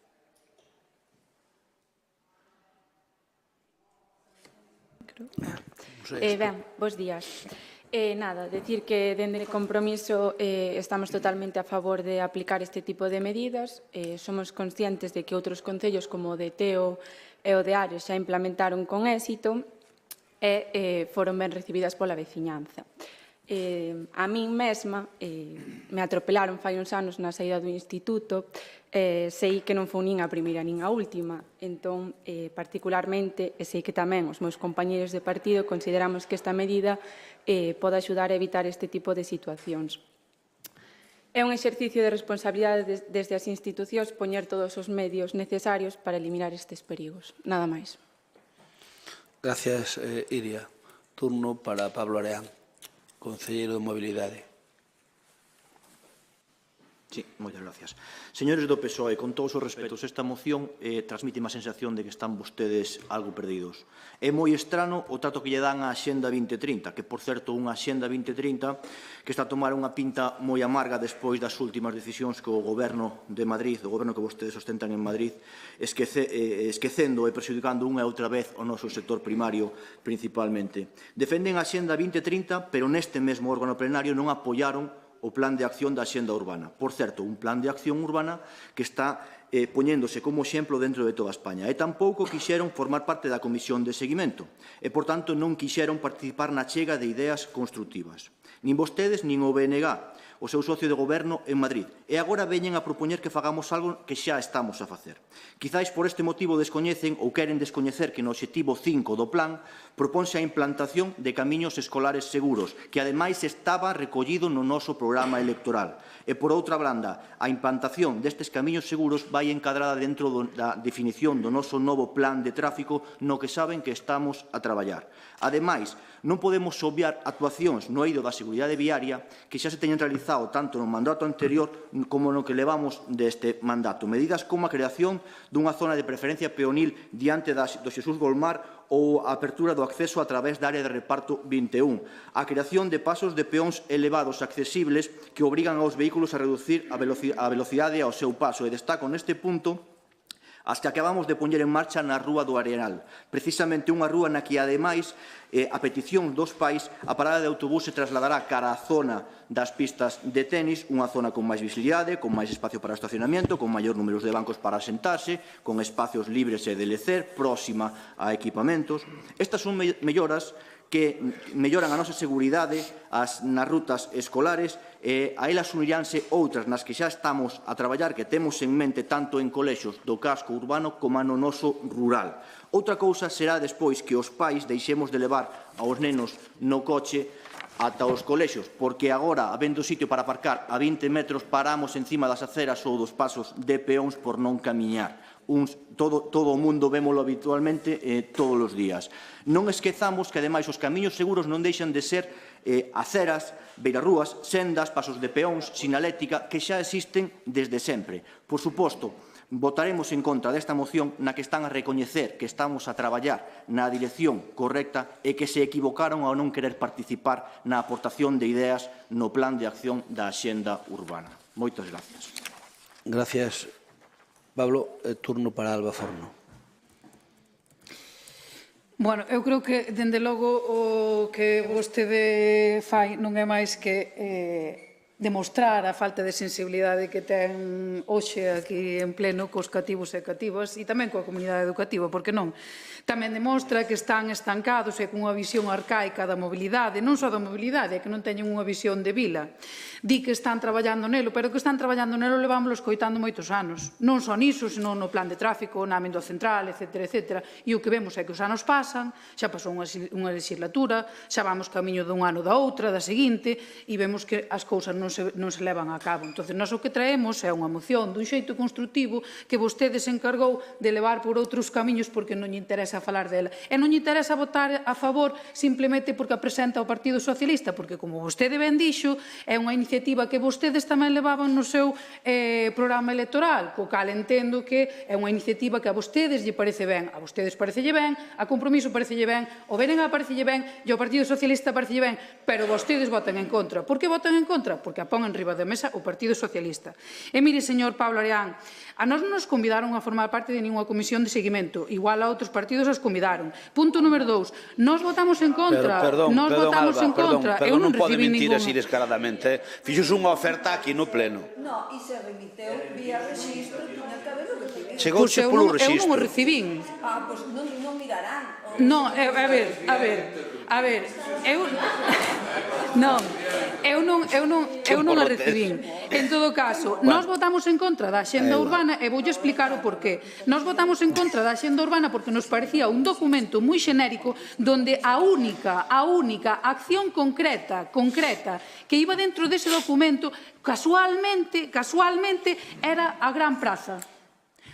Ben, bos días. Nada, decir que dende Compromiso estamos totalmente a favor de aplicar este tipo de medidas. Somos conscientes de que outros concellos como o de Teo e o de Ares xa implementaron con éxito e foron ben recibidas pola veciñanza. A min mesma me atropelaron fai uns anos na saída do instituto, sei que non foi nin a primeira nin a última, entón, particularmente, e sei que tamén os meus compañeros de partido consideramos que esta medida pode axudar a evitar este tipo de situacións. É un exercicio de responsabilidade desde as institucións poñer todos os medios necesarios para eliminar estes perigos. Nada máis. Gracias, Iria. Turno para Pablo Areán, concelleiro de Mobilidade. Sí, moitas gracias. Señores do PSOE, con todos os respetos, esta moción transmite má sensación de que están vostedes algo perdidos. É moi estrano o trato que lle dan á Axenda 2030, que, por certo, unha Axenda 2030 que está a tomar unha pinta moi amarga despois das últimas decisións que o Goberno de Madrid, o Goberno que vostedes ostentan en Madrid, esquecendo e prexudicando unha e outra vez o noso sector primario principalmente. Defenden a Axenda 2030, pero neste mesmo órgano plenario non apoiaron o plan de acción da Axenda Urbana. Por certo, un plan de acción urbana que está poñéndose como exemplo dentro de toda España. E tampouco quixeron formar parte da comisión de seguimento e, por tanto, non quixeron participar na chega de ideas constructivas. Nin vostedes, nin o BNG, o seu socio de goberno en Madrid. E agora veñen a propoñer que fagamos algo que xa estamos a facer. Quizáis por este motivo descoñecen ou queren descoñecer que no obxectivo 5 do plan proponse a implantación de camiños escolares seguros, que ademais estaba recollido no noso programa electoral. E por outra banda, a implantación destes camiños seguros vai encadrada dentro da definición do noso novo plan de tráfico no que saben que estamos a traballar. Ademais, non podemos obviar actuacións no eido da seguridade viaria que xa se teñen realizado tanto no mandato anterior como no que levamos deste mandato. Medidas como a creación dunha zona de preferencia peonil diante do Xesús Golmar ou a apertura do acceso a través da área de reparto 21, a creación de pasos de peóns elevados accesibles que obrigan aos vehículos a reducir a velocidade ao seu paso. E destaco neste punto as que acabamos de poñer en marcha na Rúa do Arenal. Precisamente unha rúa na que, ademais, a petición dos pais, a parada de autobús se trasladará cara á zona das pistas de tenis, unha zona con máis visibilidade, con máis espacio para estacionamento, con maior número de bancos para sentarse, con espacios libres e de lecer, próxima a equipamentos. Estas son melloras que melloran a nosa seguridade nas rutas escolares e a elas uniranse outras nas que xa estamos a traballar, que temos en mente tanto en colexios do casco urbano como no noso rural. Outra cousa será despois que os pais deixemos de levar aos nenos no coche ata os colexios, porque agora, habendo sitio para aparcar a 20 metros, paramos encima das aceras ou dos pasos de peóns por non camiñar. Todo o mundo vémolo habitualmente todos os días. Non esquezamos que, ademais, os camiños seguros non deixan de ser aceras, beirarrúas, sendas, pasos de peóns, sinalética, que xa existen desde sempre. Por suposto, votaremos en contra desta moción na que están a recoñecer que estamos a traballar na dirección correcta e que se equivocaron ao non querer participar na aportación de ideas no plan de acción da Axenda Urbana. Moitas gracias. Gracias, Pablo. Turno para Alba Forno. Bueno, eu creo que, dende logo, o que vostede fai non é máis que demostrar a falta de sensibilidade que ten hoxe aquí en pleno cos cativos e cativas e tamén coa comunidade educativa, porque non? Tamén demostra que están estancados e cunha visión arcaica da mobilidade, non só da mobilidade, que non teñen unha visión de vila. Di que están traballando nelo, pero que están traballando nelo levámoslo escoitando moitos anos. Non só niso, senón no plan de tráfico, na Amendo Central, etc. E o que vemos é que os anos pasan, xa pasou unha legislatura, xa vamos camiño dun ano da outra, da seguinte, e vemos que as cousas non se levan a cabo. Entón, nós o que traemos é unha moción dun xeito constructivo que vostede se encargou de levar por outros camiños porque non lle interesa falar dela. E non lle interesa votar a favor simplemente porque a presenta o Partido Socialista, porque, como vostede ben dixo, é unha iniciativa que vostedes tamén levaban no seu programa electoral, co cal entendo que é unha iniciativa que a vostedes lle parece ben, a vostedes parecelle ben, a Compromiso parecelle ben, o BNG parecelle ben e o Partido Socialista parecelle ben, pero vostedes votan en contra. Por que votan en contra? Porque a pon en riba da mesa o Partido Socialista. E mire, señor Pablo Areán, a nós non nos convidaron a formar parte de ninguna comisión de seguimento, igual a outros partidos os convidaron. Punto número 2, nós votamos en contra. Perdón, Alba, eu non pode recibí mentir ningún... así descaradamente. Fixos unha oferta aquí no pleno. No, e se remiteu vía rexistro, tiña que haber recibido. Chegouche polo Eu non o rexistro. recibín. Pois non mirarán. Non, a ver, eu non a recibín. En todo caso, nós votamos en contra da Axenda Urbana e voulle explicar o porqué. Nós votamos en contra da Axenda Urbana porque nos parecía un documento moi xenérico donde a única acción concreta que iba dentro dese documento casualmente era a Gran Praza.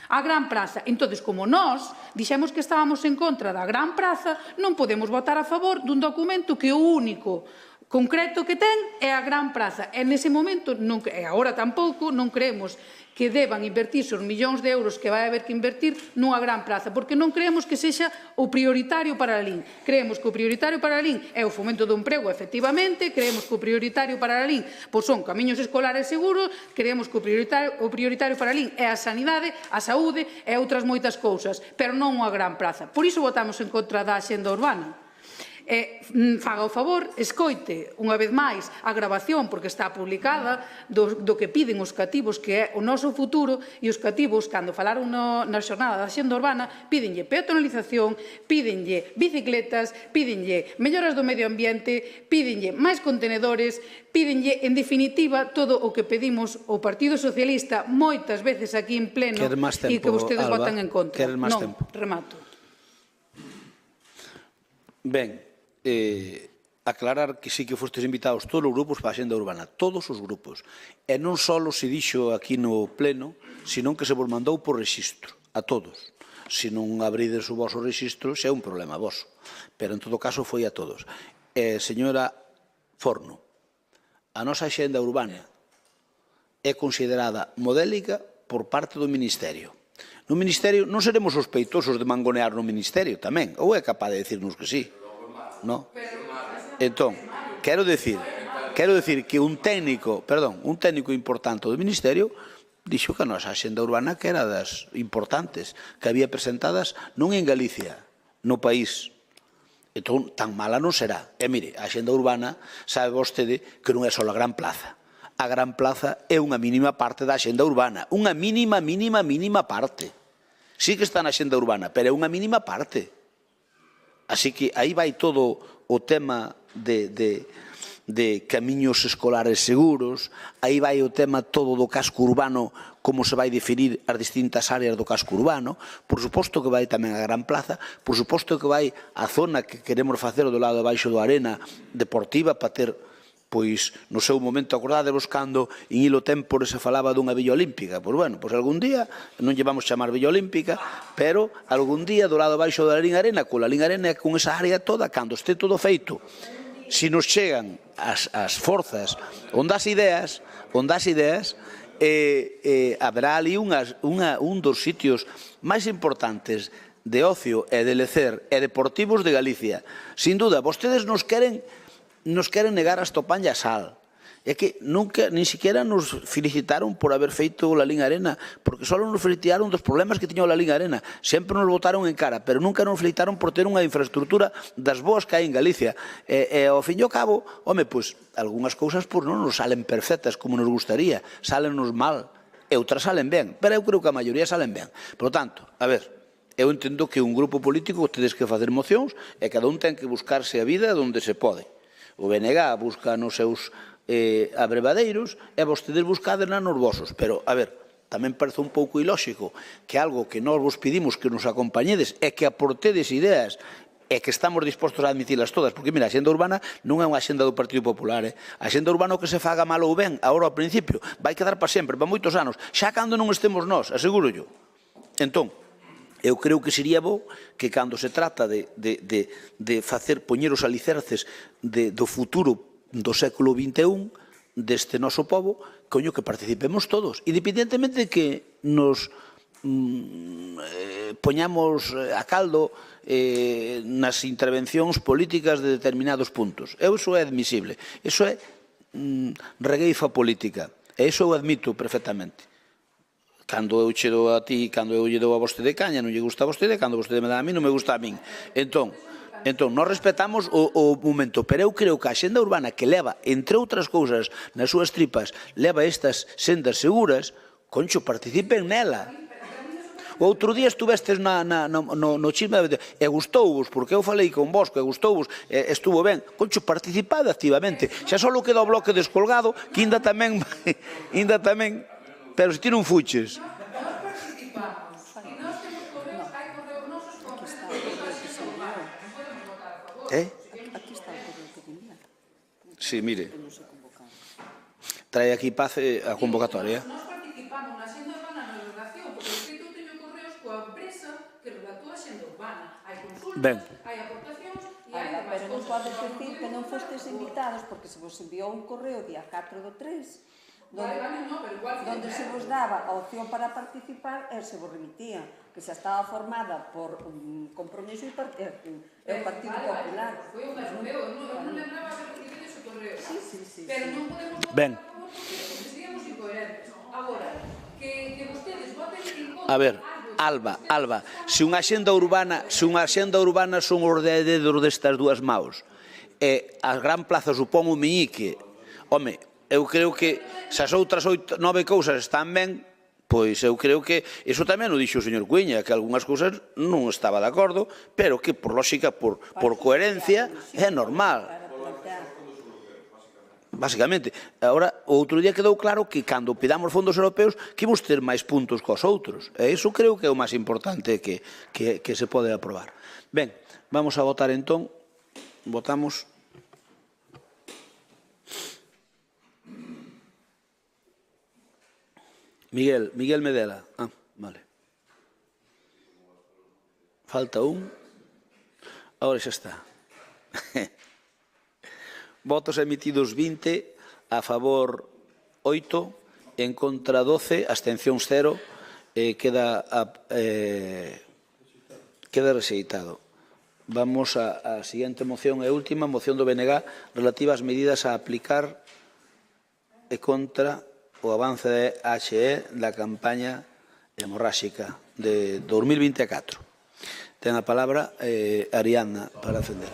A Gran Praza. Entón, como nós dixemos que estábamos en contra da Gran Praza, non podemos votar a favor dun documento que o único concreto que ten é a Gran Praza. E nese momento, e agora tampouco, non creemos que deban invertirse os millóns de euros que vai haber que invertir nunha Gran Praza, porque non creemos que sexa o prioritario para a LIN. Creemos que o prioritario para a LIN é o fomento do emprego, efectivamente, creemos que o prioritario para a LIN son camiños escolares seguros, creemos que o prioritario para a LIN é a sanidade, a saúde e outras moitas cousas, pero non unha Gran Praza. Por iso votamos en contra da Axenda Urbana. Faga o favor, escoite unha vez máis a grabación, porque está publicada, do que piden os cativos, que é o noso futuro, e os cativos, cando falaron na xornada da Xenda Urbana, pídenlle peatonalización, pídenlle bicicletas, pídenlle melloras do medio ambiente, pídenlle máis contenedores, pídenlle, en definitiva, todo o que pedimos o Partido Socialista moitas veces aquí en pleno e que vostedes votan en contra. Non, remato. Ben, aclarar que sí que fostes invitados todos os grupos para a Axenda Urbana, todos os grupos. E non só se dixo aquí no pleno, senón que se vos mandou por rexistro, a todos. Se non abrides o vosso rexistro, xa é un problema voso. Pero en todo caso foi a todos. Señora Forno, a nosa Axenda Urbana é considerada modélica por parte do Ministerio. No Ministerio non seremos sospeitosos de mangonear no Ministerio tamén, ou é capaz de decirnos que sí. No? Entón, quero decir que un técnico importante do Ministerio dixo que a nosa Axenda Urbana que era das importantes que había presentadas non en Galicia, no país. Entón, tan mala non será. E mire, a Axenda Urbana sabe vostede que non é só a Gran Plaza. A Gran Plaza é unha mínima parte da Axenda Urbana. Unha mínima parte. Sí que está na Axenda Urbana, pero é unha mínima parte. Así que aí vai todo o tema de camiños escolares seguros, aí vai o tema todo do casco urbano, como se vai definir as distintas áreas do casco urbano, por suposto que vai tamén a Gran Plaza, por suposto que vai a zona que queremos facer do lado de baixo do Arena deportiva para ter, pois, no seu momento, acordadevos cando en Hilo Témpore se falaba dunha Villa Olímpica. Pois, bueno, pois algún día, non lle vamos chamar Villa Olímpica, pero algún día do lado baixo da Lín Arena, cola Lín Arena e con esa área toda, cando este todo feito, se nos chegan as forzas onde as ideas, haberá ali un dos sitios máis importantes de ocio e de lecer e deportivos de Galicia. Sin duda, vostedes nos queren negar hasta o pan e a sal. É que nunca, nin siquiera nos felicitaron por haber feito a Lín Arena, porque só nos felicitaron dos problemas que tiña a Lín Arena. Sempre nos botaron en cara, pero nunca nos felicitaron por ter unha infraestructura das boas que hai en Galicia. E ao fin e ao cabo, home, pois, algunhas cousas non nos salen perfectas como nos gustaría, salennos mal, e outras salen ben, pero eu creo que a maioría salen ben. Por tanto, a ver, eu entendo que un grupo político tedes que facer mocións e cada un ten que buscarse a vida onde se pode. O BNG busca nos seus abrevadeiros e vostedes buscades nos vosos. Pero, a ver, tamén parece un pouco ilóxico que algo que nós vos pedimos que nos acompañedes e que aportedes ideas e que estamos dispostos a admitilas todas, porque, mira, a Axenda Urbana non é unha axenda do Partido Popular. A Axenda Urbana o que se faga mal ou ben, agora ao principio, vai quedar para sempre, para moitos anos, xa cando non estemos nós, aseguro yo. Entón, eu creo que sería bo que cando se trata de facer poñer os alicerces do futuro do século XXI deste noso pobo, coño, que participemos todos, independentemente de que nos poñamos a caldo nas intervencións políticas de determinados puntos. Iso é admisible, iso é regueifa política, e iso eu admito perfectamente. Cando eu che dou a ti, cando eu lle dou a vostede caña, non lle gusta a vostede, cando vostede me dá a mí, non me gusta a min. Entón, nós respetamos o momento, pero eu creo que a Axenda Urbana que leva, entre outras cousas, nas súas tripas, leva estas sendas seguras, concho, participen nela. O outro día estuvestes no chisme e gustouvos, porque eu falei con vos, que gustouvos, estuvo ben. Concho, participade activamente. Xa só queda o bloque descolgado, que ainda tamén, pero se ti non fuches. Aquí está o correo que te envían. Sí, mire. Trae aquí Paz a convocatoria. Nós participamos na xenda urbana na redacción, porque escrito teño correos coa empresa que redactou a xenda urbana. Hai consultas, hai aportacións e hai demais Pero non cousas. podes decir que non fostes invitados, porque se vos enviou un correo día 4/3, donde se vos daba a opción para participar e se vos remitía, que xa estaba formada por Compromiso e o Partido Popular. Foi o mesmo, eu non lembraba haber recibido ese correo. Sí. Pero non podemos Ben. porque seríamos incoherentes. Agora, que vostedes voten en contra... A ver, Alba, se unha xenda urbana son os dedos destas dúas maus, e a gran plaza supón o Meñique, home, eu creo que se as outras 9 cousas están ben, pois eu creo que iso tamén o dixo o señor Cuíña, que algunhas cousas non estaba de acordo, pero que por lógica, por coherencia, é normal. Basicamente, agora, o outro día quedou claro que cando pidamos fondos europeos que imos ter máis puntos cos outros. E iso creo que é o máis importante que se pode aprobar. Ben, vamos a votar entón. Votamos. Miguel Medela. Vale. Falta un. Agora xa está. Votos emitidos 20, a favor 8, en contra 12, abstencións 0, queda rexeitado. Vamos á seguinte moción e última, moción do BNG relativa ás medidas a aplicar e contra o avance de HE da campaña hemorráxica de 2024. Ten a palabra Ariadna para defender.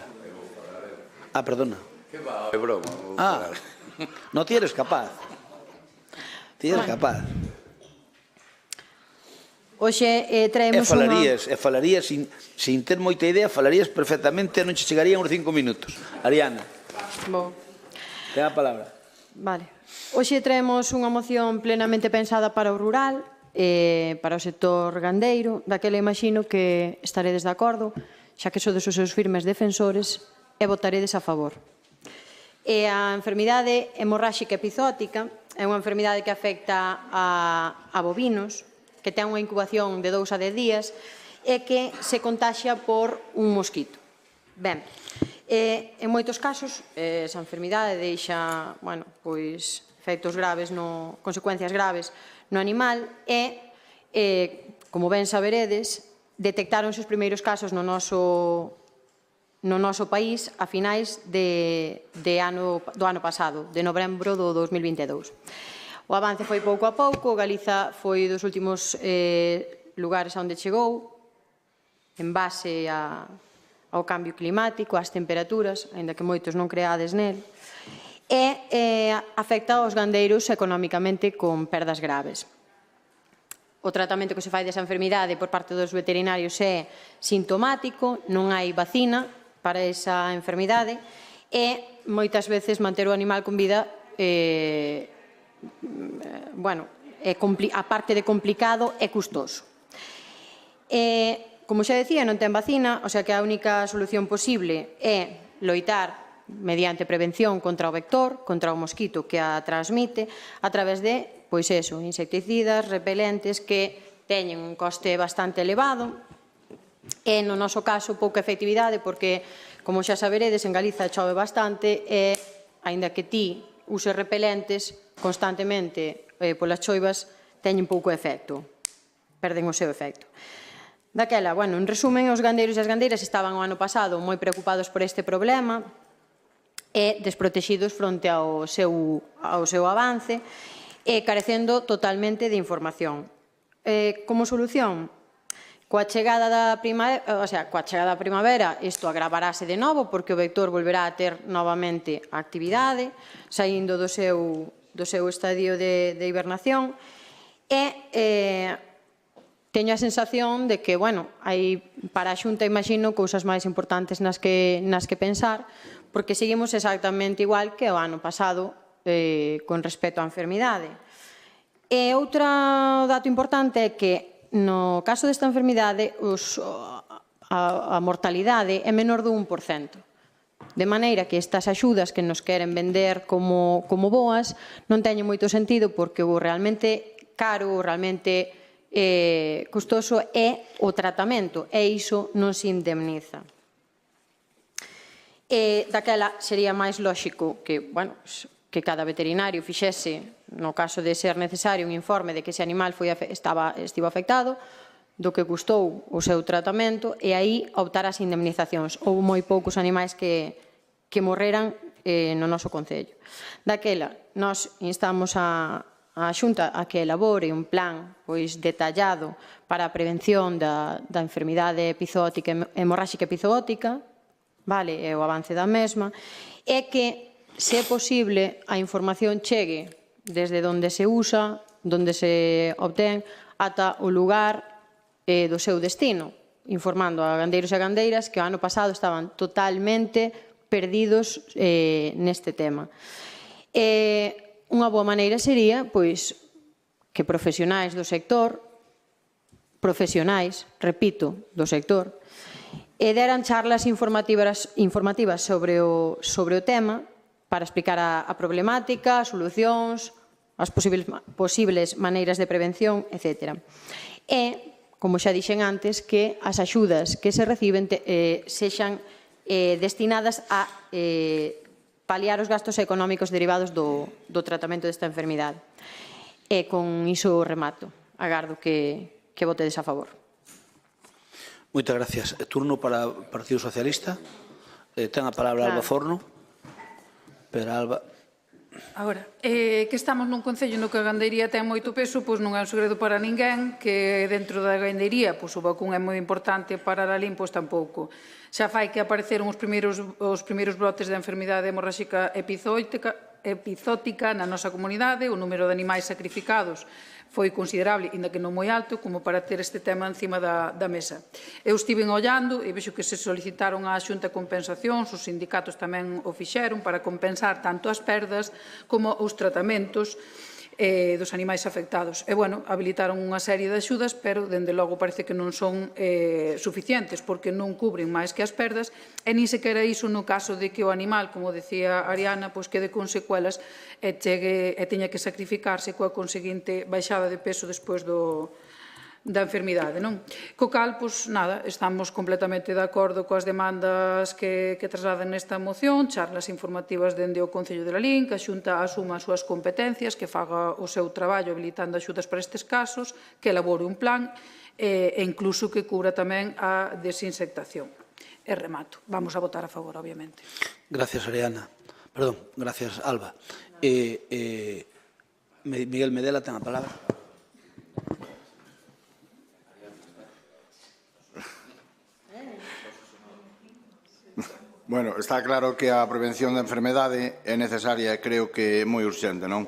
Perdona. Que va, é broma. No ti eres capaz. Ti eres capaz. Hoxe traemos E falarías sin ter moita idea, falarías perfectamente, non che chegarían uns 5 minutos. Ariadna. Ten a palabra. Vale. Hoxe traemos unha moción plenamente pensada para o rural, para o sector gandeiro, daquela imagino que estaredes de acordo, xa que sodes os seus firmes defensores, e votaredes a favor. A enfermidade hemorráxica epizótica é unha enfermidade que afecta a bovinos, que ten unha incubación de 2 a 10 días e que se contaxia por un mosquito. Ben, en moitos casos, esa enfermidade deixa, efectos graves, consecuencias graves no animal e, como ben saberedes, detectáronse os primeiros casos no noso país a finais do ano pasado, de novembro do 2022. O avance foi pouco a pouco, Galiza foi dos últimos lugares onde chegou, en base ao cambio climático, ás temperaturas, aínda que moitos non creades nel, e afecta aos gandeiros económicamente con perdas graves. O tratamento que se fai desa enfermidade por parte dos veterinarios é sintomático, non hai vacina para esa enfermidade e moitas veces manter o animal con vida aparte de complicado, é custoso. Como xa decía, non ten vacina, o sea que a única solución posible é loitar mediante prevención contra o vector, contra o mosquito que a transmite, a través de, insecticidas, repelentes que teñen un coste bastante elevado e, no noso caso, pouca efectividade porque, como xa saberedes, en Galiza chove bastante e, aínda que ti uses repelentes constantemente polas choivas, teñen pouco efecto, perden o seu efecto. Daquela, en resumen, os gandeiros e as gandeiras estaban o ano pasado moi preocupados por este problema e desprotegidos fronte ao seu avance e carecendo totalmente de información. Como solución, coa chegada da primavera, isto agravarase de novo porque o vector volverá a ter novamente actividade, saindo do seu estadio de hibernación e teño a sensación de que, bueno, hai para a Xunta, imagino, cousas máis importantes nas que pensar, porque seguimos exactamente igual que o ano pasado con respecto á enfermidade. E outro dato importante é que no caso desta enfermidade a mortalidade é menor do 1%. De maneira que estas axudas que nos queren vender como boas non teñen moito sentido porque o realmente caro, o realmente custoso é o tratamento e iso non se indemniza. Daquela sería máis lóxico que cada veterinario fixese, no caso de ser necesario, un informe de que ese animal estivo afectado, do que custou o seu tratamento e aí optar as indemnizacións. Houve moi poucos animais que morreran no noso Concello. Daquela, nós instamos a Xunta a que elabore un plan detallado para a prevención da enfermidade hemorráxica epizootica, e o avance da mesma, e que, se é posible, a información chegue desde onde se usa, onde se obtén, ata o lugar do seu destino, informando a gandeiros e gandeiras que o ano pasado estaban totalmente perdidos neste tema. Unha boa maneira sería que profesionais do sector, repito, do sector, deran charlas informativas sobre o tema para explicar a problemática, as solucións, as posibles maneiras de prevención, etc. E, como xa dixen antes, que as axudas que se reciben sexan destinadas a paliar os gastos económicos derivados do tratamento desta enfermidade. E con iso remato. Agardo que votedes a favor. Moitas gracias. Turno para o Partido Socialista. Ten a palabra Alba Forno. Pero Alba... Agora, que estamos nun concello no que a gandería ten moito peso, pois non é un segredo para ninguén que dentro da gandería o vacún é moi importante, para a limpo tampouco. Xa fai que apareceron os primeiros brotes da enfermidade hemorráxica epizootica na nosa comunidade, o número de animais sacrificados foi considerable, ainda que non moi alto, como para ter este tema encima da mesa. Eu estive ollando e vexo que se solicitaron á Xunta compensacións, os sindicatos tamén o fixeron para compensar tanto as perdas como os tratamentos dos animais afectados. E, bueno, habilitaron unha serie de axudas, pero, dende logo, parece que non son suficientes, porque non cubren máis que as perdas, e nin sequera iso no caso de que o animal, como decía Ariana, quede con secuelas e teña que sacrificarse coa conseguinte baixada de peso despois da enfermidade, non? Co cal, nada, estamos completamente de acordo coas demandas que trasladan nesta moción, charlas informativas dende o Concello de Lalín, que a Xunta asuma as súas competencias, que faga o seu traballo habilitando axudas para estes casos, que elabore un plan e incluso que cubra tamén a desinsectación. E remato. Vamos a votar a favor, obviamente. Gracias, Ariana. Perdón, gracias, Alba. Miguel Medela ten a palabra. Bueno, está claro que a prevención da enfermedade é necesaria e creo que é moi urxente, non?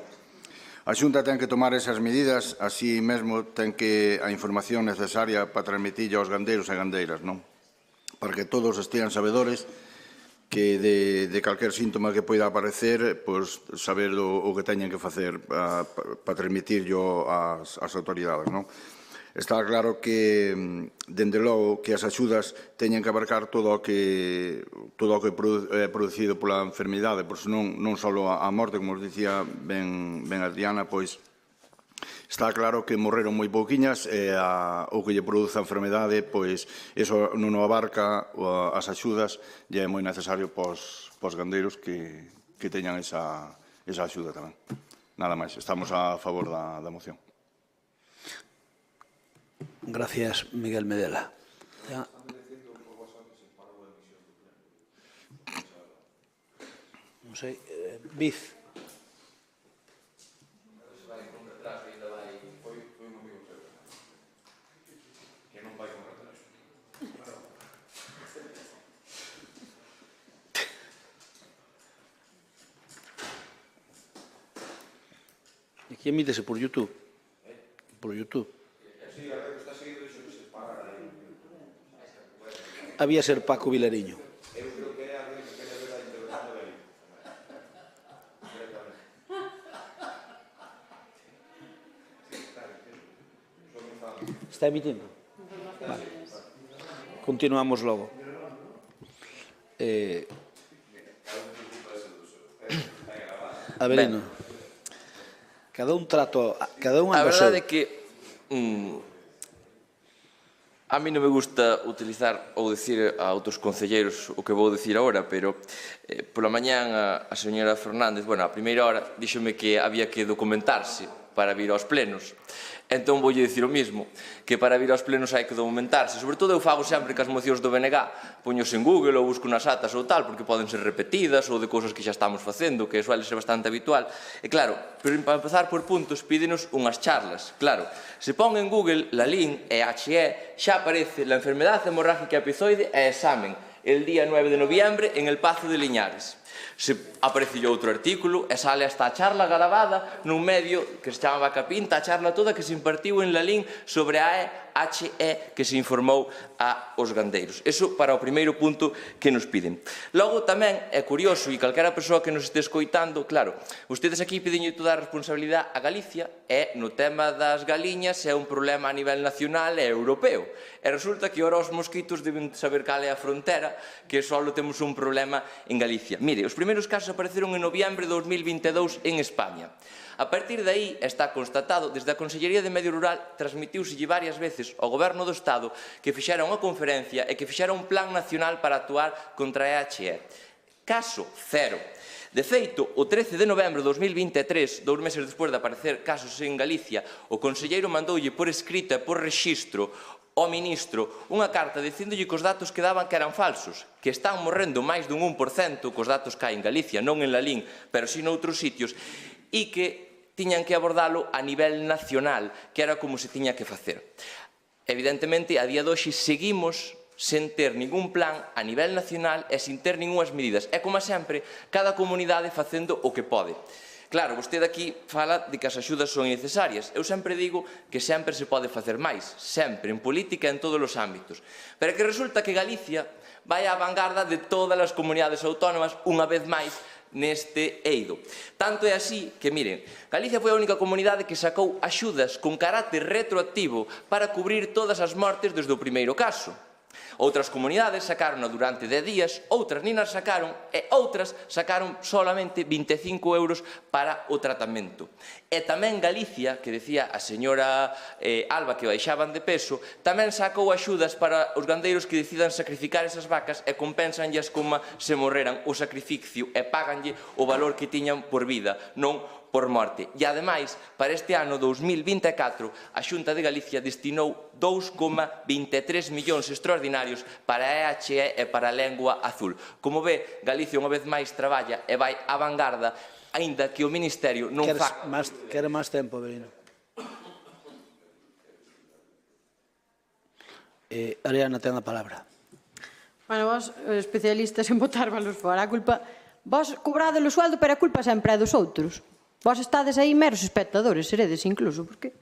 A Xunta ten que tomar esas medidas, así mesmo ten que a información necesaria para transmitirlle aos gandeiros e gandeiras, non? Para que todos estean sabedores que de calquer síntoma que poida aparecer, saber o que teñen que facer para transmitirlo ás autoridades, non? Está claro que, dende logo, que as axudas teñen que abarcar todo o que é producido pola enfermidade, pois non só a morte, como os dicía ben Adriana, pois está claro que morreron moi pouquiñas e o que lle produce a enfermedade, pois iso non o abarca as axudas e é moi necesario pos gandeiros que teñan esa axuda tamén. Nada máis, estamos a favor da moción. Gracias, Miguel Medela. Non sei, Viz. Aquí emítese por YouTube. Por YouTube. había ser Paco Vilariño. Está emitindo? Vale. Continuamos logo. Avelino. Cada un trato... Cada un a verdade é que a mí non me gusta utilizar ou dicir a outros concelleiros o que vou dicir agora, pero pola mañán a señora Fernández, bueno, a primeira hora, díxome que había que documentarse para vir aos plenos. Entón voulle dicir o mismo, que para vir aos plenos hai que documentarse. Sobre todo eu fago sempre que as mocións do BNG poños en Google ou busco nas atas ou tal, porque poden ser repetidas ou de cousas que xa estamos facendo, que suele ser bastante habitual. E claro, pero para empezar por puntos, pídenos unhas charlas. Claro, se pon en Google la LIN e HE, xa aparece la enfermedade hemorrágica epizoide e examen el día 9 de noviembre en el Pazo de Liñares. Se aparece outro artículo e sale esta charla grabada nun medio que se chamaba Capinta, a charla toda que se impartiu en Lalín sobre a HE que se informou aos gandeiros. Eso para o primeiro punto que nos piden. Logo tamén é curioso, e calquera persoa que nos este escoitando, claro, ustedes aquí piden toda a responsabilidade a Galicia e no tema das galiñas é un problema a nivel nacional e europeo. E resulta que ora os mosquitos deben saber cal é a frontera, que só temos un problema en Galicia. Mire, os primeiros casos apareceron en noviembre de 2022 en España. A partir de aí está constatado, desde a Consellería de Medio Rural transmitiuselle varias veces ao Goberno do Estado que fixera unha conferencia e que fixera un plan nacional para actuar contra a HE. Caso cero. De feito, o 13 de novembro de 2023, 2 meses despois de aparecer casos en Galicia, o conselleiro mandoulle por escrito e por rexistro ao ministro unha carta dicindolle que os datos que daban que eran falsos, que están morrendo máis dun 1%, cos datos que hai en Galicia, non en Lalín, pero si noutros sitios, e que tiñan que abordalo a nivel nacional, que era como se tiña que facer. Evidentemente, a día de hoxe seguimos sen ter ningún plan a nivel nacional e sin ter ningunhas medidas. É como sempre, cada comunidade facendo o que pode. Claro, vostede aquí fala de que as axudas son necesarias. Eu sempre digo que sempre se pode facer máis, sempre, en política e en todos os ámbitos. Pero que resulta que Galicia vai á vanguarda de todas as comunidades autónomas, unha vez máis, neste eido. Tanto é así que, miren, Galicia foi a única comunidade que sacou axudas con carácter retroactivo para cubrir todas as mortes desde o primeiro caso. Outras comunidades sacaron durante 10 días, outras nin as sacaron e outras sacaron solamente 25 euros para o tratamento. E tamén Galicia, que decía a señora Alba que baixaban de peso, tamén sacou axudas para os gandeiros que decidan sacrificar esas vacas e compensanllas como se morreran o sacrificio e paganlle o valor que tiñan por vida, non por morte. E, ademais, para este ano 2024, a Xunta de Galicia destinou 2,23 millóns extraordinarios para a EHE e para a lengua azul. Como ve, Galicia unha vez máis traballa e vai á vanguarda, aínda que o Ministerio non fa... Quere máis tempo, Avelino. Ariana ten a palabra. Bueno, vos, especialistas en botar valores fora, a culpa... Vos cobrades o sueldo, pero a culpa sempre é dos outros. Vos estades aí meros espectadores, seredes incluso, porque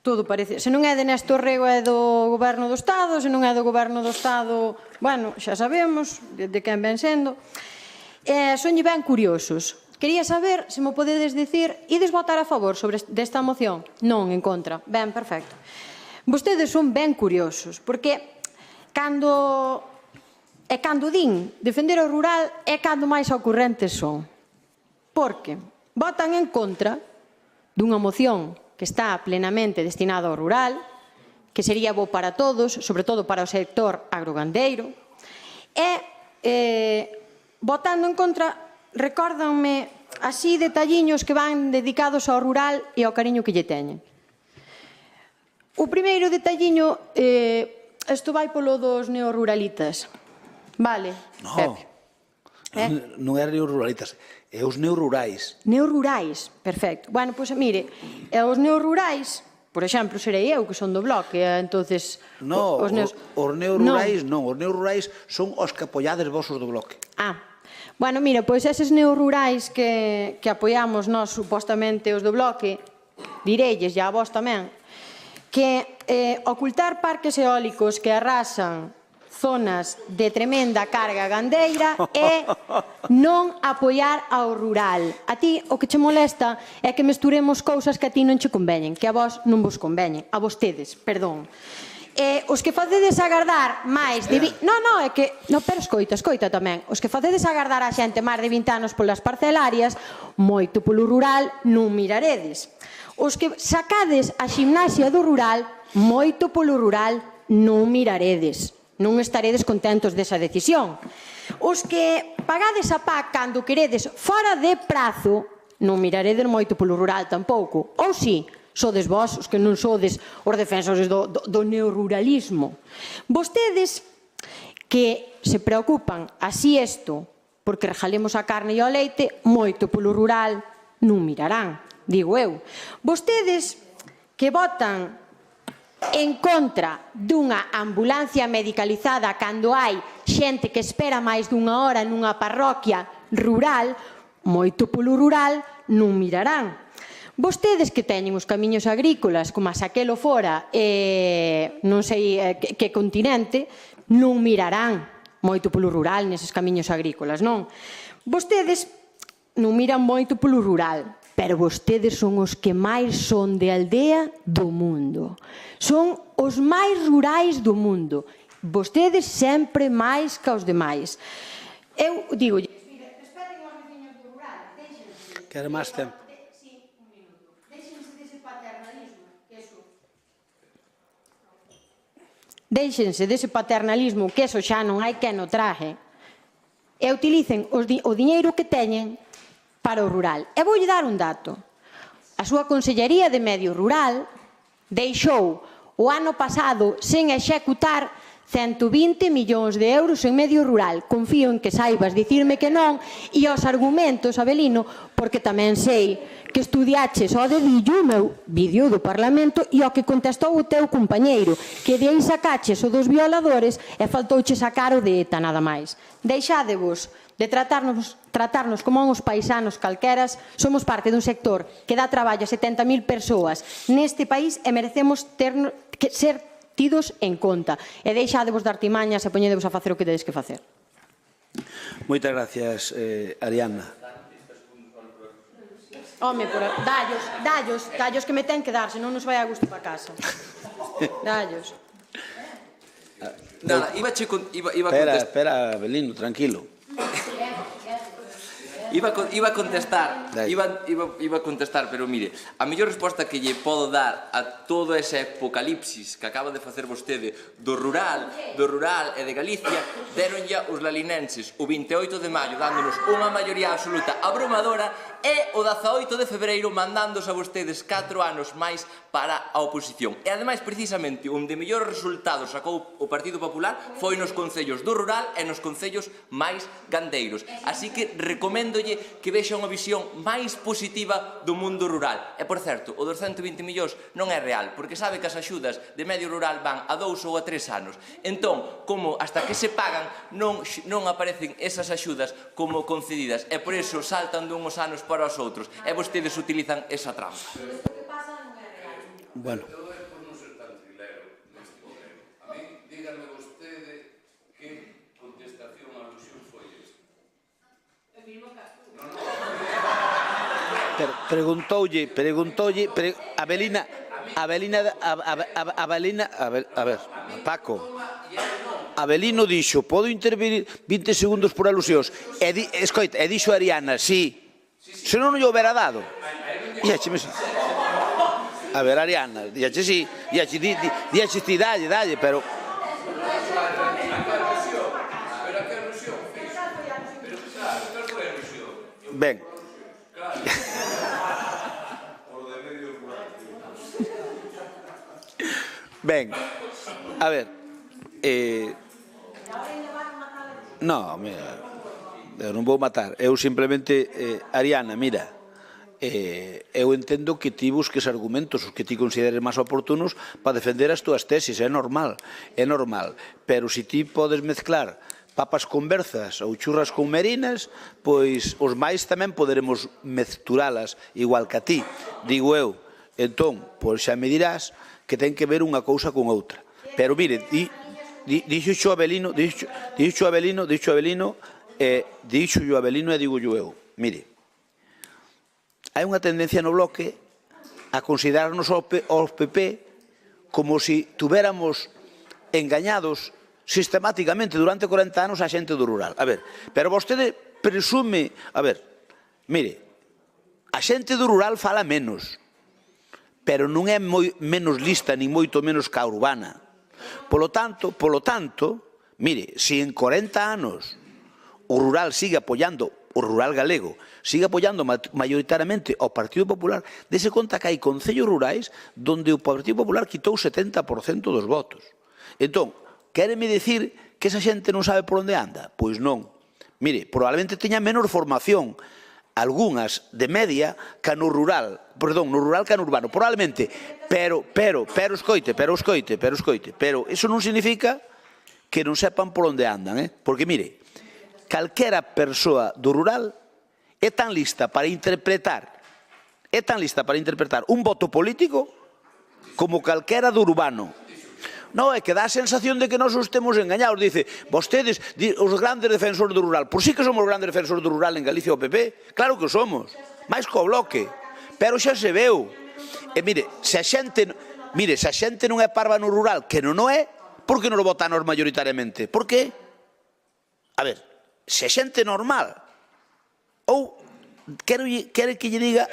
todo parece... Se non é de Néstor Rego é do Goberno do Estado, se non é do Goberno do Estado, bueno, xa sabemos de quen ven sendo. Sonlle ben curiosos. Quería saber se mo podedes dicir, ides votar a favor sobre desta moción? Non, en contra. Ben, perfecto. Vostedes son ben curiosos, porque cando din defender o rural é cando máis ocurrentes son. Porque votan en contra dunha moción que está plenamente destinada ao rural, que sería bo para todos, sobre todo para o sector agrogandeiro, e votando en contra, recórdanme así detalliños que van dedicados ao rural e ao cariño que lle teñen. O primeiro detalliño, isto vai polo dos neoruralitas. Vale, Pepe. Non é neoruralitas, é os neorurais. Neorurais, perfecto. Bueno, pois mire, os neorurais, por exemplo, serei eu que son do bloque, entonces... Non, os neorurais non, os neorurais son os que apoiades vosos do bloque. Bueno, mira, pois eses neorurais que apoiamos nós, supostamente, os do bloque, direilles, e a vos tamén, que ocultar parques eólicos que arrasan zonas de tremenda carga gandeira e non apoiar ao rural. A ti o que che molesta é que mesturemos cousas que a ti non che conveñen, que a vos non vos conveñen, a vostedes, perdón. Os que facedes agardar máis de... Non, é que... Non, pero escoita tamén. Os que facedes agardar a xente máis de 20 anos polas parcelarias, moito polo rural non miraredes. Os que sacades a ximnasia do rural, moito polo rural non miraredes. Non estaredes contentos desa decisión. Os que pagades a PAC cando queredes fora de prazo, non miraredes moito polo rural tampouco. Ou si, sodes vós os que non sodes os defensores do neoruralismo. Vostedes que se preocupan así isto, porque regalemos a carne e o leite, moito polo rural non mirarán, digo eu. Vostedes que votan en contra dunha ambulancia medicalizada cando hai xente que espera máis dunha hora nunha parroquia rural, moito polo rural non mirarán. Vostedes que teñen os camiños agrícolas, como a Saquelo fora, non sei que continente, non mirarán moito polo rural neses camiños agrícolas, non? Vostedes non miran moito polo rural, pero vostedes son os que máis son de aldea do mundo. Son os máis rurais do mundo. Vostedes sempre máis que os demais. Eu digo, respeten os veciños do rural, déxense. Quero máis tempo. Sí, un minuto. Déxense dese paternalismo, que eso... Déxense dese paternalismo, que eso xa non hai quen o traje, e utilicen o diñeiro que teñen para o rural. E voulle dar un dato. A súa Consellería de Medio Rural deixou o ano pasado sen executar 120 millóns de euros en medio rural. Confío en que saibas dicirme que non e os argumentos, Abelino, porque tamén sei que estudiaches ao dedillo o meu vídeo do Parlamento e ao que contestou o teu compañeiro, que de aí sacaches o dos violadores e faltouche sacar o de ETA, nada máis. Deixádevos de tratarnos como uns paisanos calqueras. Somos parte dun sector que dá traballo a 70.000 persoas neste país e merecemos ser tidos en conta. E deixádevos de artimañas e poñedevos a facer o que tedes que facer. Moitas gracias, Ariana. Home, dallos que me ten que dar, senón nos vai a gusto para casa. Dallos. Nada, iba a contestar. Espera, Abelino, tranquilo. Iba a contestar, pero mire, a mellor resposta que lle podo dar a todo ese apocalipsis que acaba de facer vostede do rural e de Galicia, deronlle os lalinenses o 28 de maio, dándonos unha maioría absoluta abrumadora, e o 18 de febreiro mandándos a vostedes 4 anos máis para a oposición. E ademais, precisamente, onde mellores resultados sacou o Partido Popular foi nos concellos do rural e nos concellos máis gandeiros. Así que recoméndolle que vexa unha visión máis positiva do mundo rural. E, por certo, o dos 120 millóns non é real, porque sabe que as axudas de medio rural van a 2 ou a 3 anos. Entón, como hasta que se pagan, non aparecen esas axudas como concedidas, e por iso saltan dunhos anos para os outros, e vostedes utilizan esa trampa. Bueno. Dígame vostede que contestación a alusión foi esta. Preguntoulle, Paco, Abelino dixo, podo intervenir 20 segundos por alusións, escoita, e dixo Ariana, sí, se non lle houbera dado. A ver, Ariana, díache sí, díache ti, dalle, pero... Ben. Ben, a ver, non, mira, eu non vou matar, eu simplemente, Ariana, mira, eu entendo que ti busques argumentos os que ti consideres máis oportunos para defender as túas tesis, é normal, pero se ti podes mezclar papas con berzas ou churras con merinas, pois os máis tamén poderemos mezcuralas igual que a ti, digo eu. Entón, pois xa me dirás que ten que ver unha cousa con outra. Pero mire, Dixo Abelino, e digo eu. Mire, hai unha tendencia no bloque a considerarnos aos PP como se tuviéramos engañados sistemáticamente durante 40 anos a xente do rural. A ver, pero vostede presume... A ver, mire, a xente do rural fala menos, pero non é menos lista ni moito menos que a urbana. Polo tanto, mire, se en 40 anos o rural sigue apoiando, o rural galego, sigue apoiando maioritariamente ao Partido Popular, dese conta que hai concellos rurais onde o Partido Popular quitou 70% dos votos. Entón, quéreme dicir que esa xente non sabe por onde anda? Pois non. Mire, probablemente teña menos formación, algunhas de media, que no rural que no urbano, probablemente, pero escoite, pero eso non significa que non sepan por onde andan, porque mire, calquera persoa do rural é tan lista para interpretar un voto político como calquera do urbano. Non, é que dá a sensación de que nós os temos engañados. Dice, vostedes, os grandes defensores do rural. Por si que somos os grandes defensores do rural en Galicia o PP. Claro que somos. Mais co bloque. Pero xa se veu. E mire, se a xente non é parva no rural, que non o é, por que non o votanos maioritariamente? Por que? A ver, se a xente normal, ou quere que lle diga...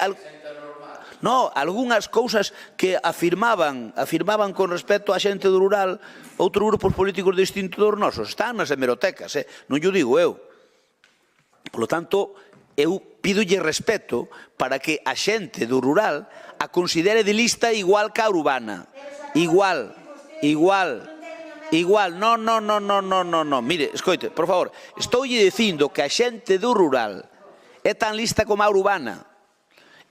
No, algunhas cousas que afirmaban con respecto á xente do rural outros grupos políticos distintos dos nosos. Están nas hemerotecas, non yo digo eu. Por lo tanto, eu pídolle respeto para que a xente do rural a considere de lista igual que a urbana. Igual. No. Mire, escoite, por favor, estoulle dicindo que a xente do rural é tan lista como a urbana.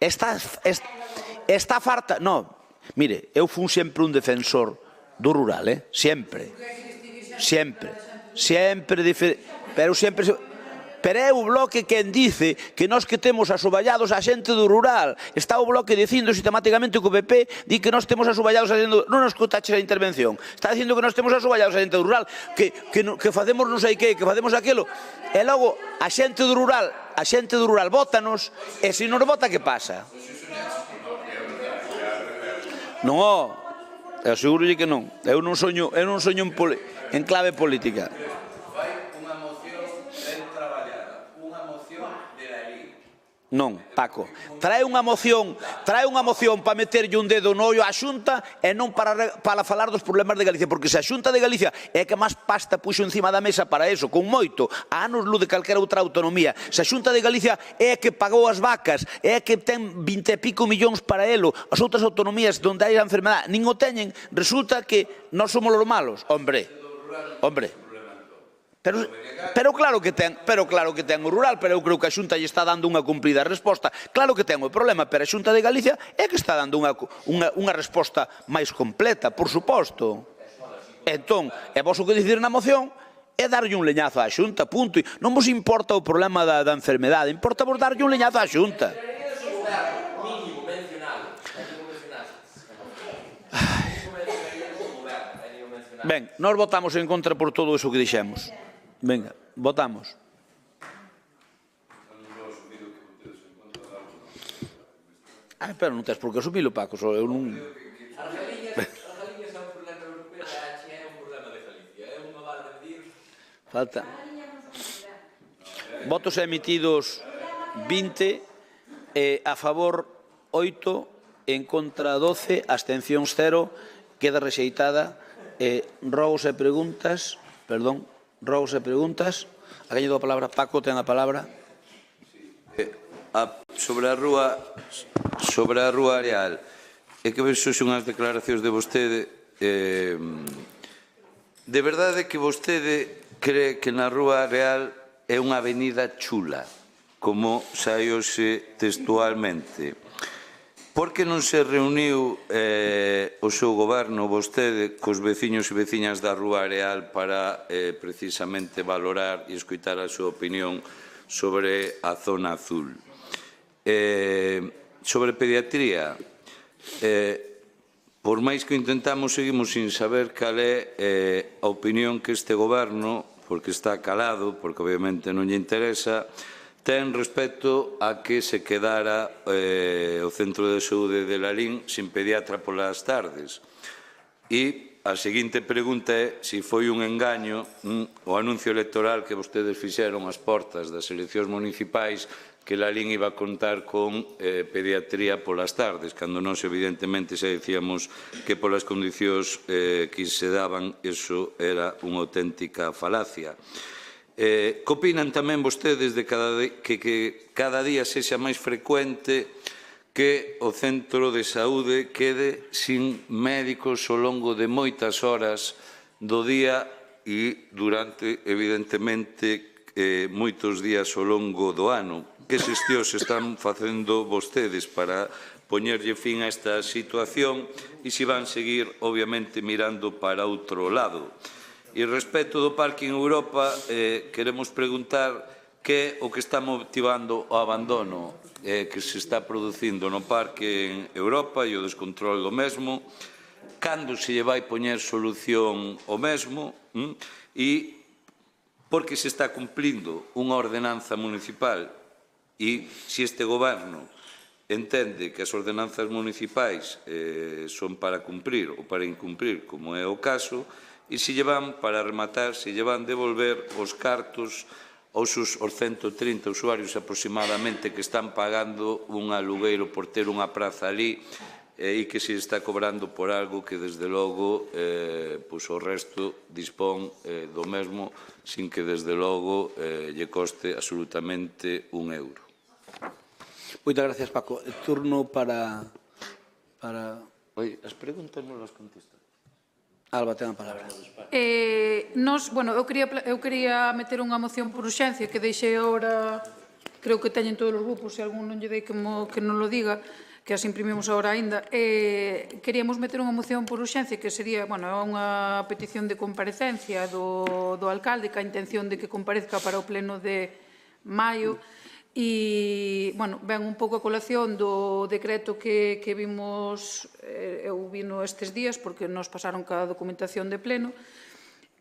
Está farta... No, mire, eu fui sempre un defensor do rural, sempre. Pero é o bloque quen dice que nós que temos asoballados a xente do rural. Está o bloque dicindo sistemáticamente que o PP di que nós temos asoballados a xente do rural. Non nos escutaches a intervención. Está dicindo que nós temos asoballados a xente do rural, que facemos non sei que facemos aquilo. E logo a xente do rural vótanos, e se non vota, que pasa? Non, asegúrolle que non. Eu non soño en clave política. Non, Paco. Trae unha moción para meterlle un dedo no ollo á Xunta e non para falar dos problemas de Galicia, porque se a Xunta de Galicia é que máis pasta puxo encima da mesa para eso, con moito, a anos luz de calquera outra autonomía, se a Xunta de Galicia é que pagou as vacas, é que ten 20 e pico millóns para elo, as outras autonomías onde hai a enfermedade nin o teñen, resulta que nós somos os malos. Hombre. Pero claro que ten o rural, pero eu creo que a Xunta lle está dando unha cumprida resposta. Claro que ten o problema, pero a Xunta de Galicia é que está dando unha resposta máis completa, por suposto. Entón, e vos o que dicir na moción é darlle un leñazo á Xunta, punto. Non vos importa o problema da enfermedade, importa vos darlle un leñazo á Xunta. Ben, nós votamos en contra por todo iso que dixemos. Venga, votamos. Pero non tens por que asumilo, Paco, só eu non... As galiñas é un problema europeo, é un problema de Galicia, é unha vale de medir... Falta. Votos emitidos 20, a favor 8, en contra 12, abstencións 0, queda rexeitada. Rogos e preguntas, a queño do a palabra, Paco ten a palabra. Sobre a rúa Areal, é que vexo unhas declaracións de vostede, de verdade que vostede cree que na rúa Areal é unha avenida chula, como saíose textualmente. Por que non se reuniu o seu goberno, vostede, cos veciños e veciñas da Rúa Areal para precisamente valorar e escoitar a súa opinión sobre a zona azul? Sobre pediatría, por máis que intentamos, seguimos sin saber cal é a opinión que este goberno, porque está calado, porque obviamente non lle interesa, ten respecto a que se quedara o Centro de Saúde de Lalín sin pediatra polas tardes. E a seguinte pregunta é se foi un engaño o anuncio electoral que vostedes fixeron ás portas das eleccións municipais que Lalín iba a contar con pediatría polas tardes, cando nós evidentemente xa dicíamos que polas condicións que se daban eso era unha auténtica falacia. Que opinan tamén vostedes de que cada día sexa máis frecuente que o centro de saúde quede sin médicos ao longo de moitas horas do día e durante, evidentemente, moitos días ao longo do ano? Que xestións están facendo vostedes para poñerlle fin a esta situación e se van seguir, obviamente, mirando para outro lado? E respecto do Parking Europa, queremos preguntar que é o que está motivando o abandono que se está producindo no Parque Europa e o descontrol do mesmo, cando se lle vai poñer solución ao mesmo e porque se está cumplindo unha ordenanza municipal e se este goberno entende que as ordenanzas municipais son para cumprir ou para incumprir, como é o caso, e se lle van, para rematar, se lle van devolver os cartos aos 130 usuarios aproximadamente que están pagando un alugueiro por ter unha praza ali e que se está cobrando por algo que, desde logo, o resto dispón do mesmo sin que, desde logo, lle coste absolutamente un euro. Moitas gracias, Paco. Turno para... Oi, as preguntas non as contestan. Alba, ten a palabra. Eu quería meter unha moción por urxencia que deixei agora, creo que teñen todos os grupos, se algún non lle dei que non lo diga, que as imprimimos agora aínda. Queríamos meter unha moción por urxencia que sería unha petición de comparecencia do alcalde, que a intención de que comparezca para o pleno de maio. E, ven un pouco a colación do decreto que vimos, eu vino estes días, porque nos pasaron cada documentación de pleno,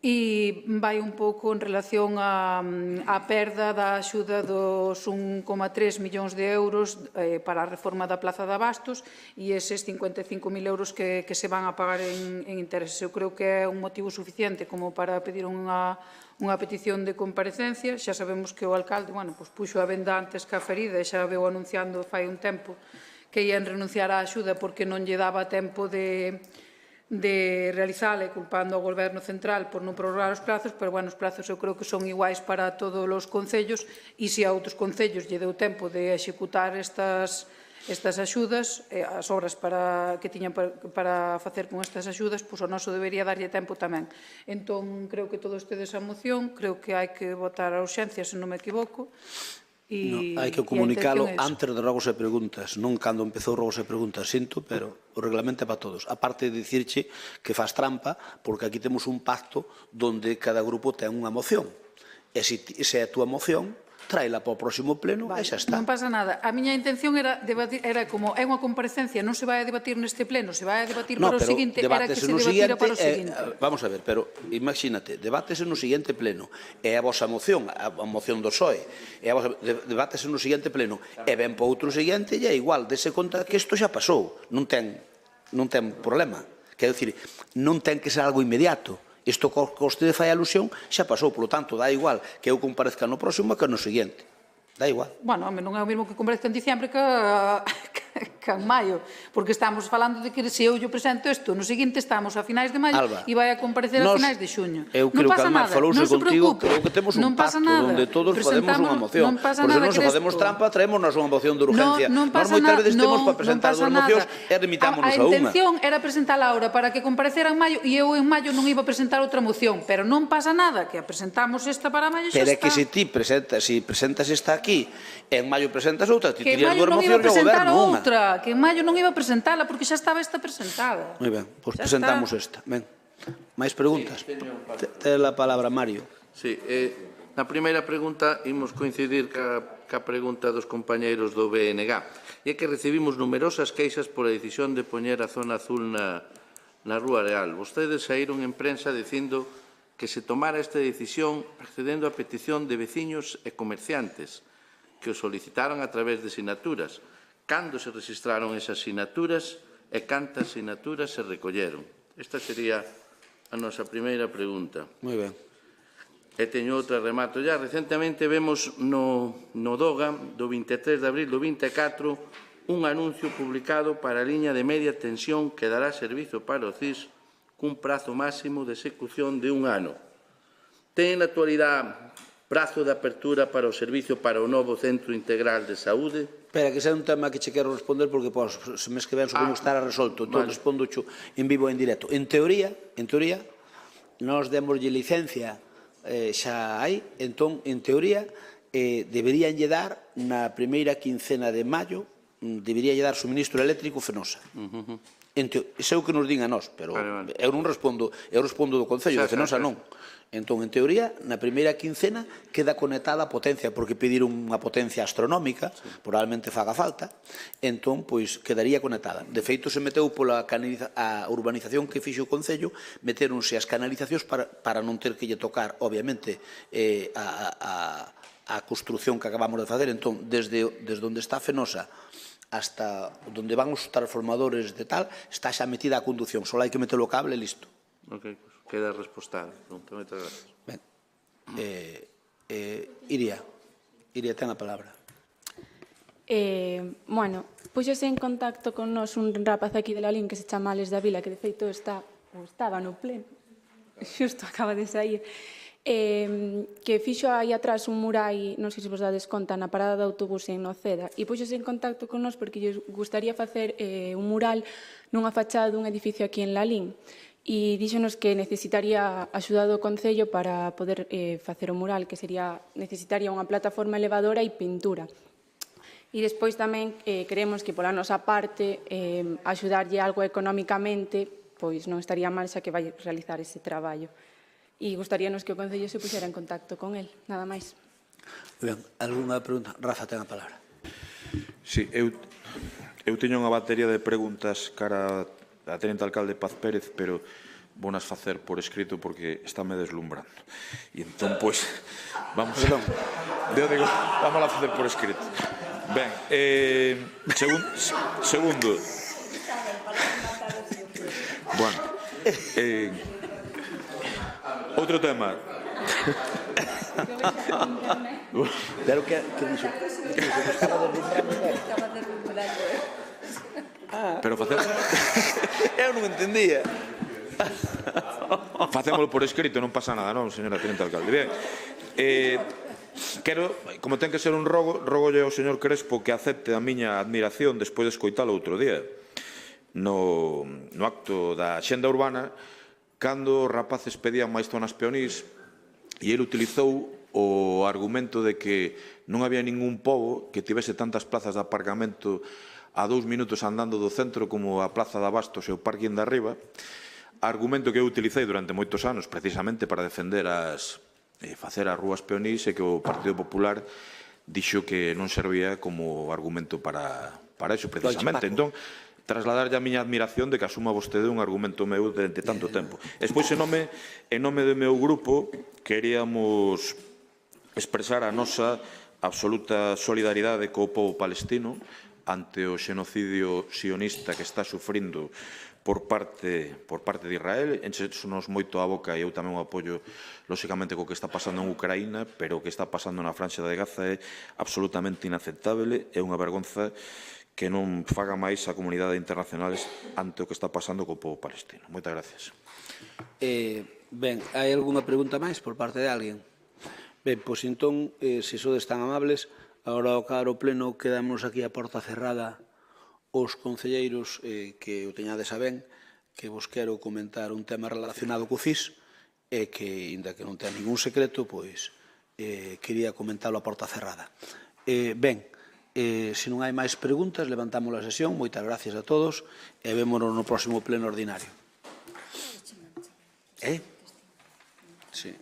e vai un pouco en relación á perda da axuda dos 1,3 millóns de euros para a reforma da Plaza de Abastos e eses 55.000 euros que se van a pagar en intereses. Eu creo que é un motivo suficiente como para pedir unha petición de comparecencia. Xa sabemos que o alcalde puxo a venda antes que a ferida e xa veu anunciando fai un tempo que ian renunciar á axuda porque non lle daba tempo de realizala, culpando ao Goberno Central por non prorrogar os plazos, pero os plazos eu creo que son iguais para todos os concellos e se a outros concellos lle deu tempo de executar estas axudas, as obras que tiñan para facer con estas axudas, o noso debería darlle tempo tamén. Entón, creo que todos tedes a moción, creo que hai que votar a urxencia, se non me equivoco. Hai que comunicalo antes de rogos e preguntas, non cando empezou rogos e preguntas, sinto, pero o reglamento é para todos. A parte de dicirche que faz trampa, porque aquí temos un pacto onde cada grupo ten unha moción. E se é a túa moción, tráela para o próximo pleno e xa está. Non pasa nada. A miña intención era como é unha comparecencia, non se vai a debatir neste pleno, se vai a debatir para o seguinte, era que se debatira para o seguinte. Vamos a ver, pero imagínate, debátese no seguinte pleno, é a vosa moción, a moción do PSOE, debátese no seguinte pleno, e ven para outro seguinte e é igual, dese conta que isto xa pasou, non ten problema. Quero dicir, non ten que ser algo inmediato. Isto que vostede fai alusión xa pasou, polo tanto, dá igual que eu comparezca no próximo que no seguinte. Dá igual. Non é o mesmo que comparezca en diciembre que en maio, porque estamos falando de que se eu presento isto, no seguinte estamos a finais de maio e vai a comparecer a finais de xuño. Eu creo que Almar falouse contigo, creo que temos un pacto onde todos facemos unha moción. Por se non se facemos trampa, traemos unha moción de urgencia. Nós moitas veces temos para presentar dúas mocións e remitámonos a unha. A intención era presentala ahora para que comparecera en maio e eu en maio non iba a presentar outra moción, pero non pasa nada, que a presentamos esta para maio xa está. Pero é que se ti presentas esta aquí e en maio presentas outra, ti tirías dúas mocións e o goberno unha. Que en maio non iba a presentala porque xa estaba esta presentada. Moi ben, pois presentamos esta. Ben, máis preguntas? Ten a palabra Mario. Sí, Na primeira pregunta, imos coincidir ca pregunta dos compañeiros do BNG. E é que recibimos numerosas queixas pola decisión de poñer a zona azul na Rúa Real. Vostedes saíron en prensa dicindo que se tomara esta decisión accedendo á petición de veciños e comerciantes que o solicitaron a través de sinaturas. Cando se registraron esas sinaturas e cantas sinaturas se recolleron? Esta sería a nosa primeira pregunta. Moi ben. E teño outra, remato ya. Recentemente vemos no DOGA do 23 de abril do 24 un anuncio publicado para a liña de media tensión que dará servizo para o CIS cun prazo máximo de execución de 1 ano. Ten na actualidade prazo de apertura para o servicio para o novo Centro Integral de Saúde? Espera, que ese é un tema que che quero responder porque se mes que ven supoño estará resolto. Entón, respondo en vivo e en directo. En teoría, nós demoslle licencia xa hai, entón, en teoría, deberían lle dar na primeira quincena de maio, debería lle dar suministro eléctrico Fenosa. Iso é o que nos din a nós, pero eu non respondo, eu respondo do Concello, de Fenosa non. Entón, en teoría, na primeira quincena queda conectada a potencia, porque pediron unha potencia astronómica, probablemente faga falta, entón, pois, quedaría conectada. De feito, se meteu pola a urbanización que fixo o Concello, meteronse as canalizacións para non ter que lle tocar, obviamente, a construción que acabamos de facer. Entón, desde onde está Fenosa hasta onde van os transformadores de tal, está xa metida a conducción, só hai que meter o cable e listo. Ok, queda respostada. Moitas gracias. Ben. Iria ten a palabra. Bueno, puxose en contacto con nos un rapaz aquí de Lalín que se chama Alex da Vila, que de feito estaba no pleno, xusto acaba de sair, que fixo aí atrás un mural, non sei se vos dades conta, na parada de autobús en Noceda, e puxose en contacto con nos porque lles gustaría facer un mural nunha fachada dun edificio aquí en Lalín. E díxonos que necesitaría axuda do Concello para poder facer o mural, que necesitaría unha plataforma elevadora e pintura. E despois tamén queremos que pola nosa parte axudarlle algo económicamente, pois non estaría mal xa que vai realizar ese traballo. E gustaríanos que o Concello se puxera en contacto con el, nada máis. Ben, algunha pregunta? Rafa, ten a palabra. Sí, eu teño unha batería de preguntas cara a Tenente Alcalde Paz Pérez, pero vonas facer por escrito porque estáme deslumbrando. E entón, pois, vamos a facer por escrito. Ben, segundo. Bueno, outro tema. Pero que dixo? Pero facemos... Eu non entendía. Facémolo por escrito, non pasa nada, non, señora Tenente Alcalde. Ben, quero, como ten que ser un rogolle ao señor Crespo que acepte a miña admiración despois de escoitalo outro día no acto da Xenda Urbana, cando os rapaces pedían máis zonas peonís e ele utilizou o argumento de que non había ningún pobo que tivese tantas plazas de aparcamento a 2 minutos andando do centro como a Plaza de Abastos e o Parking de Arriba, argumento que eu utilicei durante moitos anos precisamente para defender facer as rúas peonís e que o Partido Popular dixo que non servía como argumento para iso precisamente. Entón, trasladarlle a miña admiración de que asuma vostede un argumento meu durante tanto tempo. Despois, en nome do meu grupo, queríamos expresar a nosa absoluta solidaridade co pobo palestino ante o xenocidio sionista que está sufrindo por parte de Israel. Enchenos moito a boca e eu tamén o apoio lóxicamente co que está pasando en Ucraína, pero o que está pasando na Franxa de Gaza é absolutamente inaceptable, é unha vergonza que non faga máis a comunidade internacional ante o que está pasando co pobo palestino. Moitas gracias. Ben, hai algunha pregunta máis por parte de alguén? Ben, pois entón, se sodes tan amables, agora ao acabar o pleno quedamos aquí a porta cerrada os concelleiros que o teñades a ben, que vos quero comentar un tema relacionado co CIS e que, ainda que non ten ningún secreto, pois quería comentarlo a porta cerrada. Ben, se non hai máis preguntas, levantamos a sesión. Moitas gracias a todos e vémonos no próximo pleno ordinario. Sí.